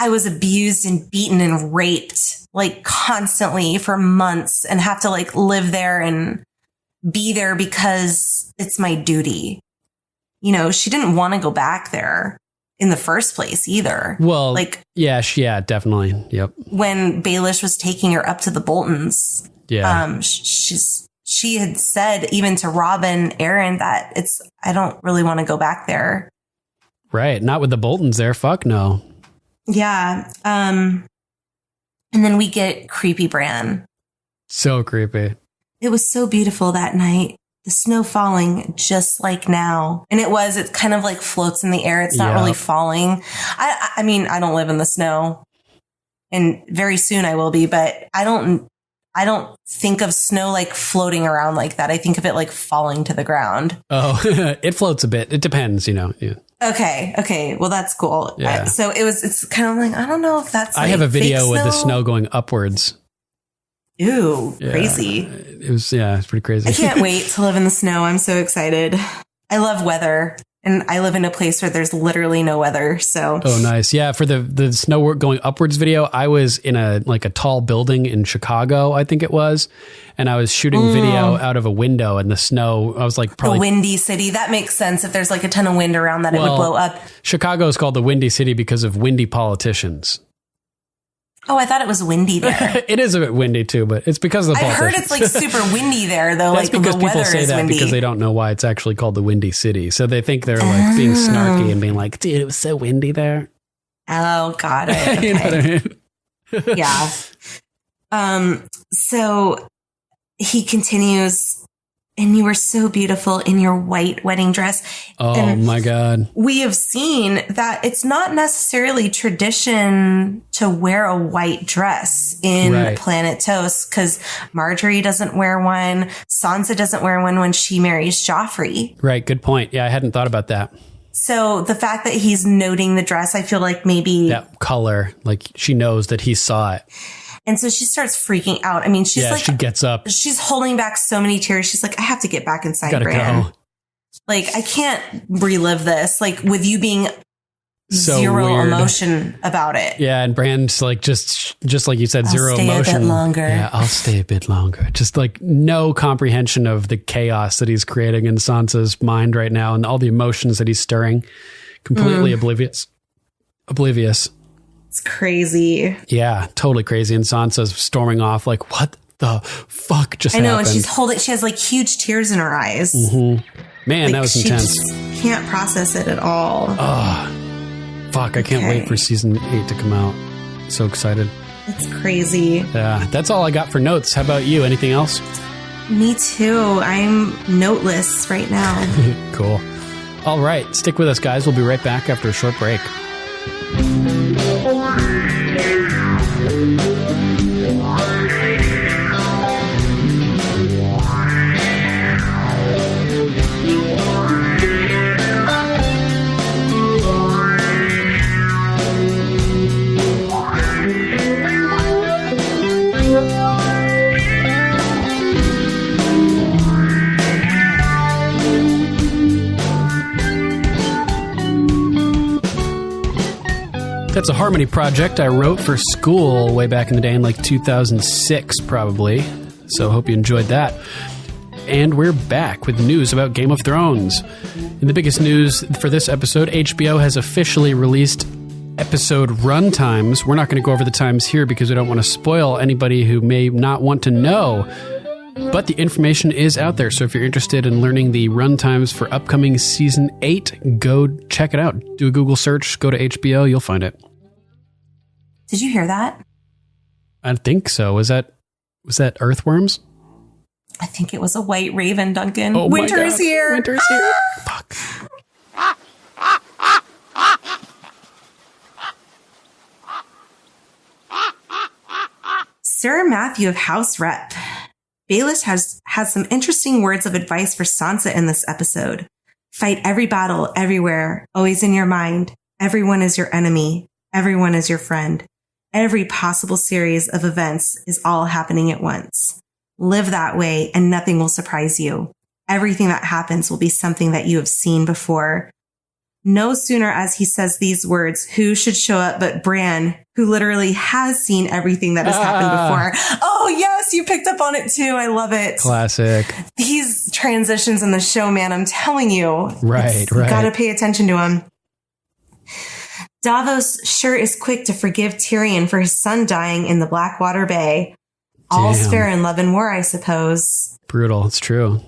Speaker 5: I was abused and beaten and raped like constantly for months and have to like live there and be there because it's my duty. You know, she didn't want to go back there in the first place either.
Speaker 4: Well,
Speaker 5: like,
Speaker 4: yeah, definitely. Yep.
Speaker 5: When Baelish was taking her up to the Boltons, she had said even to Robin, Aaron, that I don't really want to go back there.
Speaker 4: Right. Not with the Boltons there. Fuck no.
Speaker 5: Yeah. And then we get creepy Bran.
Speaker 4: So creepy.
Speaker 5: It was so beautiful that night. The snow falling just like now. And it kind of like floats in the air. It's not really falling. I mean, I don't live in the snow and very soon I will be, but I don't think of snow like floating around like that. I think of it like falling to the ground.
Speaker 4: Oh, it floats a bit. It depends, you know. Yeah.
Speaker 5: Okay. Well, that's cool.
Speaker 4: Yeah.
Speaker 5: So it's kind of like, I don't know if that's
Speaker 4: I have a video with the snow going upwards.
Speaker 5: Ooh, crazy.
Speaker 4: It's pretty crazy.
Speaker 5: I can't wait to live in the snow. I'm so excited. I love weather and I live in a place where there's literally no weather. So.
Speaker 4: Oh, nice. Yeah. For the snow going upwards video, I was in a tall building in Chicago, I think it was. And I was shooting video out of a window and the snow, I was like probably.
Speaker 5: A windy city. That makes sense. If there's like a ton of wind around that, it would blow up.
Speaker 4: Chicago is called the Windy City because of windy politicians.
Speaker 5: Oh, I thought it was windy there.
Speaker 4: It is a bit windy too, but it's because of the
Speaker 5: I've heard it's like super windy there, though.
Speaker 4: That's
Speaker 5: like
Speaker 4: because
Speaker 5: the
Speaker 4: people
Speaker 5: weather
Speaker 4: say
Speaker 5: is
Speaker 4: that
Speaker 5: windy.
Speaker 4: because they don't know why it's actually called the Windy City. So they think they're like being snarky and being like, dude, it was so windy there.
Speaker 5: Oh, got it. Okay.
Speaker 4: You know what I mean?
Speaker 5: Yeah. So he continues, and you were so beautiful in your white wedding dress.
Speaker 4: Oh,
Speaker 5: and
Speaker 4: my God.
Speaker 5: We have seen that it's not necessarily tradition to wear a white dress in Planet Toast because Marjorie doesn't wear one. Sansa doesn't wear one when she marries Joffrey.
Speaker 4: Right. Good point. Yeah, I hadn't thought about that.
Speaker 5: So the fact that he's noting the dress, I feel like maybe
Speaker 4: that color, like she knows that he saw it.
Speaker 5: And so she starts freaking out. I mean, she's like,
Speaker 4: she gets up.
Speaker 5: She's holding back so many tears. She's like, I have to get back inside Bran. Go. Like, I can't relive this. Like, with you being
Speaker 4: so
Speaker 5: zero
Speaker 4: weird.
Speaker 5: Emotion about it.
Speaker 4: Yeah, and Bran's like just like you said, zero emotion.
Speaker 5: I'll stay a bit longer.
Speaker 4: Yeah, I'll stay a bit longer. Just like no comprehension of the chaos that he's creating in Sansa's mind right now and all the emotions that he's stirring. Completely oblivious.
Speaker 5: It's crazy.
Speaker 4: Yeah, totally crazy. And Sansa's storming off like, what the fuck just happened?
Speaker 5: I know, and she has like huge tears in her eyes.
Speaker 4: Mm-hmm. Man,
Speaker 5: like,
Speaker 4: that was intense.
Speaker 5: She can't process it at all.
Speaker 4: Oh, fuck. I can't wait for season 8 to come out. So excited.
Speaker 5: It's crazy.
Speaker 4: Yeah, that's all I got for notes. How about you? Anything else?
Speaker 5: Me too. I'm noteless right now.
Speaker 4: Cool. All right. Stick with us, guys. We'll be right back after a short break. That's a harmony project I wrote for school way back in the day in like 2006 probably. So hope you enjoyed that. And we're back with news about Game of Thrones. In the biggest news for this episode, HBO has officially released episode runtimes. We're not going to go over the times here because we don't want to spoil anybody who may not want to know. But the information is out there, so if you're interested in learning the runtimes for upcoming Season 8, go check it out. Do a Google search, go to HBO, you'll find it.
Speaker 5: Did you hear that?
Speaker 4: I think so. Was that earthworms?
Speaker 5: I think it was a white raven, Duncan.
Speaker 4: Oh,
Speaker 5: Winter is here!
Speaker 4: Winter is here! Fuck.
Speaker 5: Sir Matthew of House Repp. Baelish has some interesting words of advice for Sansa in this episode. Fight every battle, everywhere, always in your mind. Everyone is your enemy. Everyone is your friend. Every possible series of events is all happening at once. Live that way and nothing will surprise you. Everything that happens will be something that you have seen before. No sooner as he says these words, who should show up but Bran, who literally has seen everything that has happened before. Oh, yes, you picked up on it too. I love it.
Speaker 4: Classic.
Speaker 5: These transitions in the show, man, I'm telling you.
Speaker 4: Right.
Speaker 5: You gotta pay attention to them. Davos sure is quick to forgive Tyrion for his son dying in the Blackwater Bay. All's fair in love and war, I suppose.
Speaker 4: Brutal. It's true.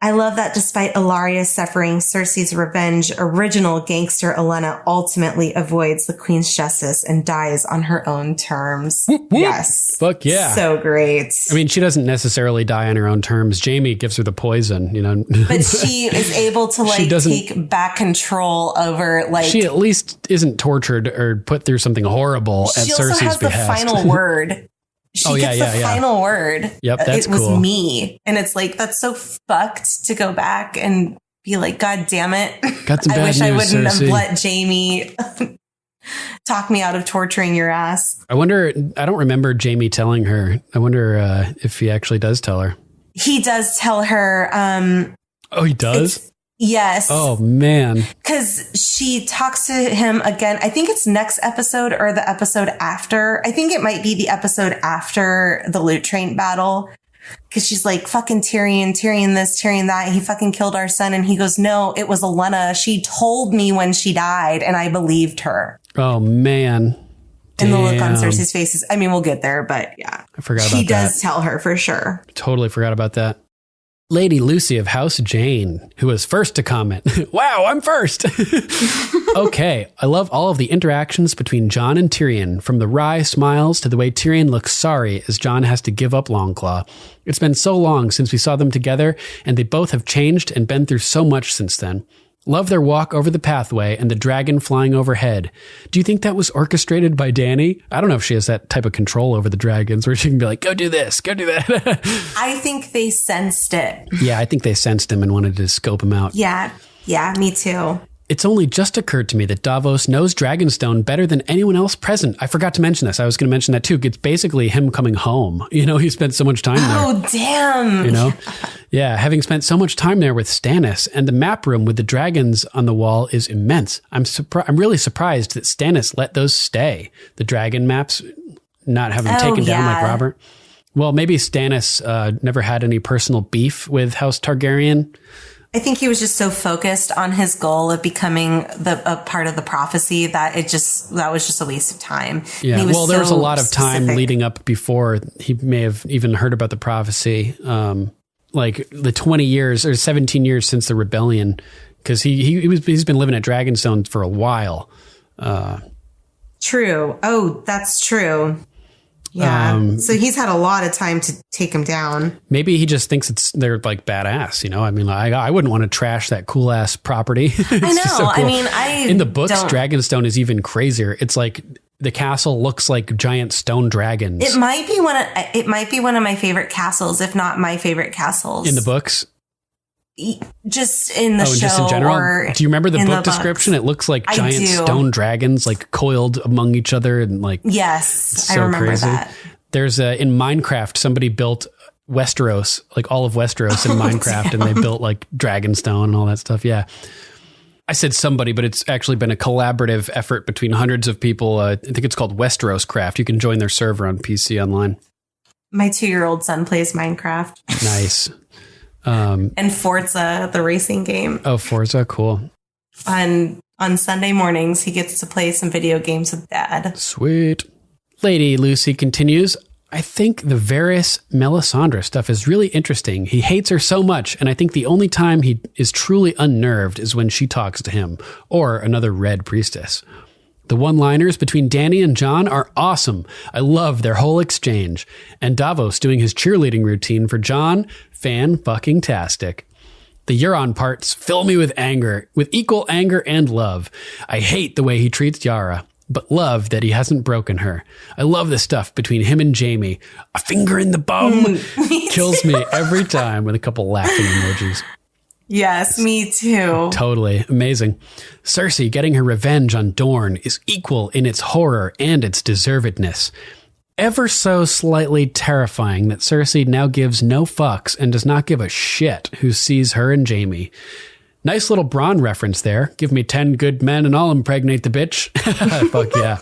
Speaker 5: I love that despite Illaria's suffering, Cersei's revenge, original gangster Olenna ultimately avoids the Queen's justice and dies on her own terms.
Speaker 4: Whoop, whoop.
Speaker 5: Yes.
Speaker 4: Fuck yeah.
Speaker 5: So great.
Speaker 4: I mean, she doesn't necessarily die on her own terms. Jaime gives her the poison, you know.
Speaker 5: But she is able to take back control over
Speaker 4: she at least isn't tortured or put through something horrible at Cersei's behest.
Speaker 5: She also has the final word. She gets the final word.
Speaker 4: Yep, that's
Speaker 5: cool. It was
Speaker 4: cool.
Speaker 5: me. And it's like, that's so fucked to go back and be like, God damn it.
Speaker 4: Got some bad
Speaker 5: I wish
Speaker 4: news,
Speaker 5: I wouldn't
Speaker 4: Cersei.
Speaker 5: have let Jaime talk me out of torturing your ass.
Speaker 4: I wonder, I don't remember Jaime telling her. I wonder if he actually does tell her.
Speaker 5: He does tell her.
Speaker 4: Oh, he does?
Speaker 5: Yes.
Speaker 4: Oh, man.
Speaker 5: Because she talks to him again. I think it's next episode or the episode after. I think it might be the episode after the Loot Train battle. Because she's like, fucking Tyrion this, Tyrion that. He fucking killed our son. And he goes, no, it was Olenna. She told me when she died and I believed her.
Speaker 4: Oh, man.
Speaker 5: And the look on Cersei's face is, I mean, we'll get there, but yeah.
Speaker 4: I forgot about that.
Speaker 5: He does tell her for sure.
Speaker 4: Totally forgot about that. Lady Lucy of House Jane, who was first to comment. Wow, I'm first. Okay, I love all of the interactions between Jon and Tyrion, from the wry smiles to the way Tyrion looks sorry as Jon has to give up Longclaw. It's been so long since we saw them together, and they both have changed and been through so much since then. Love their walk over the pathway and the dragon flying overhead. Do you think that was orchestrated by Dany? I don't know if she has that type of control over the dragons where she can be like, go do this, go do that.
Speaker 5: I think they sensed it.
Speaker 4: Yeah, I think they sensed him and wanted to scope him out.
Speaker 5: Yeah, me too.
Speaker 4: It's only just occurred to me that Davos knows Dragonstone better than anyone else present. I forgot to mention this. I was going to mention that too. It's basically him coming home. You know, he spent so much time there.
Speaker 5: Oh, damn.
Speaker 4: You know? Yeah, having spent so much time there with Stannis, and the map room with the dragons on the wall is immense. I'm really surprised that Stannis let those stay. The dragon maps, not have them taken down like Robert. Well, maybe Stannis never had any personal beef with House Targaryen.
Speaker 5: I think he was just so focused on his goal of becoming a part of the prophecy that that was just a waste of time.
Speaker 4: Yeah, well, there was a lot of time leading up before he may have even heard about the prophecy, like the 20 years or 17 years since the rebellion, because he's been living at Dragonstone for a while.
Speaker 5: True. Oh, that's true. Yeah. So he's had a lot of time to take him down.
Speaker 4: Maybe he just thinks they're like badass, you know? I mean, I wouldn't want to trash that cool ass property.
Speaker 5: I know.
Speaker 4: So cool.
Speaker 5: I mean,
Speaker 4: in the books, Dragonstone is even crazier. It's like the castle looks like giant stone dragons.
Speaker 5: It might be one of my favorite castles, if not my favorite castles.
Speaker 4: In the books?
Speaker 5: Just in the show.
Speaker 4: Just in general? Do you remember the book description?
Speaker 5: Books.
Speaker 4: It looks like giant stone dragons like coiled among each other and like.
Speaker 5: Yes,
Speaker 4: so
Speaker 5: I remember
Speaker 4: crazy.
Speaker 5: that.
Speaker 4: There's in Minecraft, somebody built Westeros, like all of Westeros in Minecraft, and they built like Dragonstone and all that stuff. Yeah. I said somebody, but it's actually been a collaborative effort between hundreds of people. I think it's called Westeros Craft. You can join their server on PC online.
Speaker 5: My 2-year-old son plays Minecraft.
Speaker 4: Nice.
Speaker 5: And Forza, the racing game.
Speaker 4: Oh, Forza, cool.
Speaker 5: On Sunday mornings, he gets to play some video games with Dad.
Speaker 4: Sweet. Lady Lucy continues, I think the Varys Melisandre stuff is really interesting. He hates her so much, and I think the only time he is truly unnerved is when she talks to him, or another Red Priestess. The one-liners between Dany and Jon are awesome. I love their whole exchange. And Davos doing his cheerleading routine for Jon, fan-fucking-tastic. The Euron parts fill me with anger, with equal anger and love. I hate the way he treats Yara, but love that he hasn't broken her. I love the stuff between him and Jaime. A finger in the bum kills me every time, with a couple laughing emojis.
Speaker 5: Yes, me too.
Speaker 4: Totally. Amazing. Cersei getting her revenge on Dorne is equal in its horror and its deservedness. Ever so slightly terrifying that Cersei now gives no fucks and does not give a shit who sees her and Jaime. Nice little Bronn reference there. Give me 10 good men and I'll impregnate the bitch. Fuck yeah.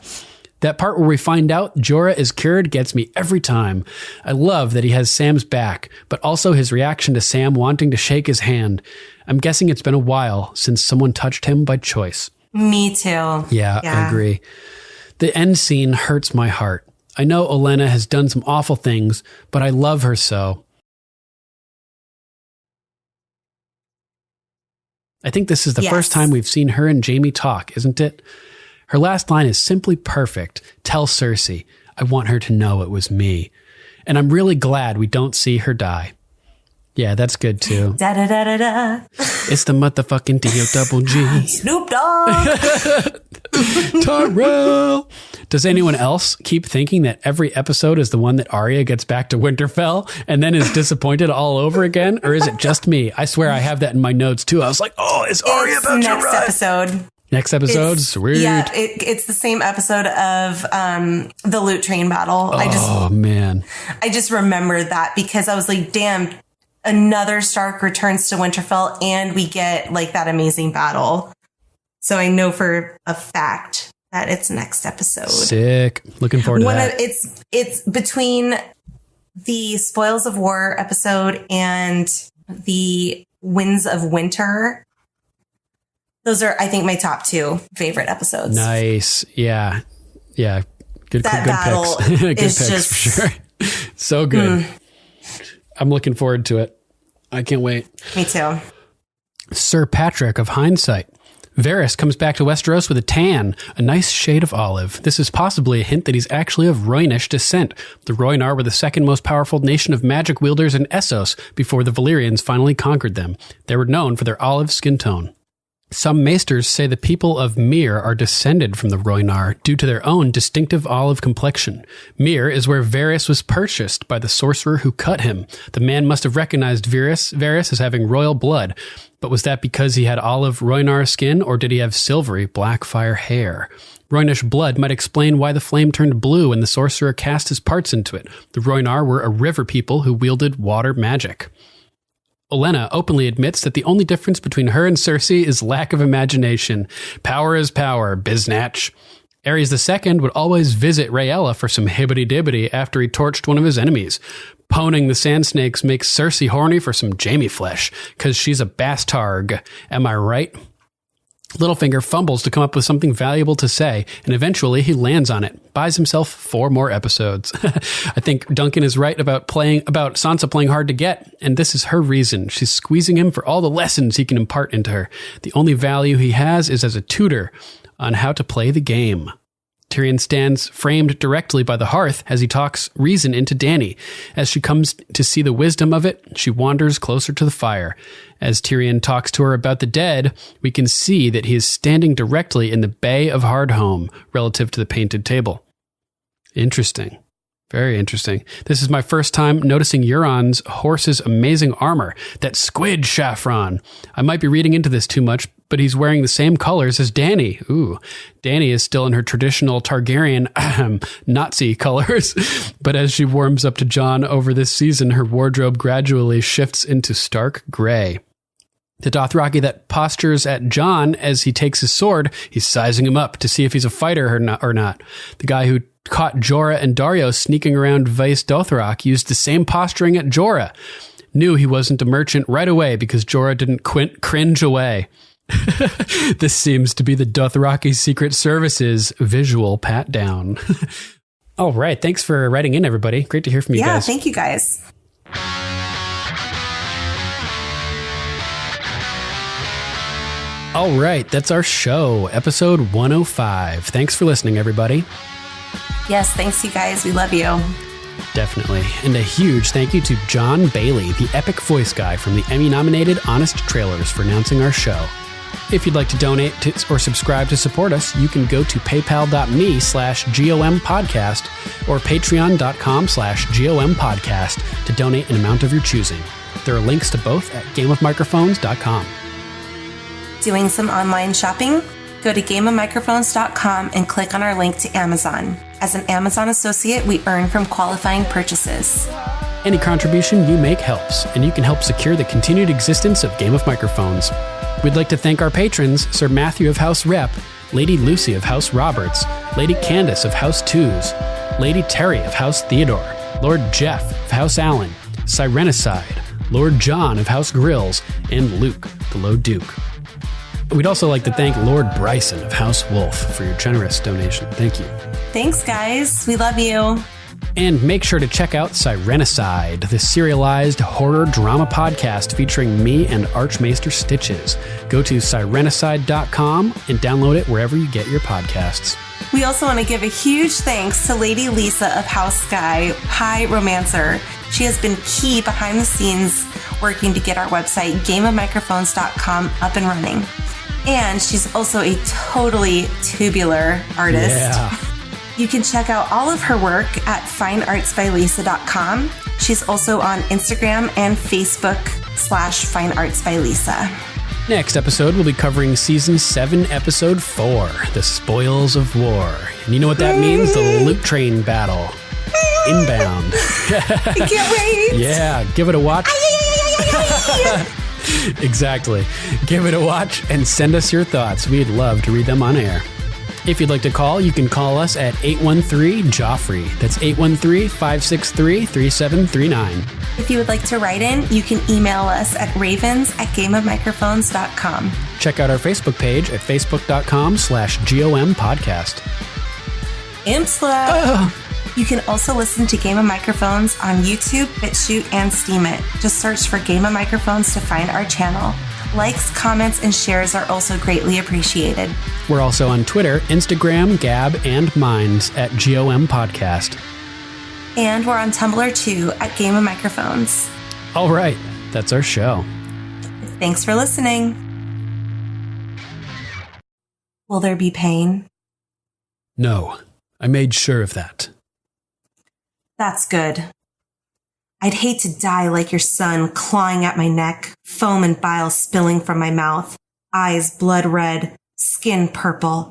Speaker 4: That part where we find out Jorah is cured gets me every time. I love that he has Sam's back, but also his reaction to Sam wanting to shake his hand. I'm guessing it's been a while since someone touched him by choice.
Speaker 5: Me too.
Speaker 4: Yeah, I agree. The end scene hurts my heart. I know Olenna has done some awful things, but I love her so. I think this is the first time we've seen her and Jaime talk, isn't it? Her last line is simply perfect. Tell Cersei, I want her to know it was me. And I'm really glad we don't see her die. Yeah, that's good too.
Speaker 5: Da da da da da.
Speaker 4: It's the motherfucking D-O-double-G.
Speaker 5: Snoop Dogg.
Speaker 4: Tyrell. Does anyone else keep thinking that every episode is the one that Arya gets back to Winterfell and then is disappointed all over again? Or is it just me? I swear I have that in my notes too. I was like, oh, is Arya about to arrive?
Speaker 5: Next episode.
Speaker 4: Next episode? Sweet.
Speaker 5: Yeah, it's the same episode of the loot train battle.
Speaker 4: Man.
Speaker 5: I just remembered that because I was like, damn, another Stark returns to Winterfell and we get like that amazing battle. So I know for a fact that it's next episode.
Speaker 4: Sick. Looking forward to that.
Speaker 5: It's between the Spoils of War episode and the Winds of Winter. Those are, I think, my top 2 favorite episodes.
Speaker 4: Nice. Yeah. Yeah. Good
Speaker 5: battle
Speaker 4: picks. Good
Speaker 5: is
Speaker 4: picks
Speaker 5: just
Speaker 4: for sure. So good. I'm looking forward to it. I can't wait.
Speaker 5: Me too.
Speaker 4: Sir Patrick of Hindsight. Varys comes back to Westeros with a tan, a nice shade of olive. This is possibly a hint that he's actually of Rhoynish descent. The Rhoynar were the second most powerful nation of magic wielders in Essos before the Valyrians finally conquered them. They were known for their olive skin tone. Some maesters say the people of Myr are descended from the Rhoynar due to their own distinctive olive complexion. Myr is where Varys was purchased by the sorcerer who cut him. The man must have recognized Varys as having royal blood. But was that because he had olive Rhoynar skin, or did he have silvery black fire hair? Rhoynish blood might explain why the flame turned blue when the sorcerer cast his parts into it. The Rhoynar were a river people who wielded water magic. Olenna openly admits that the only difference between her and Cersei is lack of imagination. Power is power, biznatch. Ares II would always visit Rhaella for some hibbity-dibbity after he torched one of his enemies. Poning the Sand Snakes makes Cersei horny for some Jaime flesh, because she's a bastarg. Am I right? Littlefinger fumbles to come up with something valuable to say, and eventually he lands on it, buys himself 4 more episodes. I think Duncan is right about Sansa playing hard to get, and this is her reason. She's squeezing him for all the lessons he can impart into her. The only value he has is as a tutor on how to play the game. Tyrion stands framed directly by the hearth as he talks reason into Dany. As she comes to see the wisdom of it, she wanders closer to the fire. As Tyrion talks to her about the dead, we can see that he is standing directly in the Bay of Hardhome relative to the painted table. Interesting. Very interesting. This is my first time noticing Euron's horse's amazing armor, that squid chevron. I might be reading into this too much, but he's wearing the same colors as Dany. Ooh, Dany is still in her traditional Targaryen Nazi colors, but as she warms up to Jon over this season, her wardrobe gradually shifts into stark gray. The Dothraki that postures at Jon as he takes his sword, he's sizing him up to see if he's a fighter or not. The guy who caught Jorah and Daario sneaking around Vaes Dothrak used the same posturing at Jorah. Knew he wasn't a merchant right away because Jorah didn't cringe away. This seems to be the Dothraki Secret Service's visual pat down. All right. Thanks for writing in, everybody. Great to hear from you guys.
Speaker 5: Yeah, thank you guys.
Speaker 4: All right. That's our show, episode 105. Thanks for listening, everybody.
Speaker 5: Yes, thanks, you guys. We love you.
Speaker 4: Definitely. And a huge thank you to John Bailey, the epic voice guy from the Emmy-nominated Honest Trailers, for announcing our show. If you'd like to donate or subscribe to support us, you can go to paypal.me/GOMPodcast or patreon.com/GOMPodcast to donate an amount of your choosing. There are links to both at gameofmicrophones.com.
Speaker 5: Doing some online shopping? Go to gameofmicrophones.com and click on our link to Amazon. As an Amazon associate, we earn from qualifying purchases.
Speaker 4: Any contribution you make helps, and you can help secure the continued existence of Game of Microphones. We'd like to thank our patrons, Sir Matthew of House Repp, Lady Lucy of House Roberts, Lady Candace of House Tews, Lady Teri of House Theodore, Lord Jeff of House Allen, Sirenicide, Lord John of House Grilz, and Luke, the Low Duke. We'd also like to thank Lord Bryson of House Wolf for your generous donation. Thank you.
Speaker 5: Thanks, guys. We love you.
Speaker 4: And make sure to check out Sirenicide, the serialized horror drama podcast featuring me and Archmaester Stitches. Go to sirenicide.com and download it wherever you get your podcasts.
Speaker 5: We also want to give a huge thanks to Lady Lisa of House Sky, High Romancer. She has been key behind the scenes working to get our website, gameofmicrophones.com, up and running. And she's also a totally tubular artist.
Speaker 4: Yeah.
Speaker 5: You can check out all of her work at fineartsbylisa.com. She's also on Instagram and Facebook /fineartsbylisa.
Speaker 4: Next episode, we'll be covering Season 7, Episode 4, The Spoils of War. And you know what that means? The loot train battle. Inbound.
Speaker 5: I can't wait.
Speaker 4: Yeah, give it a watch. Exactly. Give it a watch and send us your thoughts. We'd love to read them on air. If you'd like to call, you can call us at 813-JOFFREY. That's 813-563-3739.
Speaker 5: If you would like to write in, you can email us at ravens@gameofmicrophones.com.
Speaker 4: Check out our Facebook page at facebook.com/GOMPodcast.
Speaker 5: Imsla. You can also listen to Game of Microphones on YouTube, BitChute, and Steemit. Just search for Game of Microphones to find our channel. Likes, comments, and shares are also greatly appreciated.
Speaker 4: We're also on Twitter, Instagram, Gab, and Minds at GOMPodcast.
Speaker 5: And we're on Tumblr too at Game of Microphones.
Speaker 4: All right, that's our show.
Speaker 5: Thanks for listening. Will there be pain?
Speaker 4: No, I made sure of that.
Speaker 5: That's good. I'd hate to die like your son, clawing at my neck, foam and bile spilling from my mouth, eyes blood red, skin purple.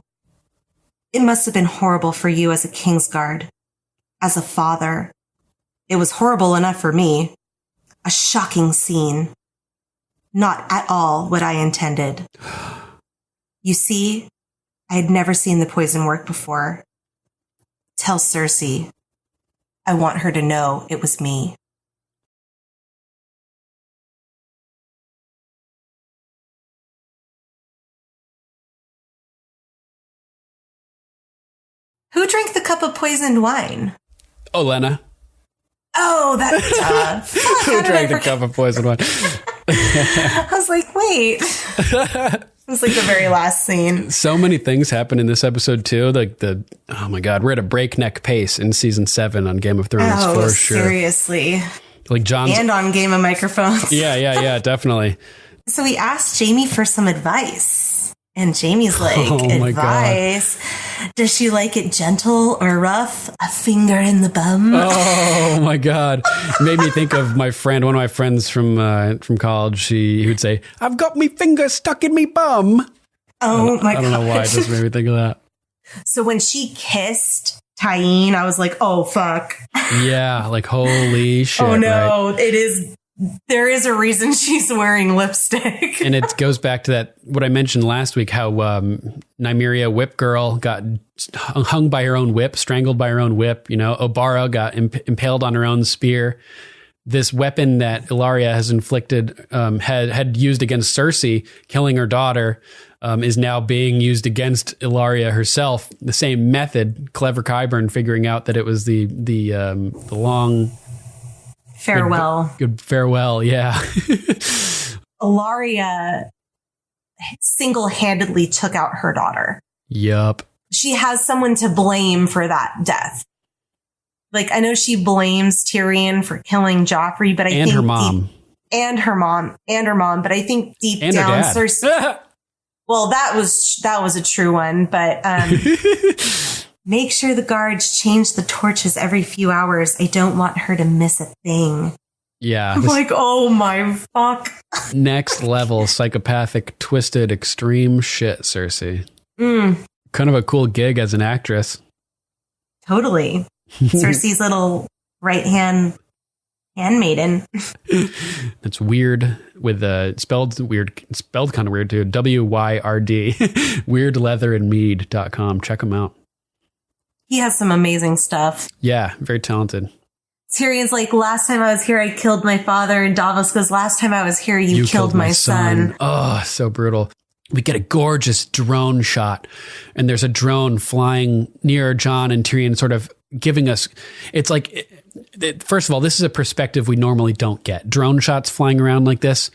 Speaker 5: It must have been horrible for you as a Kingsguard. As a father. It was horrible enough for me. A shocking scene. Not at all what I intended. You see, I had never seen the poison work before. Tell Cersei. I want her to know it was me. Who drank the cup of poisoned wine?
Speaker 4: Olenna.
Speaker 5: Oh, that
Speaker 4: Who drank the cup of poisoned wine?
Speaker 5: I was like, wait. It was like the very last scene.
Speaker 4: So many things happen in this episode too. Like oh my God, we're at a breakneck pace in season 7 on Game of Thrones for sure.
Speaker 5: Seriously.
Speaker 4: Like John's
Speaker 5: and on Game of Microphones.
Speaker 4: Yeah, definitely.
Speaker 5: So we asked Jamie for some advice. And Jamie's like, advice? Does she like it gentle or rough? A finger in the bum?
Speaker 4: Oh my God. It made me think of my friend, one of my friends from college. He would say, I've got me finger stuck in me bum.
Speaker 5: Oh my God.
Speaker 4: I don't know why it just made me think of that.
Speaker 5: So when she kissed Tyene, I was like, oh fuck.
Speaker 4: Yeah, like holy shit.
Speaker 5: Oh no,
Speaker 4: right?
Speaker 5: There is a reason she's wearing lipstick.
Speaker 4: And it goes back to that, what I mentioned last week, how Nymeria Whip Girl got hung by her own whip, strangled by her own whip. You know, Obara got impaled on her own spear. This weapon that Ilaria has inflicted, had used against Cersei, killing her daughter, is now being used against Ilaria herself. The same method, clever Qyburn figuring out that it was the long...
Speaker 5: Farewell.
Speaker 4: Good farewell, yeah.
Speaker 5: Ilaria single-handedly took out her daughter.
Speaker 4: Yup.
Speaker 5: She has someone to blame for that death. Like, I know she blames Tyrion for killing Joffrey, but I think...
Speaker 4: her mom.
Speaker 5: And her mom. But I think deep
Speaker 4: and
Speaker 5: down...
Speaker 4: her dad.
Speaker 5: Well, that was a true one, but... Make sure the guards change the torches every few hours. I don't want her to miss a thing.
Speaker 4: Yeah.
Speaker 5: I'm like, oh my fuck.
Speaker 4: Next level, psychopathic, twisted, extreme shit, Cersei. Kind of a cool gig as an actress.
Speaker 5: Totally. Cersei's little right-hand handmaiden.
Speaker 4: It's weird with spelled kind of weird too. WYRD. weirdleatherandmead.com. Check him out.
Speaker 5: He has some amazing stuff.
Speaker 4: Yeah, very talented.
Speaker 5: Tyrion's like, last time I was here, I killed my father. And Davos goes, last time I was here, you killed my son.
Speaker 4: Oh, so brutal. We get a gorgeous drone shot, and there's a drone flying near Jon and Tyrion, sort of giving us, it's like, first of all, this is a perspective we normally don't get. Drone shots flying around like this,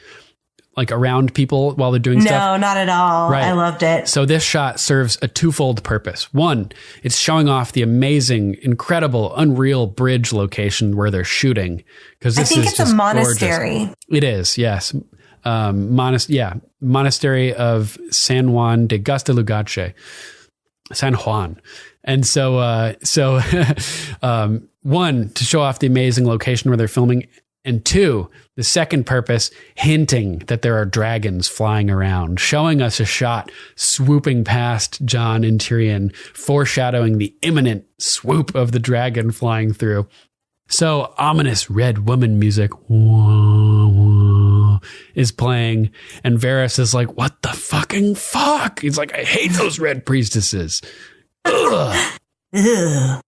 Speaker 4: like around people while they're doing stuff.
Speaker 5: No, not at all. Right. I loved it.
Speaker 4: So this shot serves a twofold purpose. One, it's showing off the amazing, incredible, unreal bridge location where they're shooting. Because I think it's a monastery. Gorgeous. It is, yes. Monastery of San Juan de Gastalugache. San Juan. And so, one, to show off the amazing location where they're filming. And two, the second purpose, hinting that there are dragons flying around, showing us a shot swooping past Jon and Tyrion, foreshadowing the imminent swoop of the dragon flying through. So ominous red woman music is playing, and Varys is like, what the fucking fuck? He's like, I hate those red priestesses. Ugh.
Speaker 5: Ugh.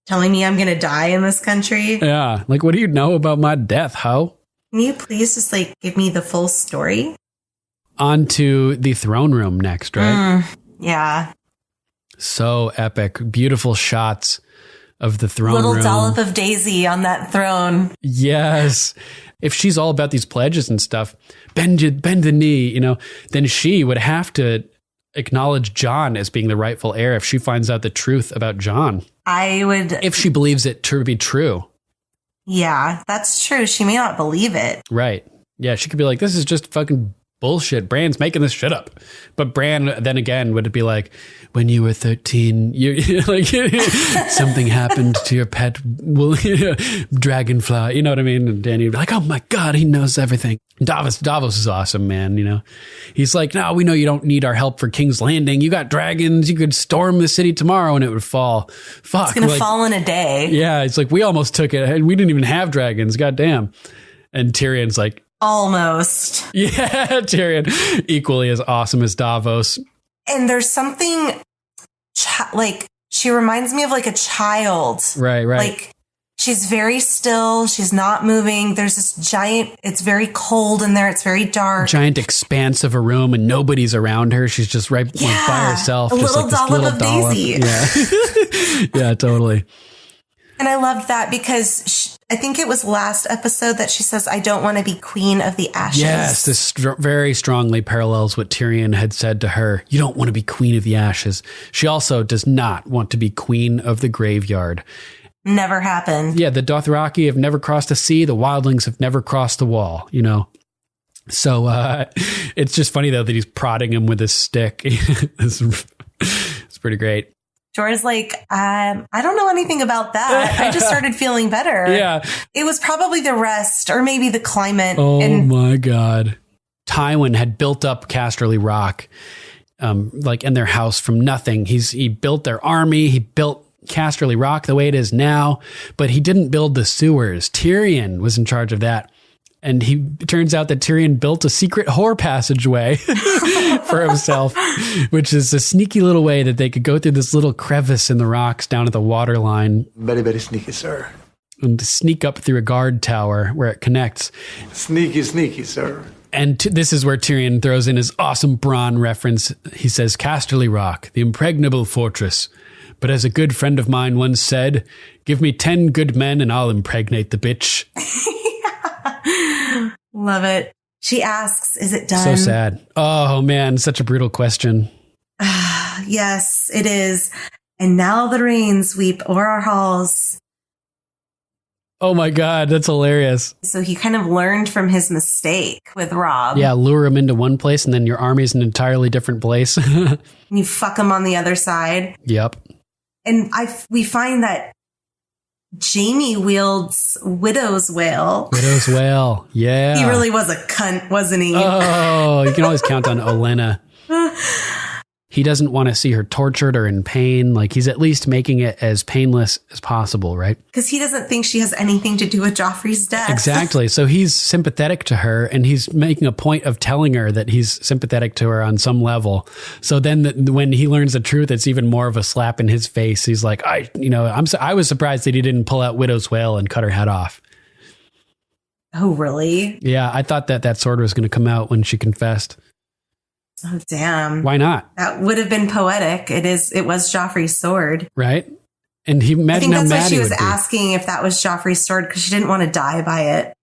Speaker 5: Telling me I'm going to die in this country?
Speaker 4: Yeah. Like, what do you know about my death, ho?
Speaker 5: Can you please just, like, give me the full story?
Speaker 4: On to the throne room next, right?
Speaker 5: Yeah.
Speaker 4: So epic. Beautiful shots of the throne room.
Speaker 5: Little dollop of Daisy on that throne.
Speaker 4: Yes. If she's all about these pledges and stuff, bend the knee, then she would have to acknowledge Jon as being the rightful heir if she finds out the truth about Jon.
Speaker 5: I would...
Speaker 4: If she believes it to be true.
Speaker 5: Yeah, that's true. She may not believe it.
Speaker 4: Right. Yeah, she could be like, this is just fucking bullshit. Bran's making this shit up. But Bran, then again, would it be like, when you were 13, you like something happened to your pet dragonfly. You know what I mean? And Dany would be like, oh my God, he knows everything. Davos is awesome, man. He's like, no, we know you don't need our help for King's Landing. You got dragons. You could storm the city tomorrow and it would fall. Fuck.
Speaker 5: It's going to fall in a day.
Speaker 4: Yeah. It's like, we almost took it. We didn't even have dragons. Goddamn. And Tyrion's like,
Speaker 5: almost.
Speaker 4: Yeah. Tyrion, equally as awesome as Davos.
Speaker 5: And there's something like, she reminds me of like a child.
Speaker 4: Right.
Speaker 5: Like, she's very still. She's not moving. There's this giant, it's very cold in there. It's very dark.
Speaker 4: Giant expanse of a room and nobody's around her. She's just by herself.
Speaker 5: A
Speaker 4: just
Speaker 5: little
Speaker 4: like
Speaker 5: dollop of Daisy.
Speaker 4: Yeah. Yeah, totally.
Speaker 5: And I loved that because I think it was last episode that she says, I don't want to be queen of the ashes.
Speaker 4: Yes, this very strongly parallels what Tyrion had said to her. You don't want to be queen of the ashes. She also does not want to be queen of the graveyard.
Speaker 5: Never happened.
Speaker 4: Yeah, the Dothraki have never crossed a sea. The wildlings have never crossed the wall, So it's just funny, though, that he's prodding him with his stick. It's pretty great.
Speaker 5: Jorah's like, I don't know anything about that. I just started feeling better.
Speaker 4: Yeah.
Speaker 5: It was probably the rest or maybe the climate.
Speaker 4: Oh, my God. Tywin had built up Casterly Rock, in their house from nothing. He built their army. He built Casterly Rock the way it is now, but he didn't build the sewers. Tyrion was in charge of that. And it turns out that Tyrion built a secret whore passageway for himself, which is a sneaky little way that they could go through this little crevice in the rocks down at the waterline.
Speaker 8: Very, very sneaky, sir.
Speaker 4: And sneak up through a guard tower where it connects.
Speaker 8: Sneaky, sneaky, sir.
Speaker 4: And this is where Tyrion throws in his awesome Bronn reference. He says, Casterly Rock, the impregnable fortress. But as a good friend of mine once said, give me 10 good men and I'll impregnate the bitch.
Speaker 5: Love it. She asks, is it done?
Speaker 4: So sad. Oh, man. Such a brutal question.
Speaker 5: Yes, it is. And now the rains weep o'er our halls.
Speaker 4: Oh, my God. That's hilarious.
Speaker 5: So he kind of learned from his mistake with Robb.
Speaker 4: Yeah, lure him into one place and then your army's an entirely different place.
Speaker 5: And you fuck him on the other side.
Speaker 4: Yep.
Speaker 5: And we find that Jaime wields Widow's Wail.
Speaker 4: Widow's Wail. Yeah.
Speaker 5: He really was a cunt, wasn't he?
Speaker 4: Oh, you can always count on Olenna. He doesn't want to see her tortured or in pain. Like, he's at least making it as painless as possible, right?
Speaker 5: Because he doesn't think she has anything to do with Joffrey's death.
Speaker 4: Exactly. So he's sympathetic to her, and he's making a point of telling her that he's sympathetic to her on some level. So then when he learns the truth, it's even more of a slap in his face. He's like, I was surprised that he didn't pull out Widow's Wail and cut her head off.
Speaker 5: Oh, really?
Speaker 4: Yeah, I thought that sword was going to come out when she confessed.
Speaker 5: Oh, damn.
Speaker 4: Why not?
Speaker 5: That would have been poetic. It was Joffrey's sword.
Speaker 4: Right? And I think
Speaker 5: that's why she was asking if that was Joffrey's sword, because she didn't want to die by it.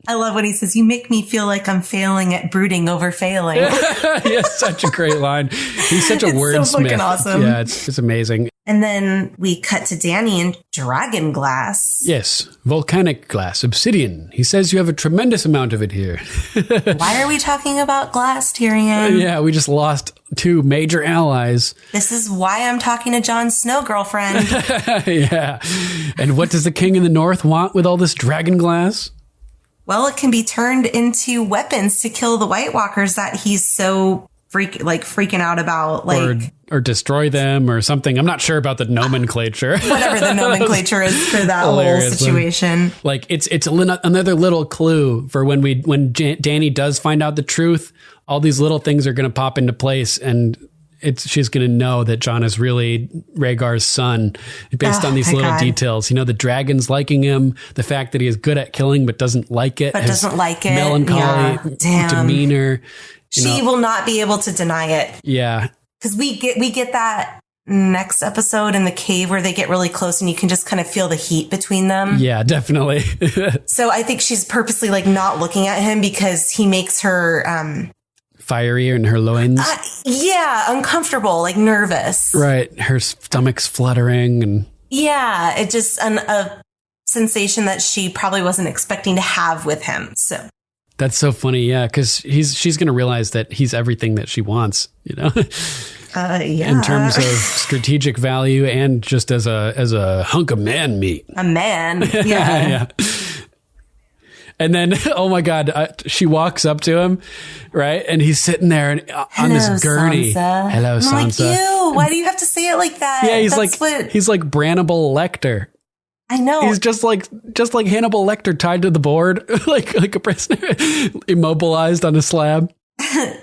Speaker 5: I love when he says, "You make me feel like I'm failing at brooding over failing."
Speaker 4: Yeah, such a great line. He's such a wordsmith.
Speaker 5: So fucking awesome.
Speaker 4: Yeah, it's amazing.
Speaker 5: And then we cut to Dany in dragon glass.
Speaker 4: Yes, volcanic glass, obsidian. He says you have a tremendous amount of it here.
Speaker 5: Why are we talking about glass, Tyrion?
Speaker 4: Yeah, we just lost 2 major allies.
Speaker 5: This is why I'm talking to Jon Snow, girlfriend.
Speaker 4: Yeah. And what does the king in the north want with all this dragon glass?
Speaker 5: Well, it can be turned into weapons to kill the White Walkers that he's so freaking out about,
Speaker 4: or destroy them or something. I'm not sure about the nomenclature.
Speaker 5: Whatever the nomenclature is for that whole situation.
Speaker 4: Like it's another little clue for when Dany does find out the truth. All these little things are going to pop into place, and she's going to know that Jon is really Rhaegar's son based on these little details. The dragons liking him, the fact that he is good at killing but doesn't like it. Melancholy demeanor.
Speaker 5: She will not be able to deny it.
Speaker 4: Yeah.
Speaker 5: Because we get that next episode in the cave where they get really close and you can just kind of feel the heat between them.
Speaker 4: Yeah, definitely.
Speaker 5: So I think she's purposely not looking at him because he makes her
Speaker 4: fiery in her loins.
Speaker 5: Uncomfortable, nervous.
Speaker 4: Right. Her stomach's fluttering and
Speaker 5: it's just a sensation that she probably wasn't expecting to have with him. So
Speaker 4: that's so funny, yeah, because she's going to realize that he's everything that she wants,
Speaker 5: Yeah.
Speaker 4: In terms of strategic value and just as a hunk of man meat.
Speaker 5: A man, yeah.
Speaker 4: Yeah. And then, oh my God, she walks up to him, right? And he's sitting there on this gurney.
Speaker 5: Sansa.
Speaker 4: Hello, Sansa.
Speaker 5: Like, ew, why do you have to say it like that?
Speaker 4: Yeah, he's like Brannable Lecter.
Speaker 5: I know.
Speaker 4: He's just like Hannibal Lecter tied to the board, like a prisoner, immobilized on a slab.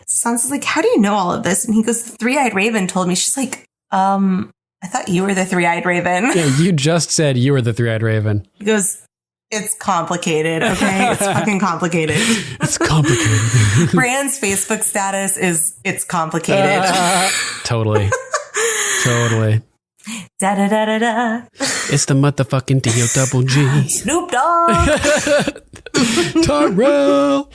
Speaker 5: Sansa's like, how do you know all of this? And he goes, the Three-Eyed Raven told me. She's like, I thought you were the Three-Eyed Raven.
Speaker 4: Yeah, you just said you were the Three-Eyed Raven.
Speaker 5: He goes, it's complicated, okay? It's fucking complicated.
Speaker 4: It's complicated.
Speaker 5: Bran's Facebook status is, it's complicated.
Speaker 4: Totally.
Speaker 5: Da da da da da.
Speaker 4: It's the motherfucking D-O-double-G.
Speaker 5: Snoop Dogg.
Speaker 4: Tyrell.